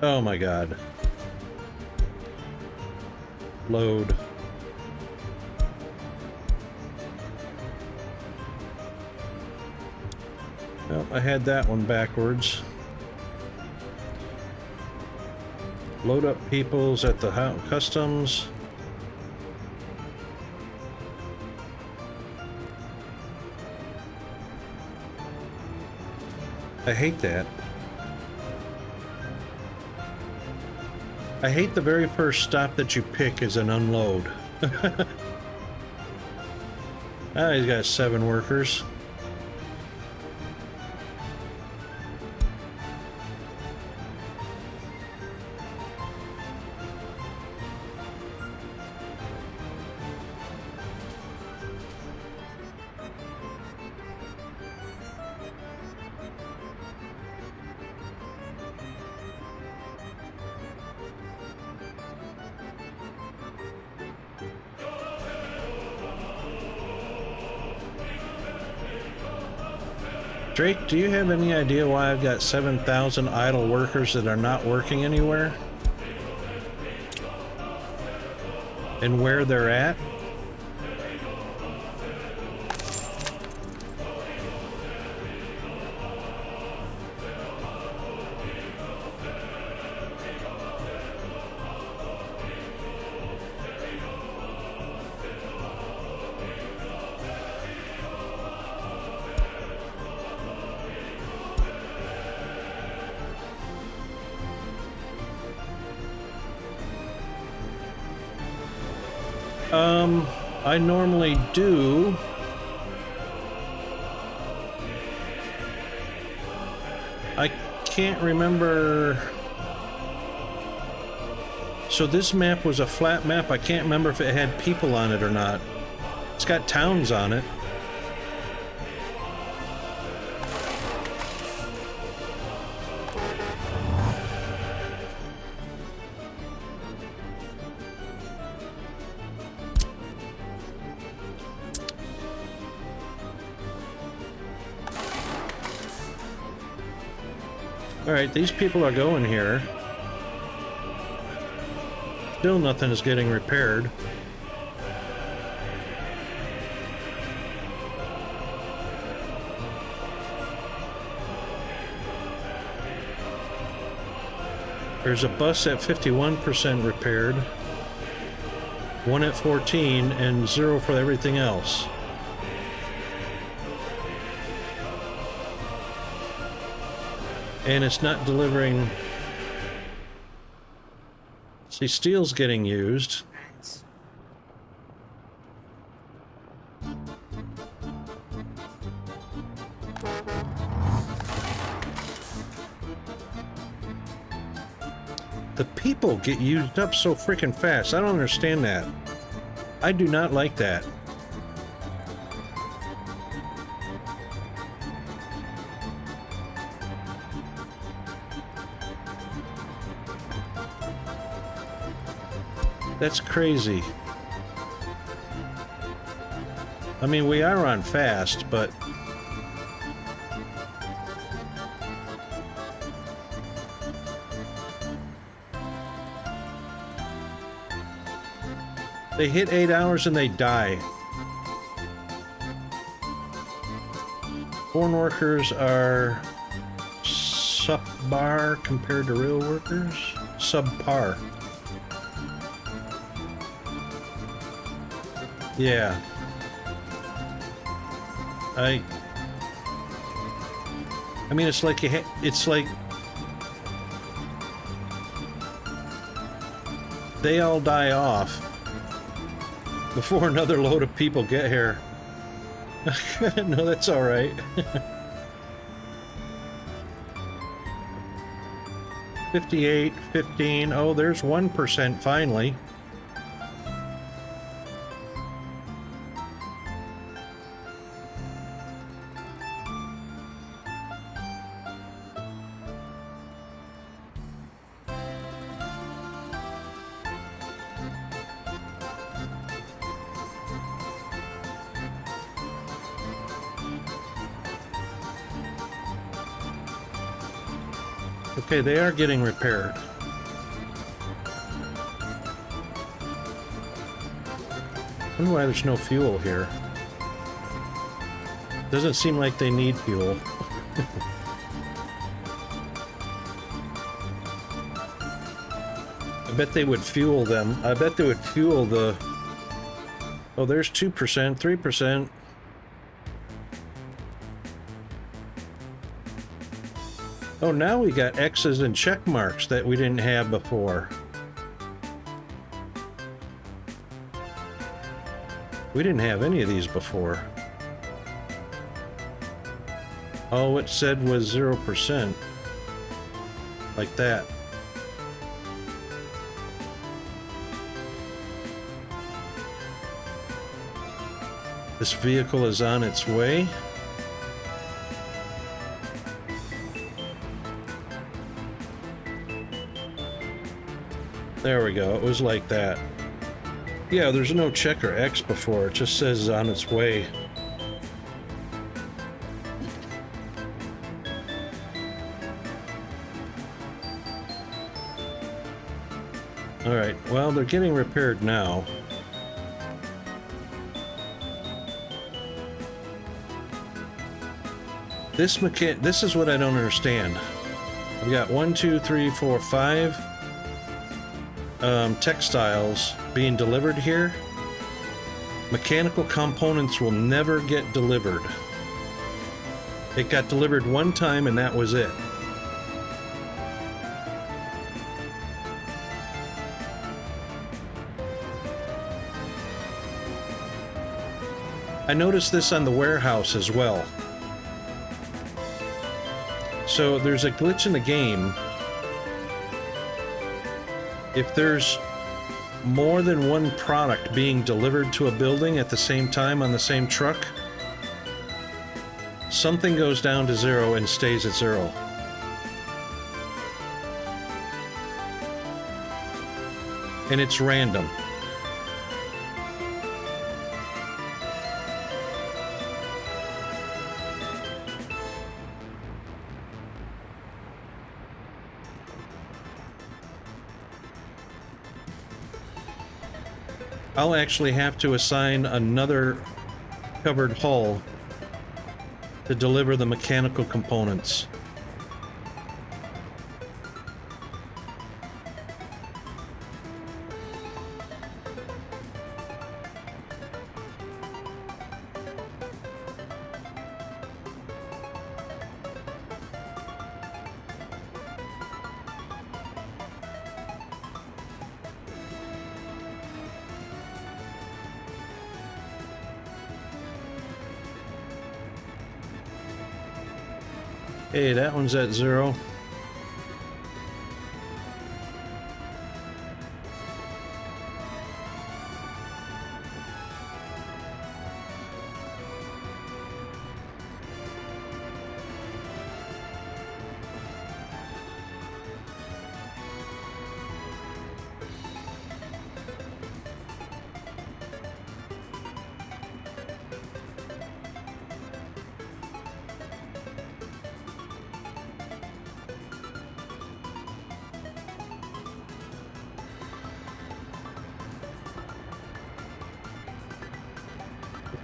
Oh my God. Load. Well, I had that one backwards. Load up peoples at the customs. I hate that. I hate the very first stop that you pick is an unload. Ah, he's got 7 workers. Drake, do you have any idea why I've got 7,000 idle workers that are not working anywhere? And where they're at? I normally do. I can't remember. So this map was a flat map. I can't remember if it had people on it or not. It's got towns on it. Alright, these people are going here. Still nothing is getting repaired. There's a bus at 51% repaired, 1 at 14, and 0 for everything else. And it's not delivering. See, steel's getting used. The people get used up so freaking fast. I don't understand that. I do not like that. That's crazy. I mean, we are on fast, but they hit 8 hours and they die. Foreign workers are subpar compared to real workers? Subpar. Yeah. I mean, it's like it's like they all die off before another load of people get here. No, that's all right. 58, 15. Oh, there's 1% finally. Okay, they are getting repaired. I wonder why there's no fuel here. Doesn't seem like they need fuel. I bet they would fuel them. I bet they would fuel the... Oh, there's 2%, 3%. Oh, now we got X's and check marks that we didn't have before. We didn't have any of these before. All it said was 0%. Like that. This vehicle is on its way. There we go. It was like that. Yeah, there's no check or X before. It just says on its way. Alright, well, they're getting repaired now. This is what I don't understand. I've got 1, 2, 3, 4, 5 textiles being delivered here. Mechanical components will never get delivered. It got delivered one time and that was it. I noticed this on the warehouse as well. So there's a glitch in the game. If there's more than one product being delivered to a building at the same time on the same truck, something goes down to 0 and stays at 0. And it's random. I'll actually have to assign another covered hull to deliver the mechanical components. Hey, that one's at 0.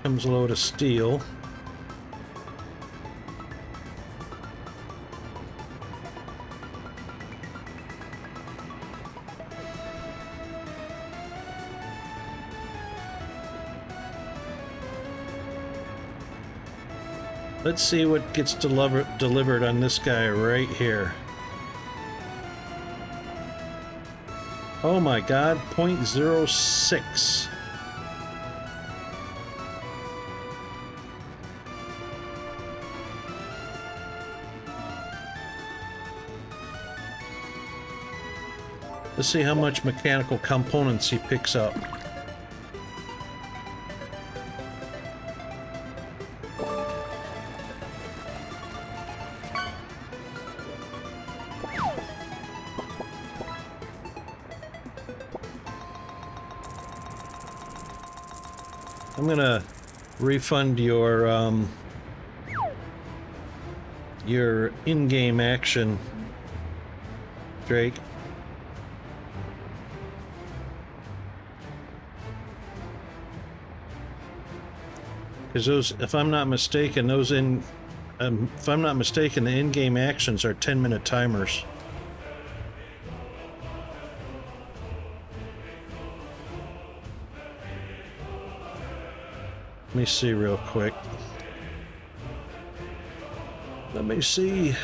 Comes a load of steel. Let's see what gets delivered on this guy right here. Oh my god, 0.06. Let's see how much mechanical components he picks up. I'm gonna refund your in-game action, Drake. Because those, if I'm not mistaken, the in-game actions are 10-minute timers. Let me see real quick. Let me see.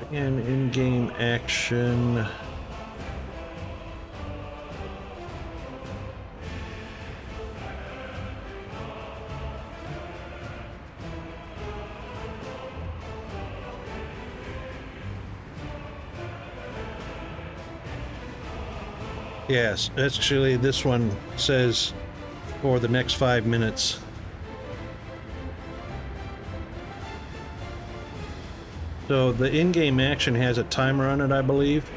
Again, in-game action. Yes, actually this one says for the next 5 minutes. So the in-game action has a timer on it, I believe.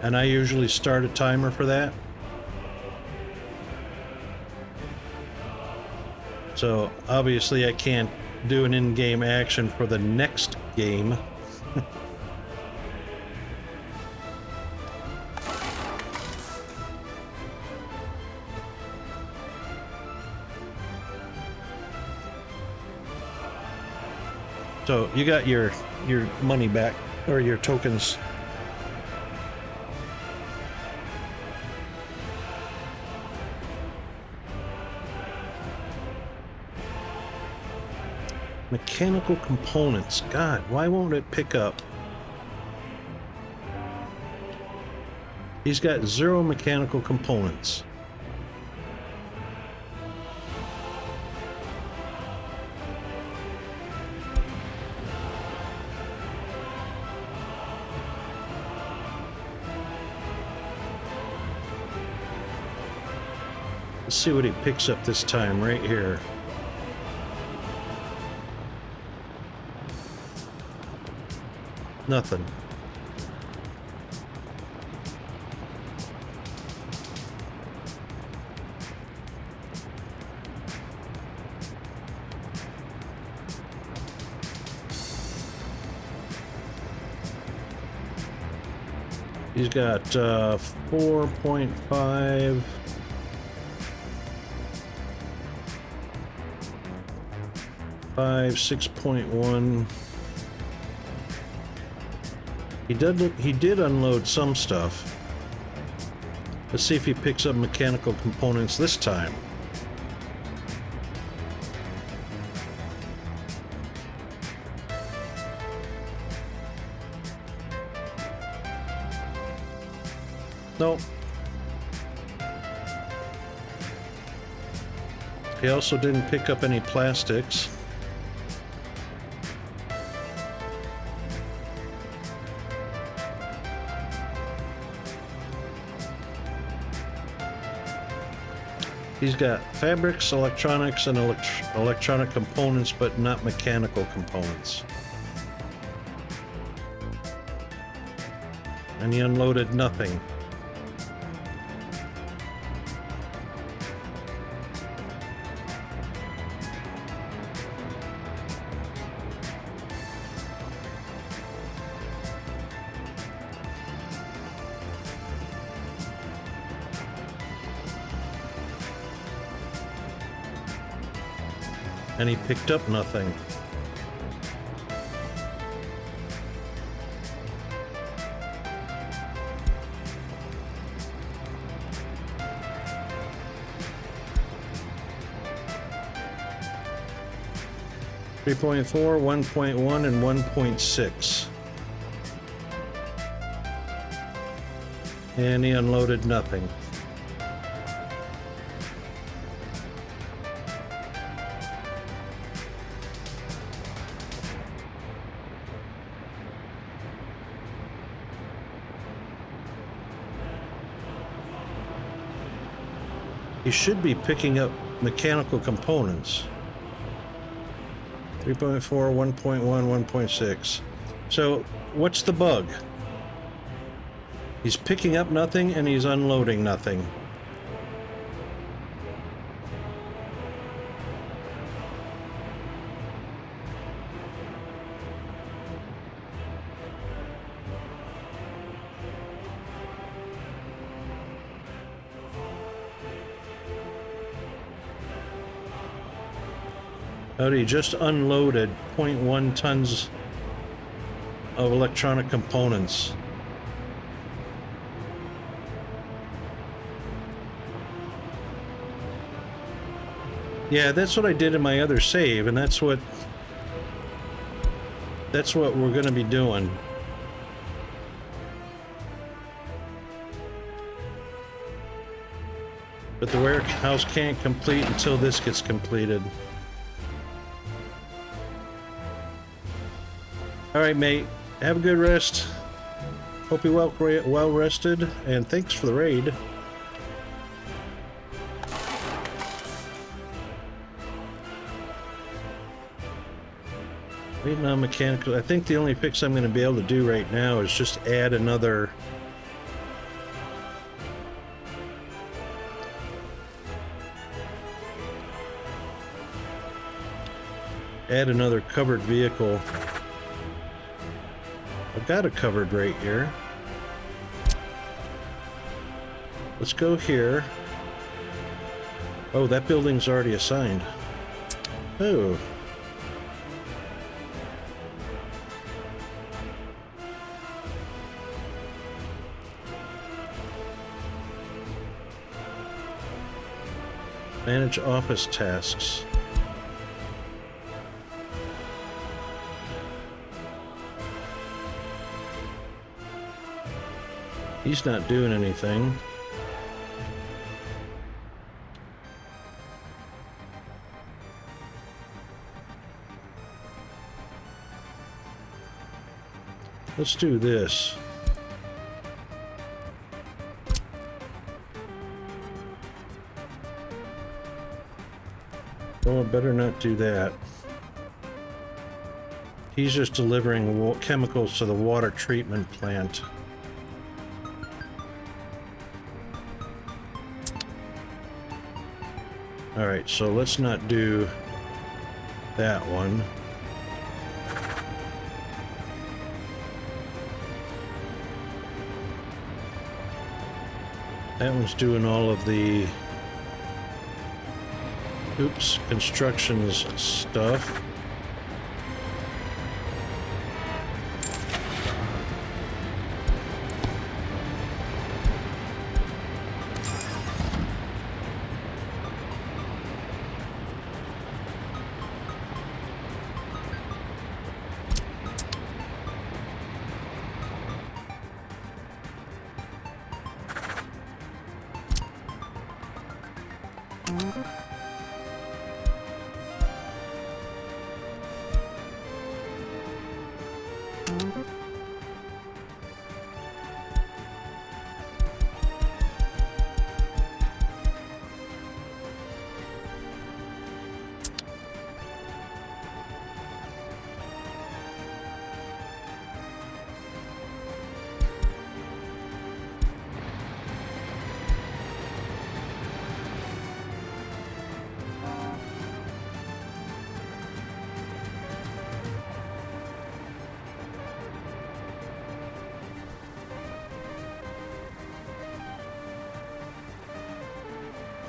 And I usually start a timer for that. So obviously I can't do an in-game action for the next game. So you got your money back, or your tokens. Mechanical components. God, why won't it pick up? He's got 0 mechanical components. Let's see what he picks up this time right here. Nothing. He's got 4.5. 6.1. He did unload some stuff. Let's see if he picks up mechanical components this time. Nope. He also didn't pick up any plastics. He's got fabrics, electronics, and electronic components, but not mechanical components. And he unloaded nothing. And he picked up nothing. .4, 1.1, and 1.6. And he unloaded nothing. You should be picking up mechanical components. 3.4, 1.1, 1.6. So, what's the bug? He's picking up nothing and he's unloading nothing. But he just unloaded 0.1 tons of electronic components. Yeah, that's what I did in my other save, and that's what we're going to be doing. But the warehouse can't complete until this gets completed. Alright, mate. Have a good rest. Hope you're well rested, and thanks for the raid. Waiting on mechanical. I think the only fix I'm going to be able to do right now is just add another... covered vehicle. I've got a covered right here. Let's go here. Oh, that building's already assigned. Oh. Manage office tasks. He's not doing anything. Let's do this. Oh, better not do that. He's just delivering chemicals to the water treatment plant. Alright, so let's not do that one. That one's doing all of the constructions stuff.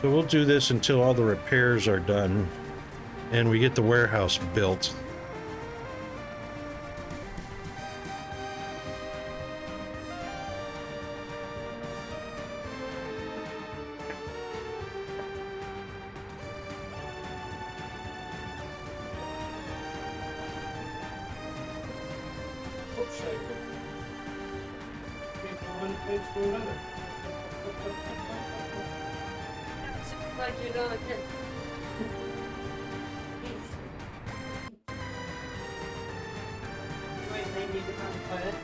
So we'll do this until all the repairs are done and we get the warehouse built. Like you don't get. Wait, they need to come put it.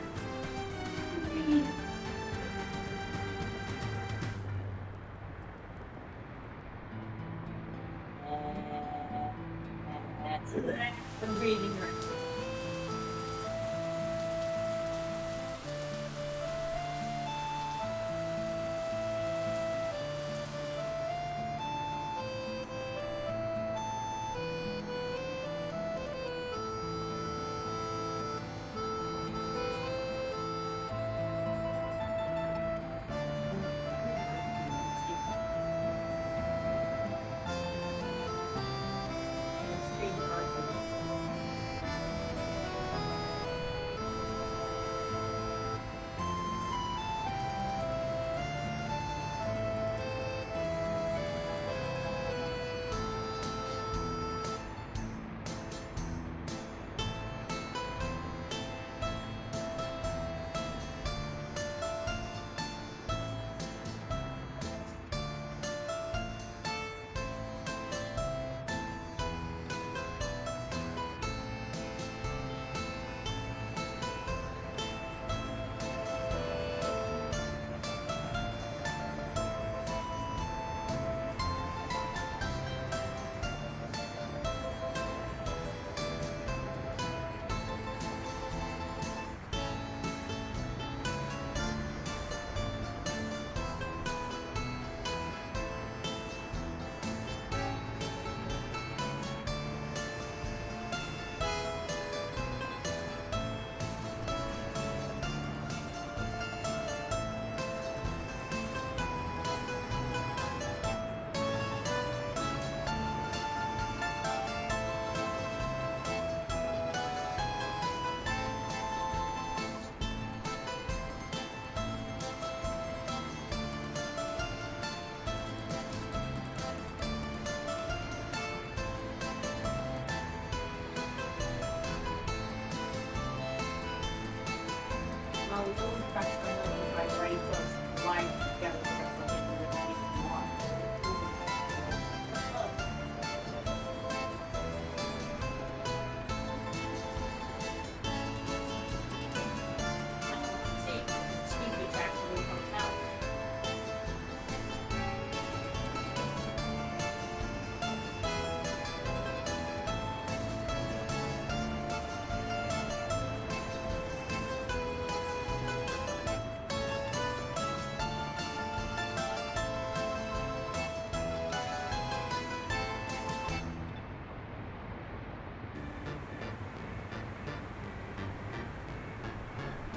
I'm reading her.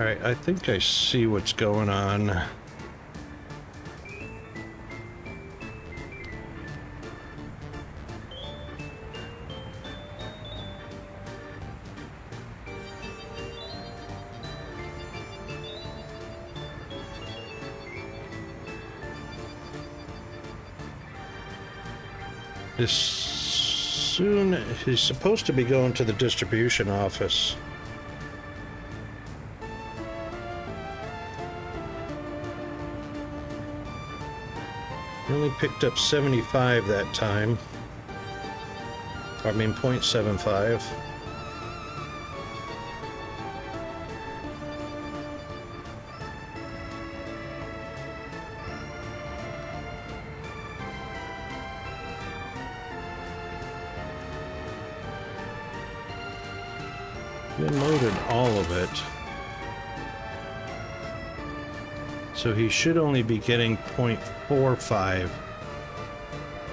Alright, I think I see what's going on. He's supposed to be going to the distribution office. He only picked up 75 that time. I mean, 0.75. He unloaded all of it. So he should only be getting 0.45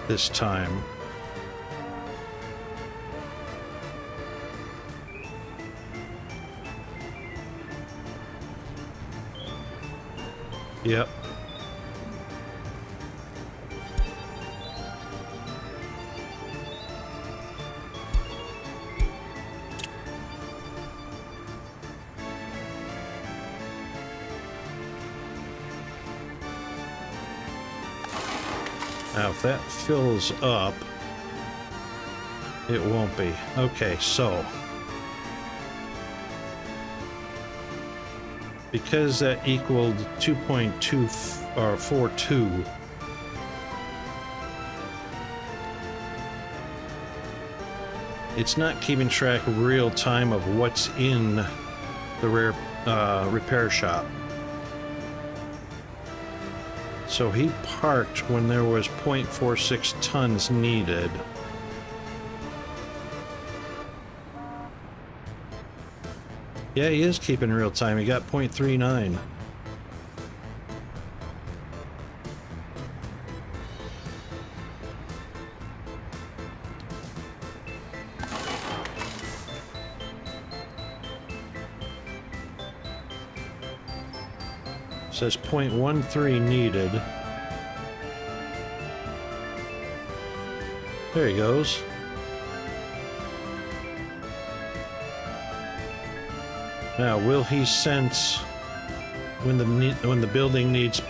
this time. Yep. Now, if that fills up, it won't be. Okay, so because that equaled 2.2 or 42, it's not keeping track real time of what's in the repair shop. So he parked when there was 0.46 tons needed. Yeah, he is keeping real time. He got 0.39. Says 0.13 needed. There he goes. Now, will he sense when the building needs?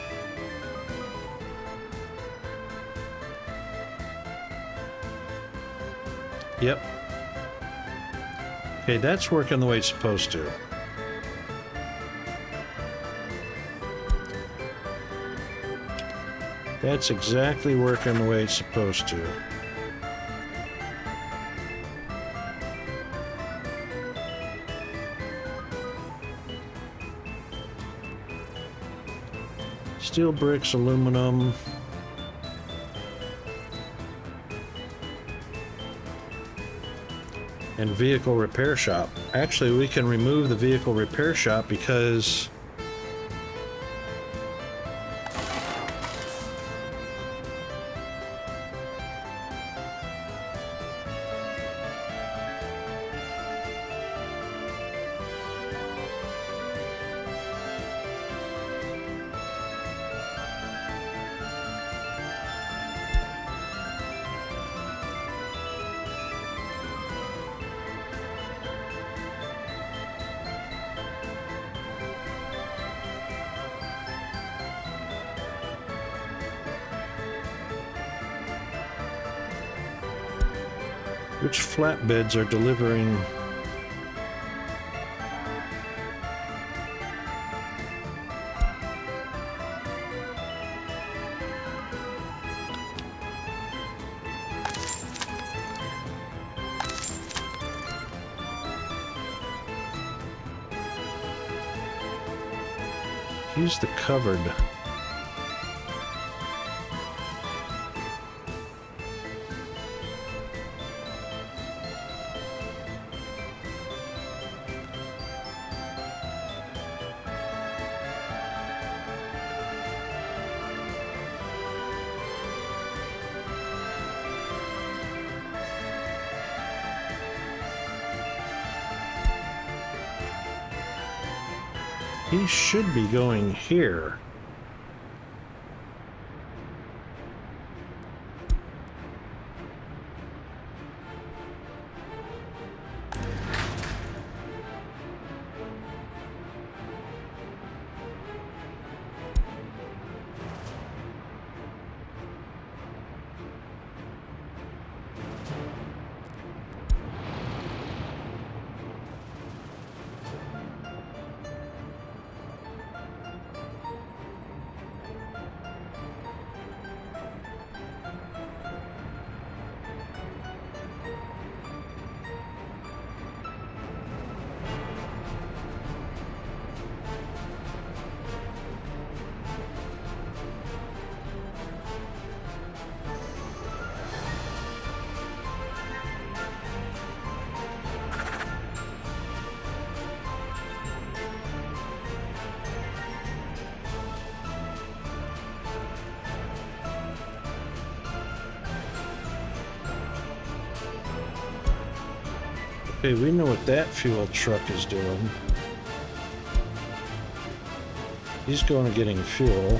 Yep. Okay, that's working the way it's supposed to. That's exactly working the way it's supposed to. Steel bricks, aluminum. And vehicle repair shop. Actually, we can remove the vehicle repair shop because which flatbeds are delivering? Use the covered. He should be going here. Okay, we know what that fuel truck is doing. He's going to getting fuel.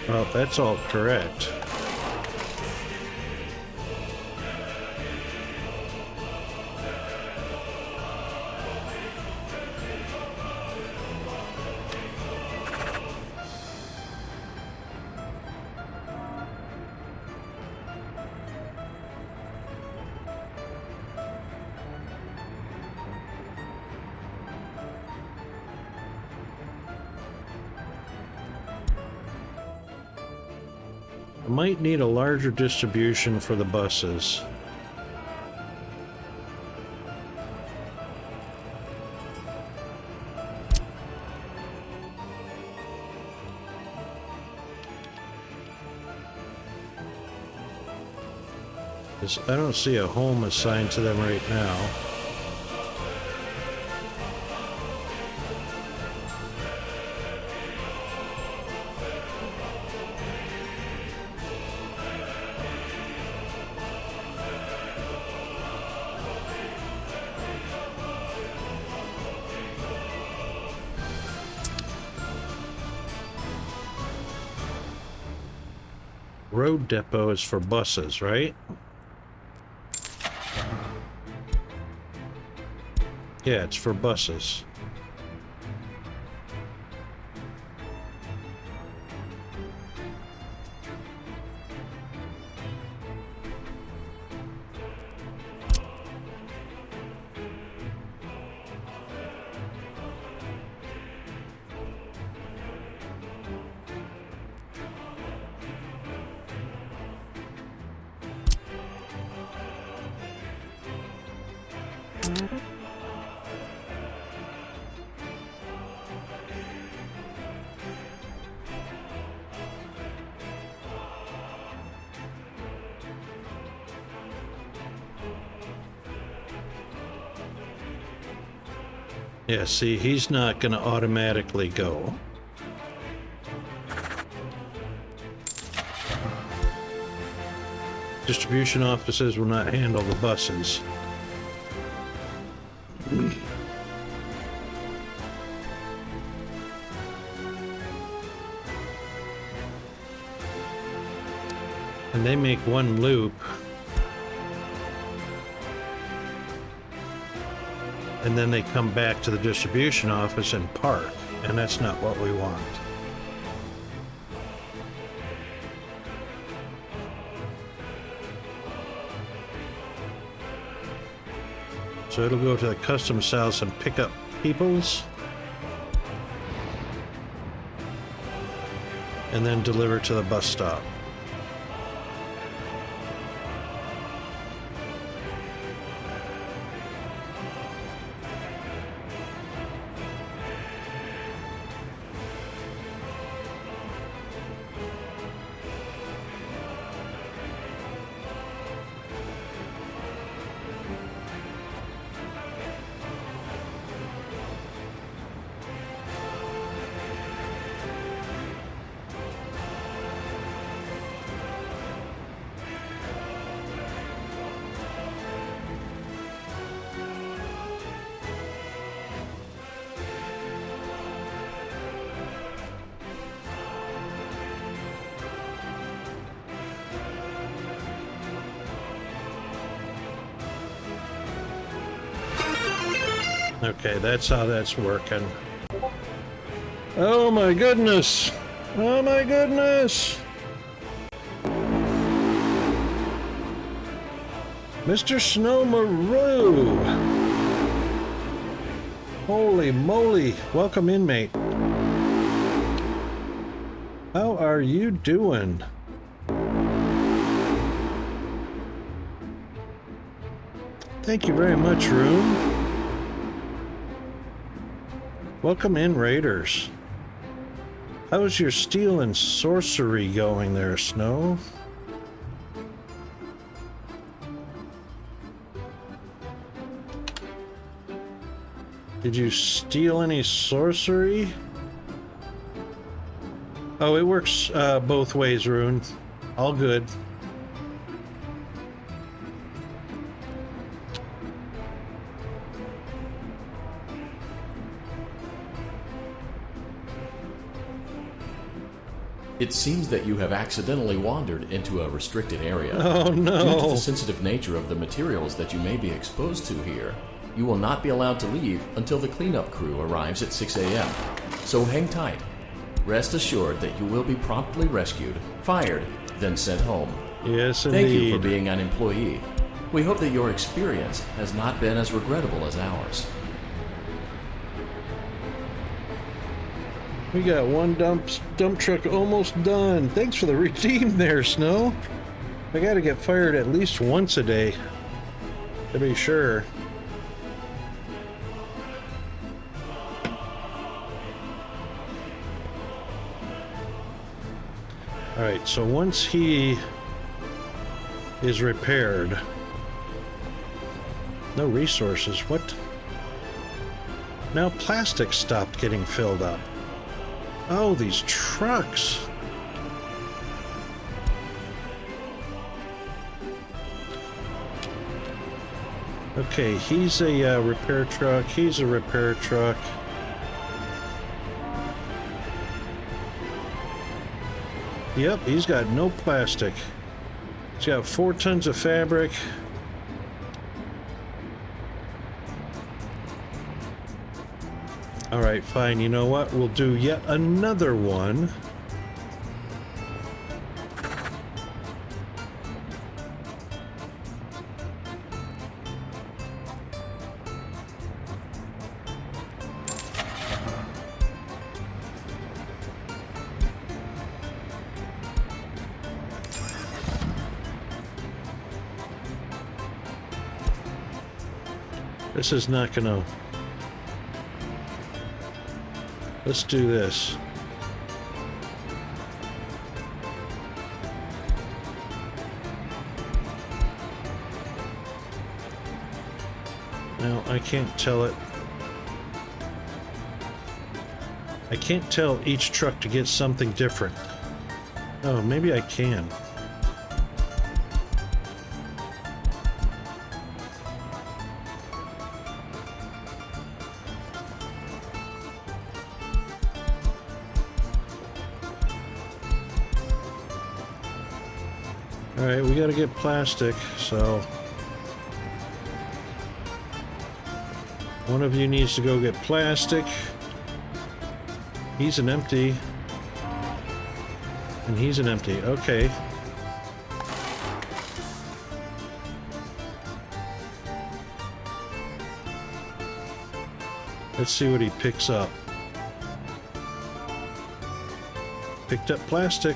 Well, that's all correct. I might need a larger distribution for the buses. I don't see a home assigned to them right now. Road depot is for buses, right? Yeah, it's for buses. Yeah, see, he's not going to automatically go. Distribution offices will not handle the buses. And they make one loop. And then they come back to the distribution office and park, and that's not what we want. So it'll go to the customs house and pick up peoples. and then deliver to the bus stop. Okay, that's how that's working. Oh my goodness! Oh my goodness! Mr. Snow Maru! Holy moly! Welcome in, mate. How are you doing? Thank you very much, Rune. Welcome in, Raiders. How's your steel and sorcery going there, Snow? Did you steal any sorcery? Oh, it works both ways, Rune. All good. It seems that you have accidentally wandered into a restricted area. Oh no! Due to the sensitive nature of the materials that you may be exposed to here, you will not be allowed to leave until the cleanup crew arrives at 6 a.m. So hang tight. Rest assured that you will be promptly rescued, fired, then sent home. Yes, indeed. Thank you for being an employee. We hope that your experience has not been as regrettable as ours. We got one dump truck almost done. Thanks for the redeem there, Snow. I gotta get fired at least once a day, to be sure. Alright, so once he is repaired... No resources, what? Now plastic stopped getting filled up. Oh, these trucks. Okay, he's a repair truck. He's a repair truck. Yep, he's got no plastic. He's got 4 tons of fabric. Alright, fine. You know what? We'll do yet another one. This is not gonna... Let's do this. Now, I can't tell it. I can't tell each truck to get something different. Oh, maybe I can. Alright, we gotta get plastic, so... One of you needs to go get plastic. He's an empty. And he's an empty. Okay. Let's see what he picks up. picked up plastic.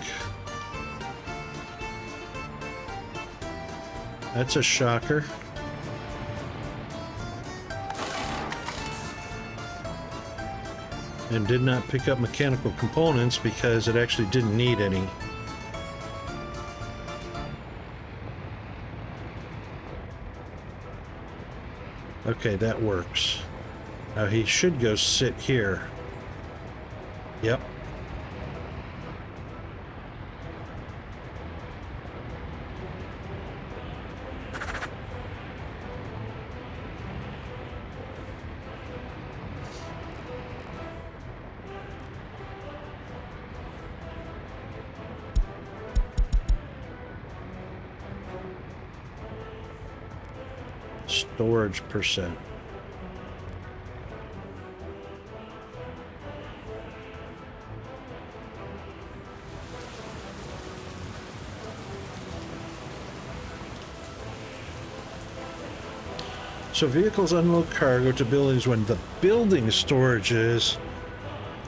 That's a shocker. And did not pick up mechanical components because it actually didn't need any. Okay, that works. Now he should go sit here. Yep. Storage percent. So vehicles unload cargo to buildings when the building storages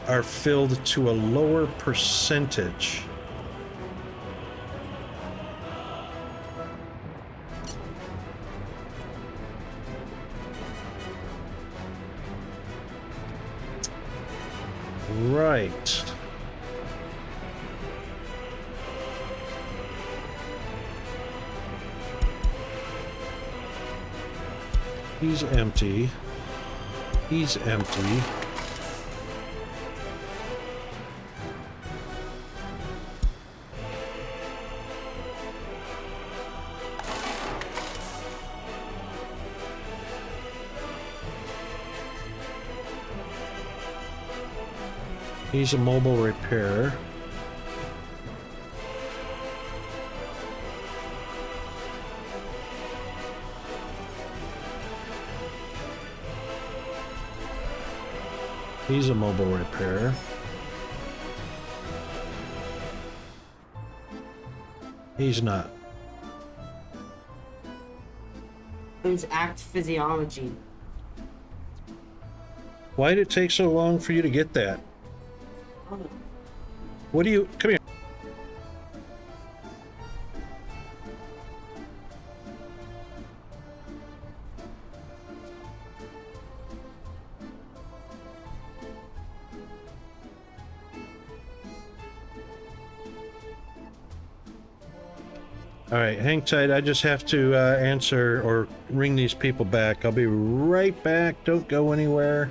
are filled to a lower percentage. Right. He's empty. He's empty. He's a mobile repair. He's a mobile repair. He's not. It's act physiology. Why did it take so long for you to get that? What do you... Come here. All right, hang tight. I just have to answer or ring these people back. I'll be right back. Don't go anywhere.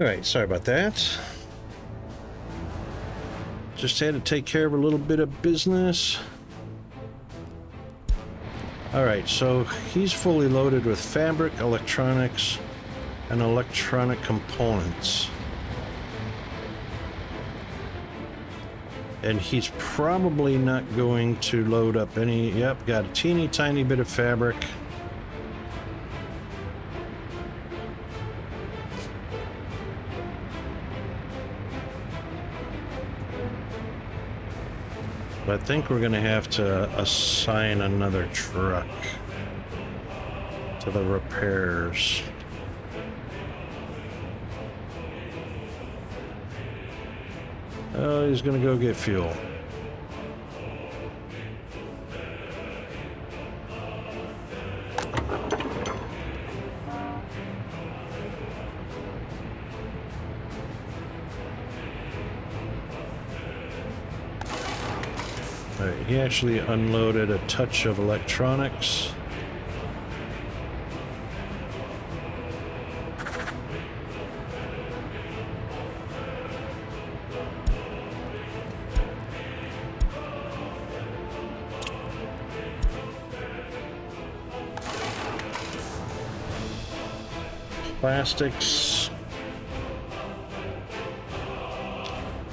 All right, sorry about that. Just had to take care of a little bit of business. All right, so he's fully loaded with fabric, electronics, and electronic components. And he's probably not going to load up any... Yep, got a teeny tiny bit of fabric. I think we're going to have to assign another truck to the repairs. Oh, he's going to go get fuel. All right, he actually unloaded a touch of electronics. Plastics.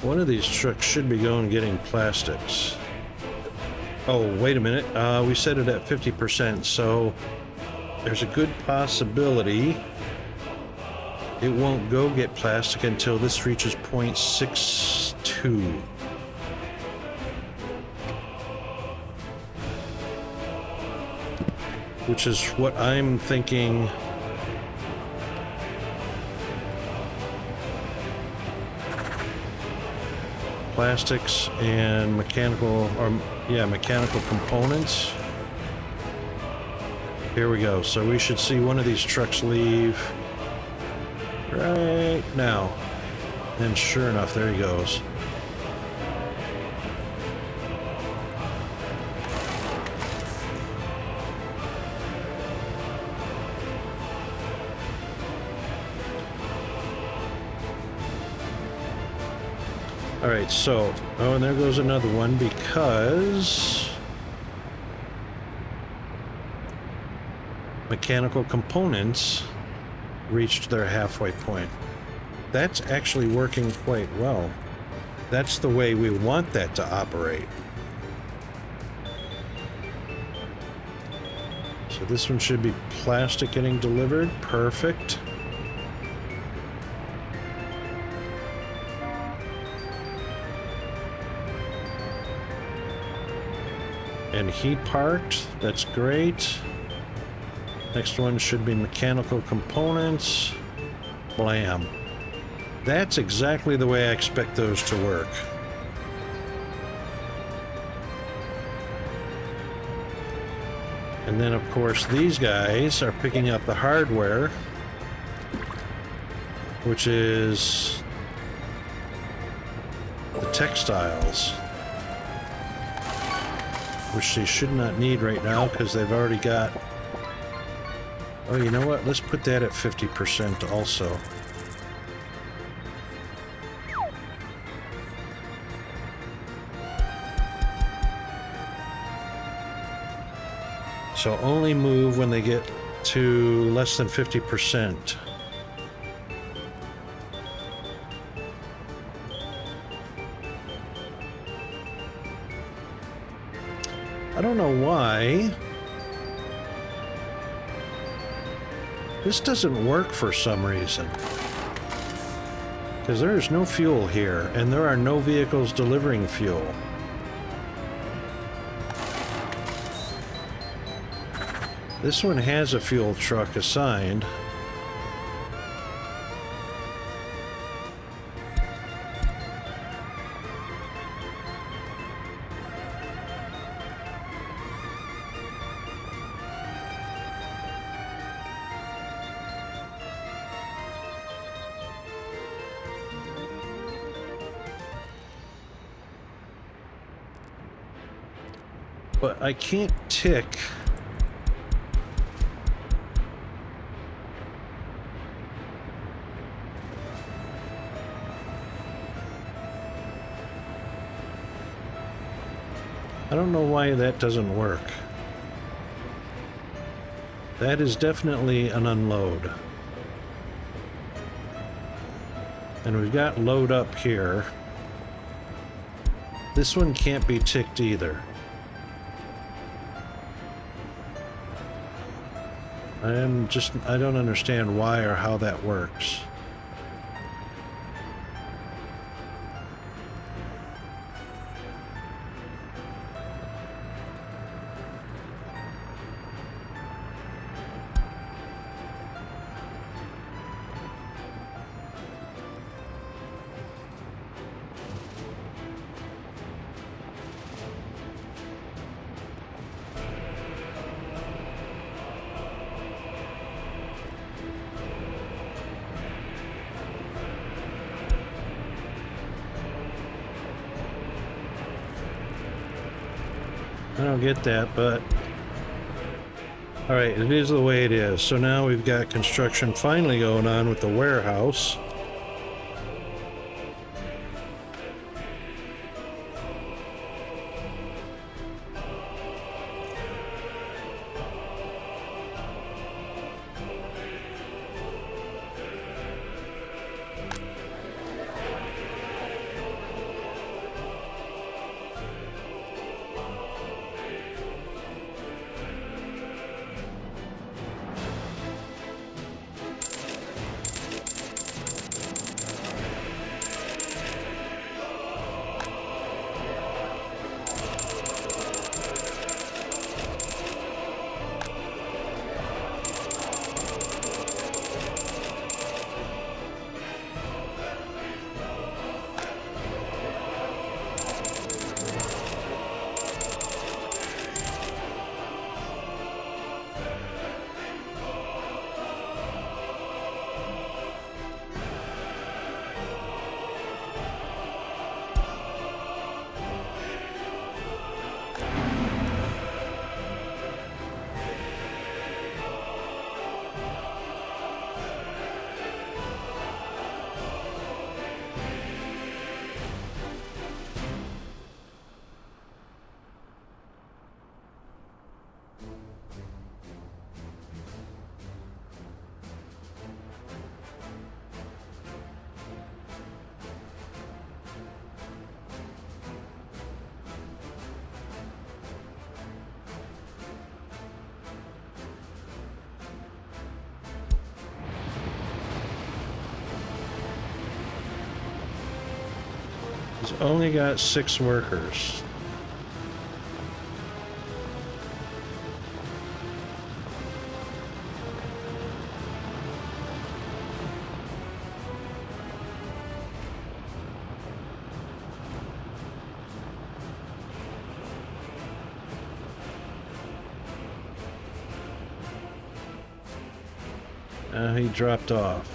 One of these trucks should be going getting plastics. Oh, wait a minute. We set it at 50%, so there's a good possibility it won't go get plastic until this reaches 0.62. Which is what I'm thinking. Plastics and mechanical, or yeah, mechanical components. Here we go. So we should see one of these trucks leave right now. And sure enough, there he goes. All right, so, oh, and there goes another one because mechanical components reached their halfway point. That's actually working quite well. That's the way we want that to operate. So this one should be plastic getting delivered. Perfect. And he parked. That's great. Next one should be mechanical components. Blam. That's exactly the way I expect those to work. And then, of course, these guys are picking up the hardware, which is the textiles, which they should not need right now because they've already got... Oh, you know what? Let's put that at 50% also. So only move when they get to less than 50%. I don't know why this doesn't work for some reason. Because there is no fuel here, and there are no vehicles delivering fuel. This one has a fuel truck assigned. But I can't tick don't know why that doesn't work. That is definitely an unload. And we've got load up here. This one can't be ticked either. I don't understand why or how that works. I don't get that, but alright, it is the way it is. So now we've got construction finally going on with the warehouse. He's only got 6 workers. He dropped off.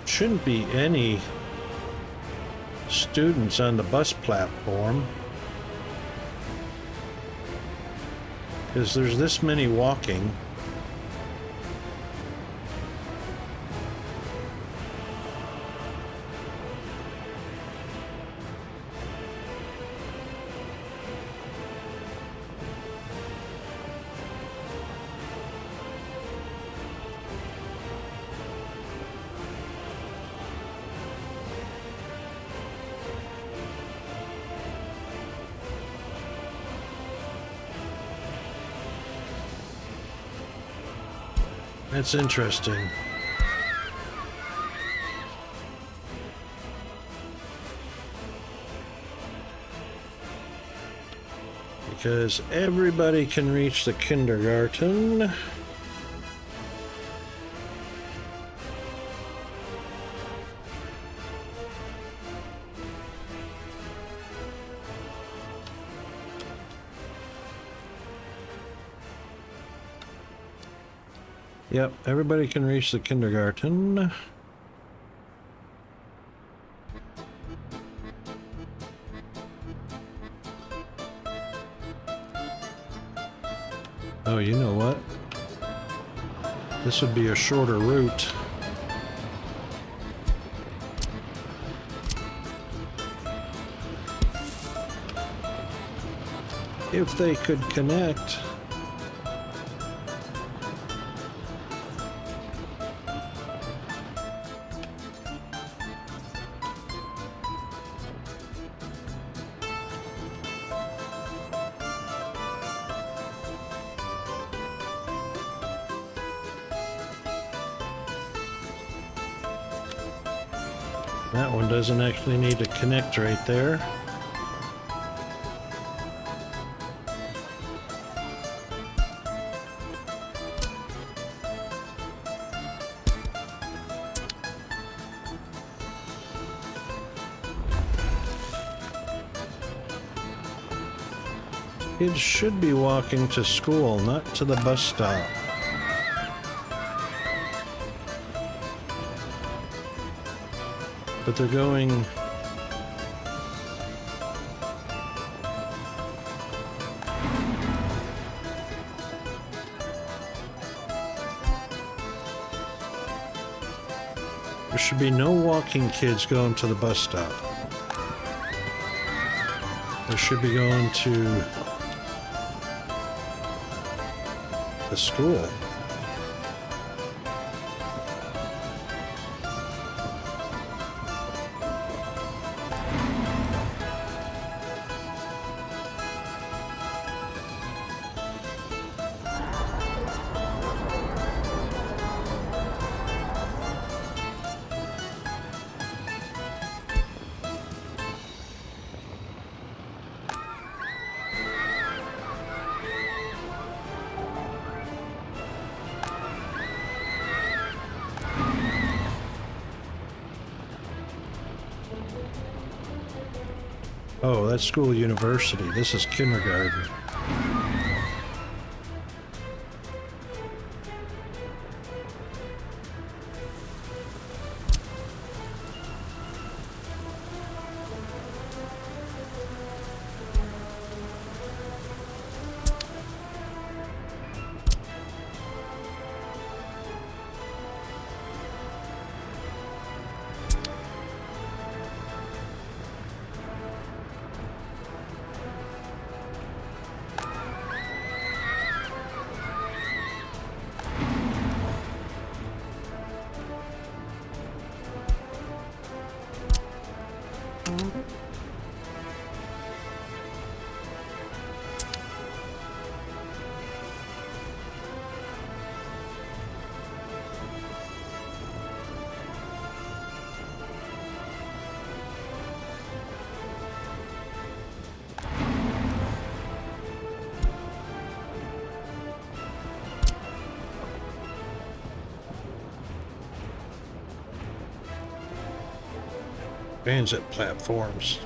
Shouldn't be any students on the bus platform, because there's this many walking. That's interesting. Because everybody can reach the kindergarten. Yep, everybody can reach the kindergarten. Oh, you know what? This would be a shorter route. If they could connect. That one doesn't actually need to connect right there. Kids should be walking to school, not to the bus stop. But they're going... There should be no walking kids going to the bus stop. They should be going to the school. Oh, that's school university. This is kindergarten. Transit platforms.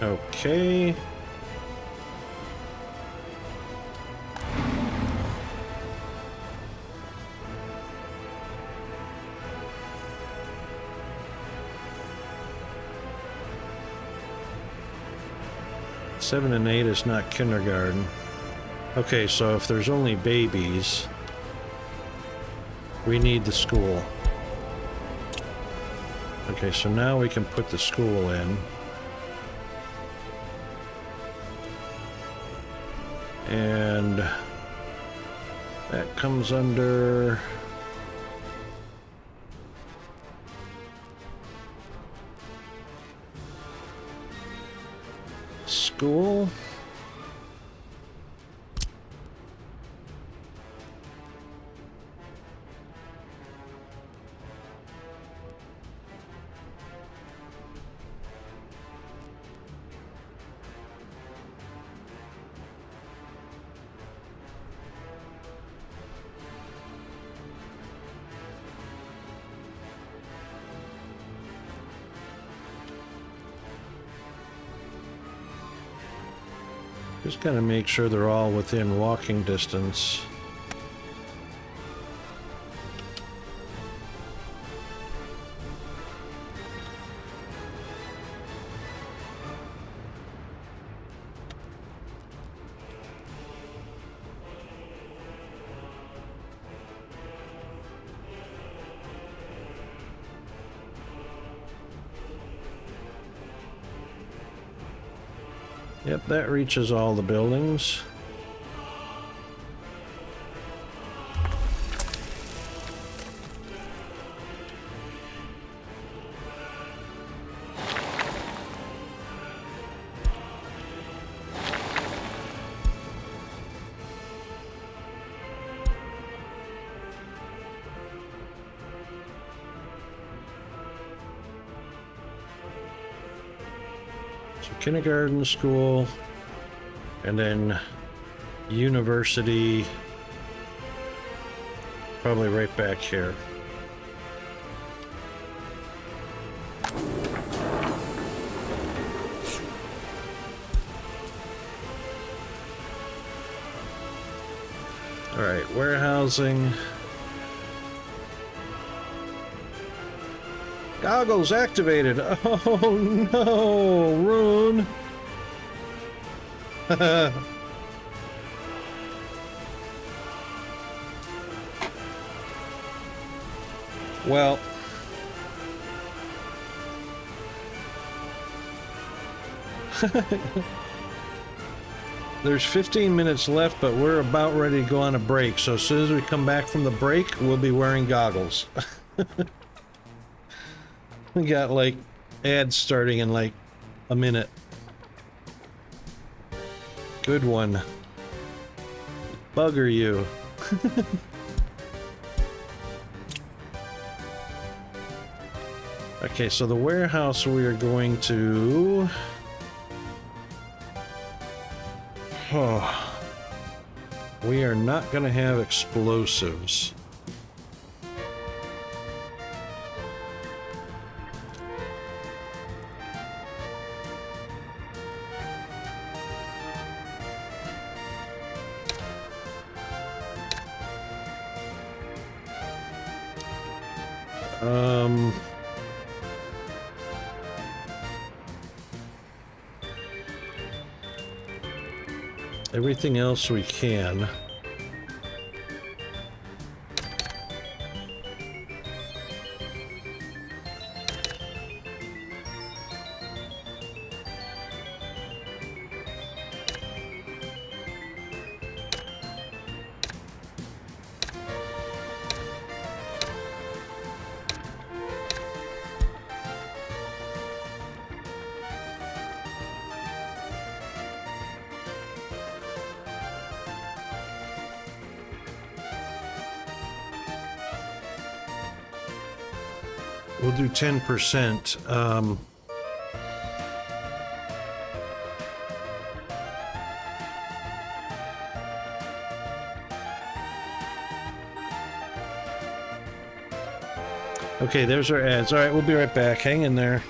Okay. Seven and 8 is not kindergarten. Okay, so if there's only babies, we need the school. Okay, so now we can put the school in. And that comes under... school. Just gotta make sure they're all within walking distance. Yep, that reaches all the buildings. So kindergarten, school, and then university, probably right back here. All right, warehousing. Goggles activated. Oh no, Rune. Well, there's 15 minutes left, but we're about ready to go on a break. So as soon as we come back from the break, we'll be wearing goggles. We got like ads starting in like a minute. Good one. Bugger you. Okay, so the warehouse we are going to... Oh. We are not going to have explosives. Everything else we can. We'll do 10%. Okay, there's our ads. All right, we'll be right back. Hang in there.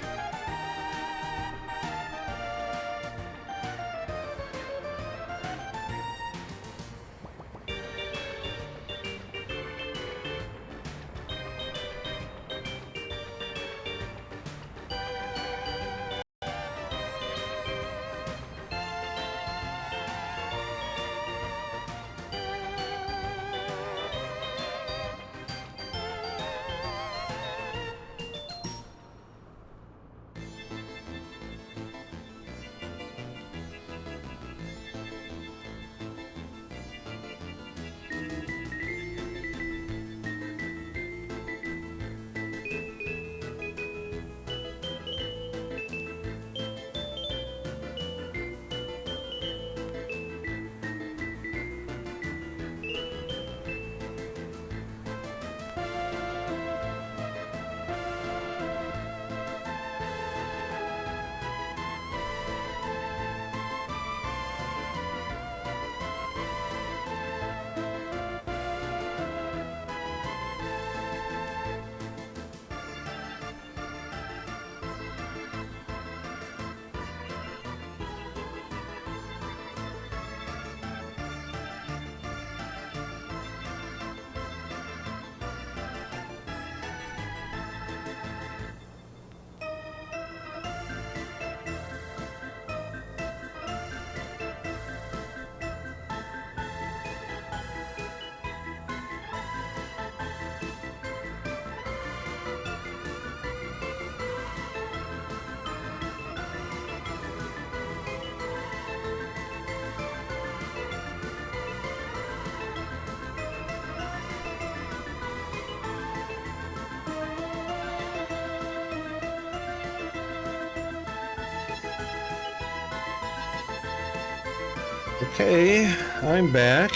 Okay, I'm back.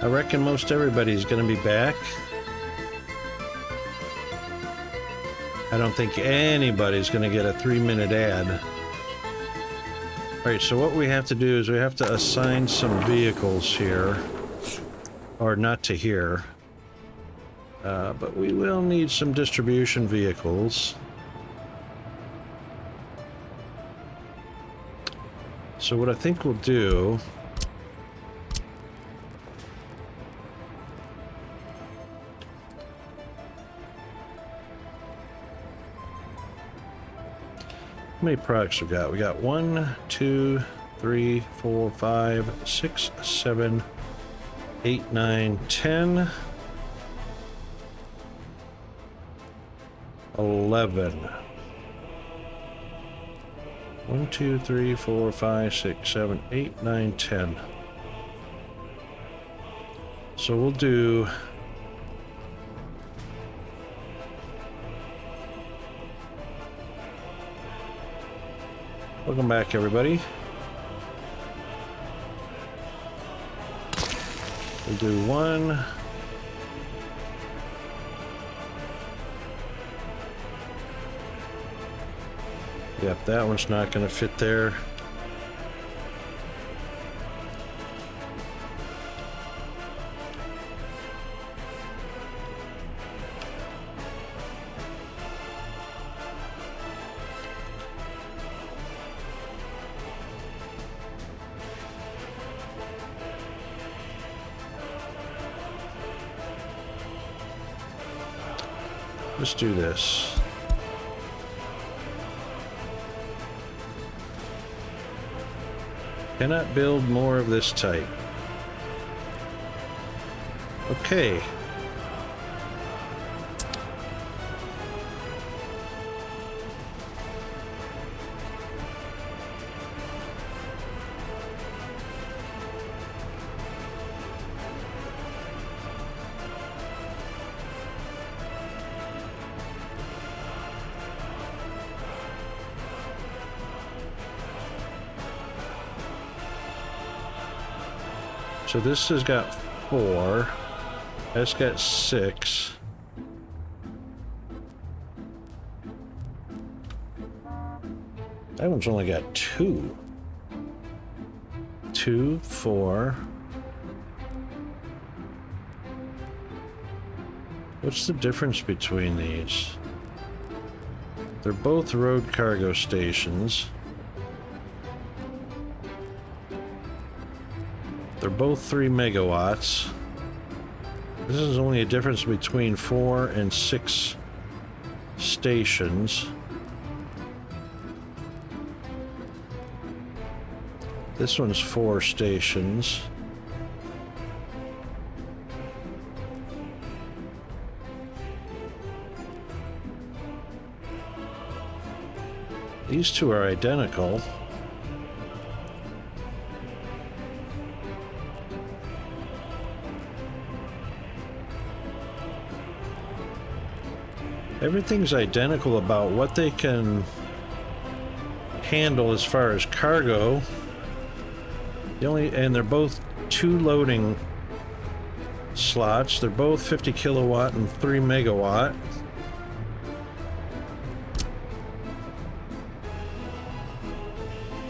I reckon most everybody's gonna be back. I don't think anybody's gonna get a 3-minute ad. Alright, so what we have to do is we have to assign some vehicles here. Or not to here. But we will need some distribution vehicles. So what I think we'll do... How many products we got? We got 1, 2, 3, 4, 5, 6, 7, 8, 9, 10, 11. 1, 2, 3, 4, 5, 6, 7, 8, 9, 10. So we'll do... Welcome back, everybody. We'll do 1. Yep, that one's not going to fit there. Let's do this. Cannot build more of this type. Okay. So this has got 4. That's got 6. That one's only got 2. 2, 4. What's the difference between these? They're both road cargo stations. They're both 3 megawatts. This is only a difference between 4 and 6 stations. This one's 4 stations. These two are identical. Everything's identical about what they can handle as far as cargo. And they're both 2 loading slots. They're both 50 kilowatt and 3 megawatt.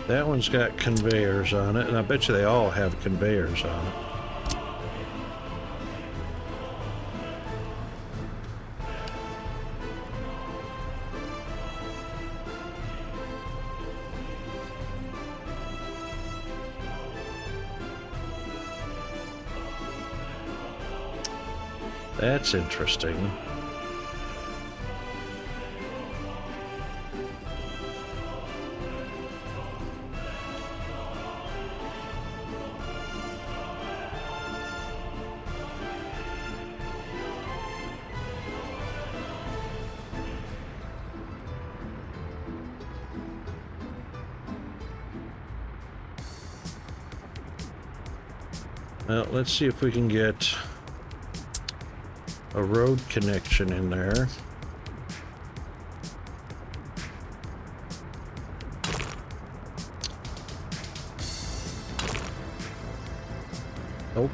That one's got conveyors on it, and I bet you they all have conveyors on it. That's interesting. Well, let's see if we can get a road connection in there. Nope.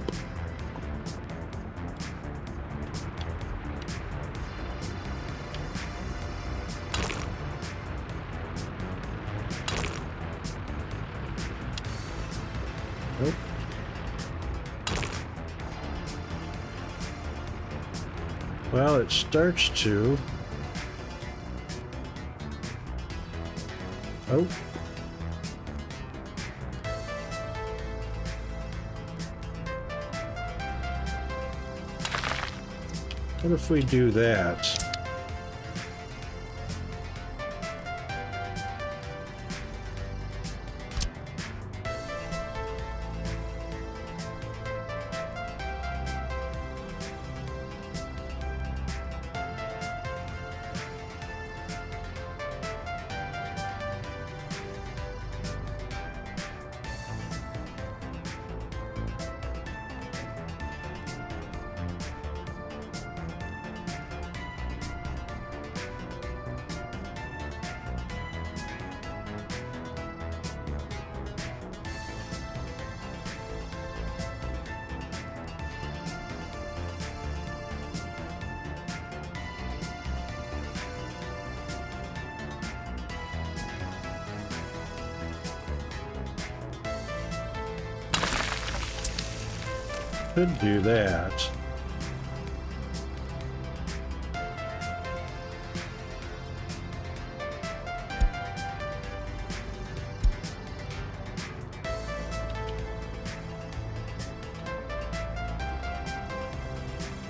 Nope. Well, it starts to. Oh. What if we do that? Could do that.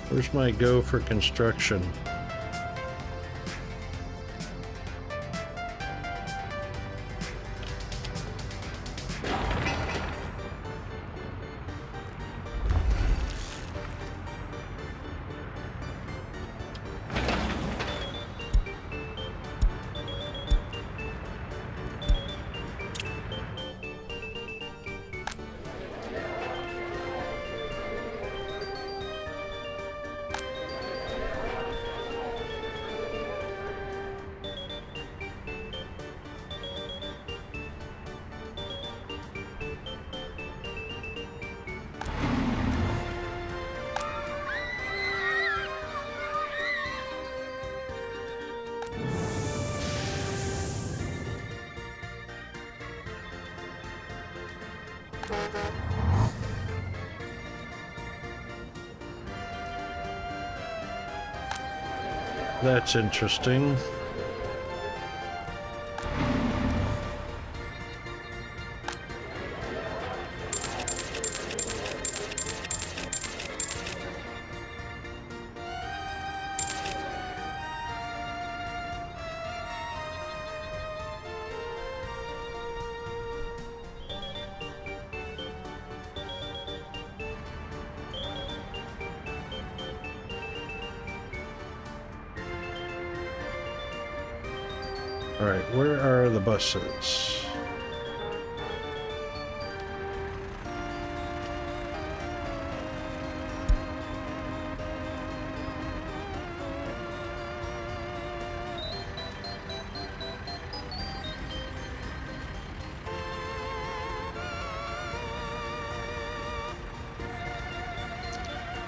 Where's my go for construction? That's interesting. All right, where are the buses?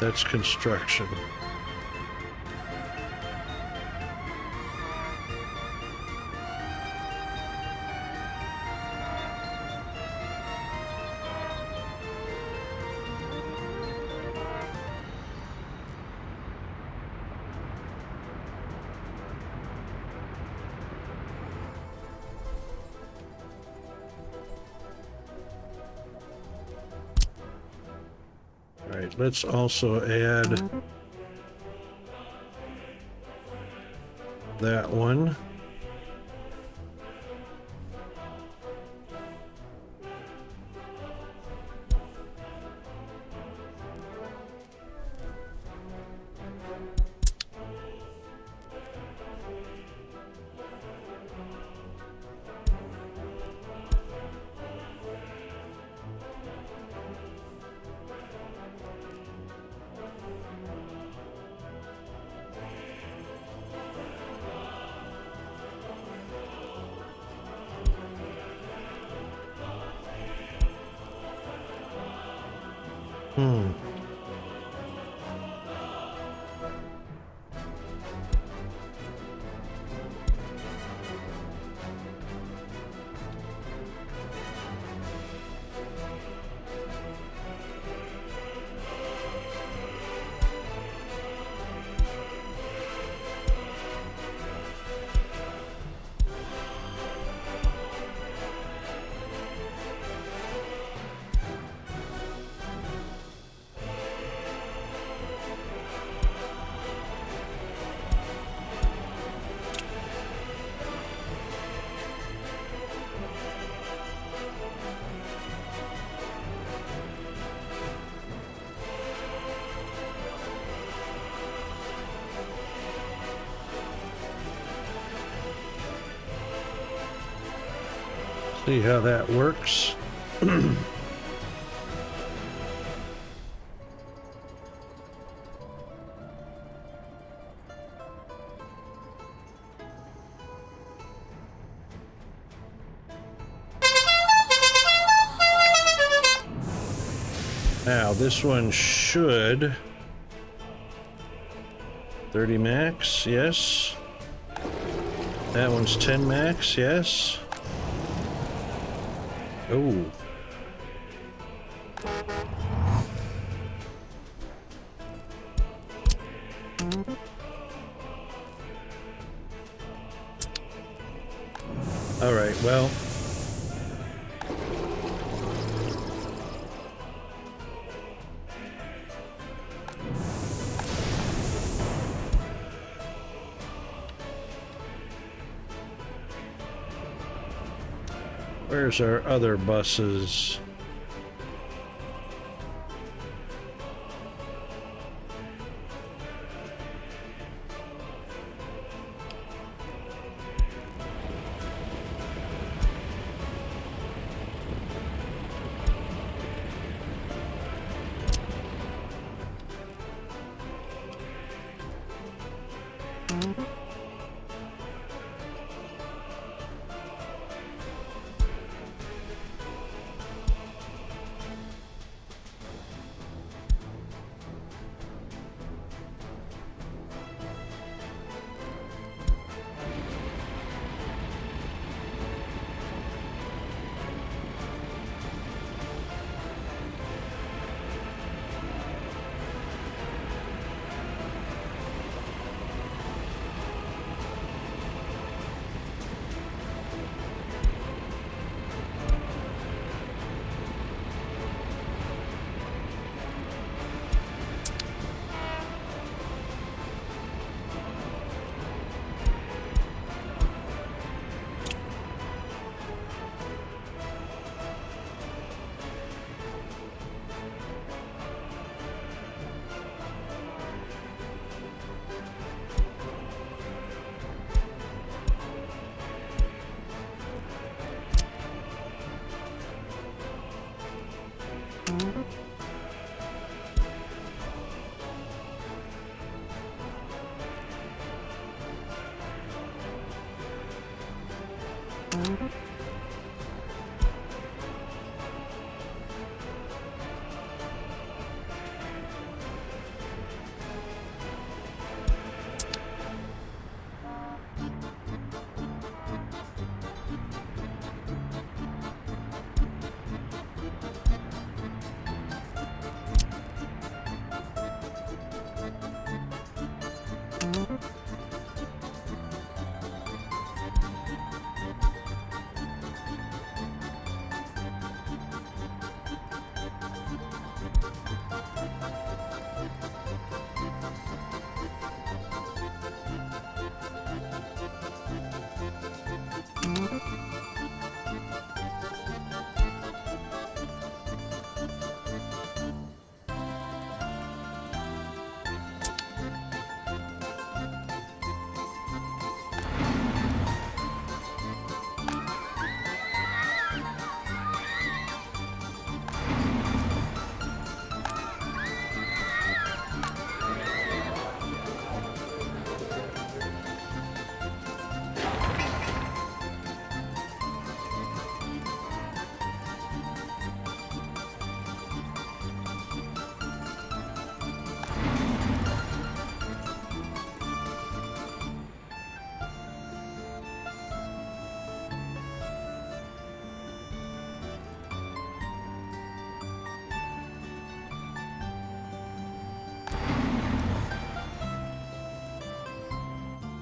That's construction. All right, let's also add that one. See how that works. Now this one should 30 max, yes. That one's 10 max, yes. Oh. All right, well. Where's our other buses?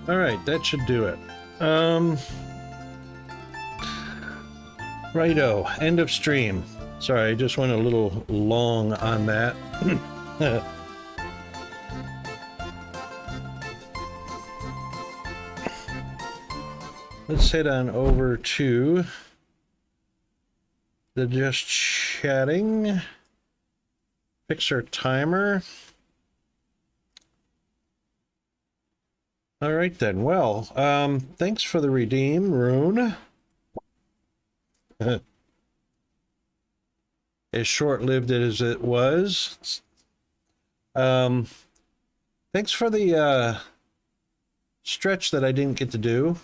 All right, that should do it. Righto, end of stream. Sorry, I just went a little long on that. Let's head on over to the just chatting. Fix our timer. All right then. Well, thanks for the redeem, Rune. As short-lived as it was. Thanks for the stretch that I didn't get to do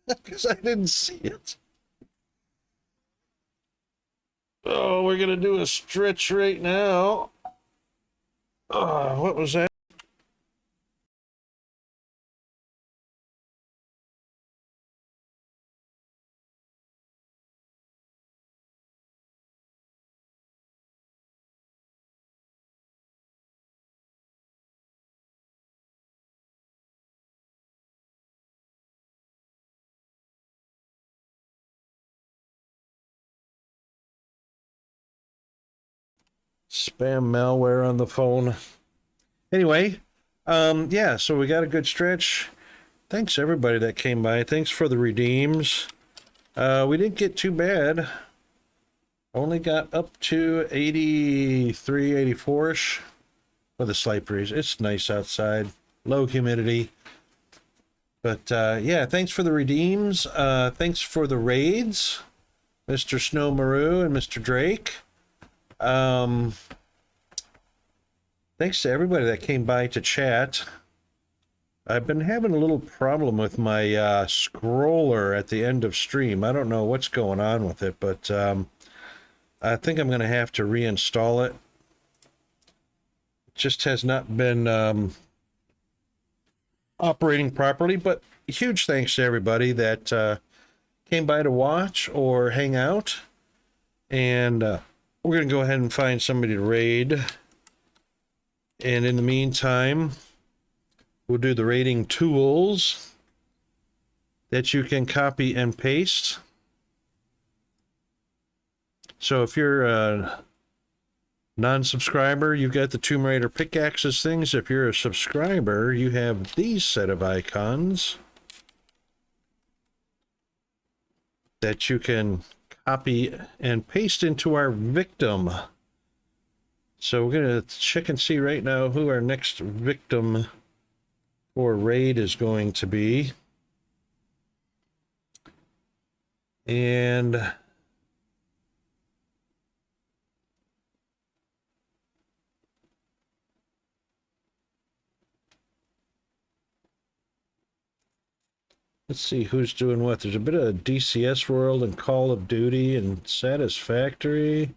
because I didn't see it. Oh, we're gonna do a stretch right now. Oh, what was that? Spam malware on the phone. Anyway, yeah, so we got a good stretch. Thanks everybody that came by. Thanks for the redeems. We didn't get too bad. Only got up to 83, 84-ish with a slight breeze. It's nice outside. Low humidity. But yeah, thanks for the redeems. Thanks for the raids, Mr. Snow Maru and Mr. Drake. Thanks to everybody that came by to chat. I've been having a little problem with my scroller at the end of stream. I don't know what's going on with it, but I think I'm going to have to reinstall it. It just has not been operating properly, but huge thanks to everybody that came by to watch or hang out. And we're going to go ahead and find somebody to raid. And in the meantime, we'll do the raiding tools that you can copy and paste. So if you're a non-subscriber, you've got the Tomb Raider pickaxes things. If you're a subscriber, you have these set of icons that you can copy and paste into our victim. So we're going to check and see right now who our next victim for raid is going to be. And let's see who's doing what. There's a bit of DCS World and Call of Duty and Satisfactory.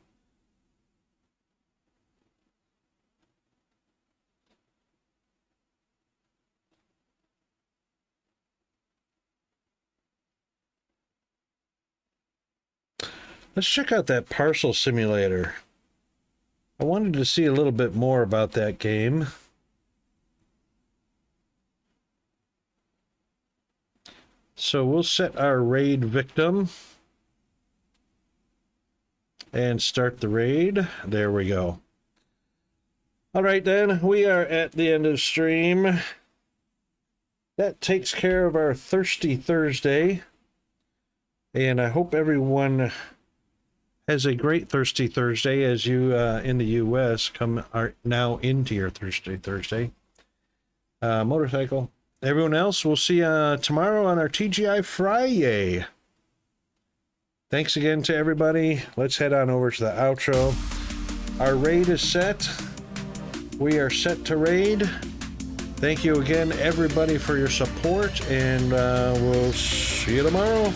Let's check out that parcel simulator. I wanted to see a little bit more about that game. So we'll set our raid victim and start the raid. There we go. All right, then, we are at the end of stream. That takes care of our Thirsty Thursday. And I hope everyone has a great Thirsty Thursday as you in the U.S. are now into your Thirsty Thursday. Motorcycle. Everyone else, we'll see you tomorrow on our TGI Friday. Thanks again to everybody. Let's head on over to the outro. Our raid is set. We are set to raid. Thank you again, everybody, for your support, and we'll see you tomorrow.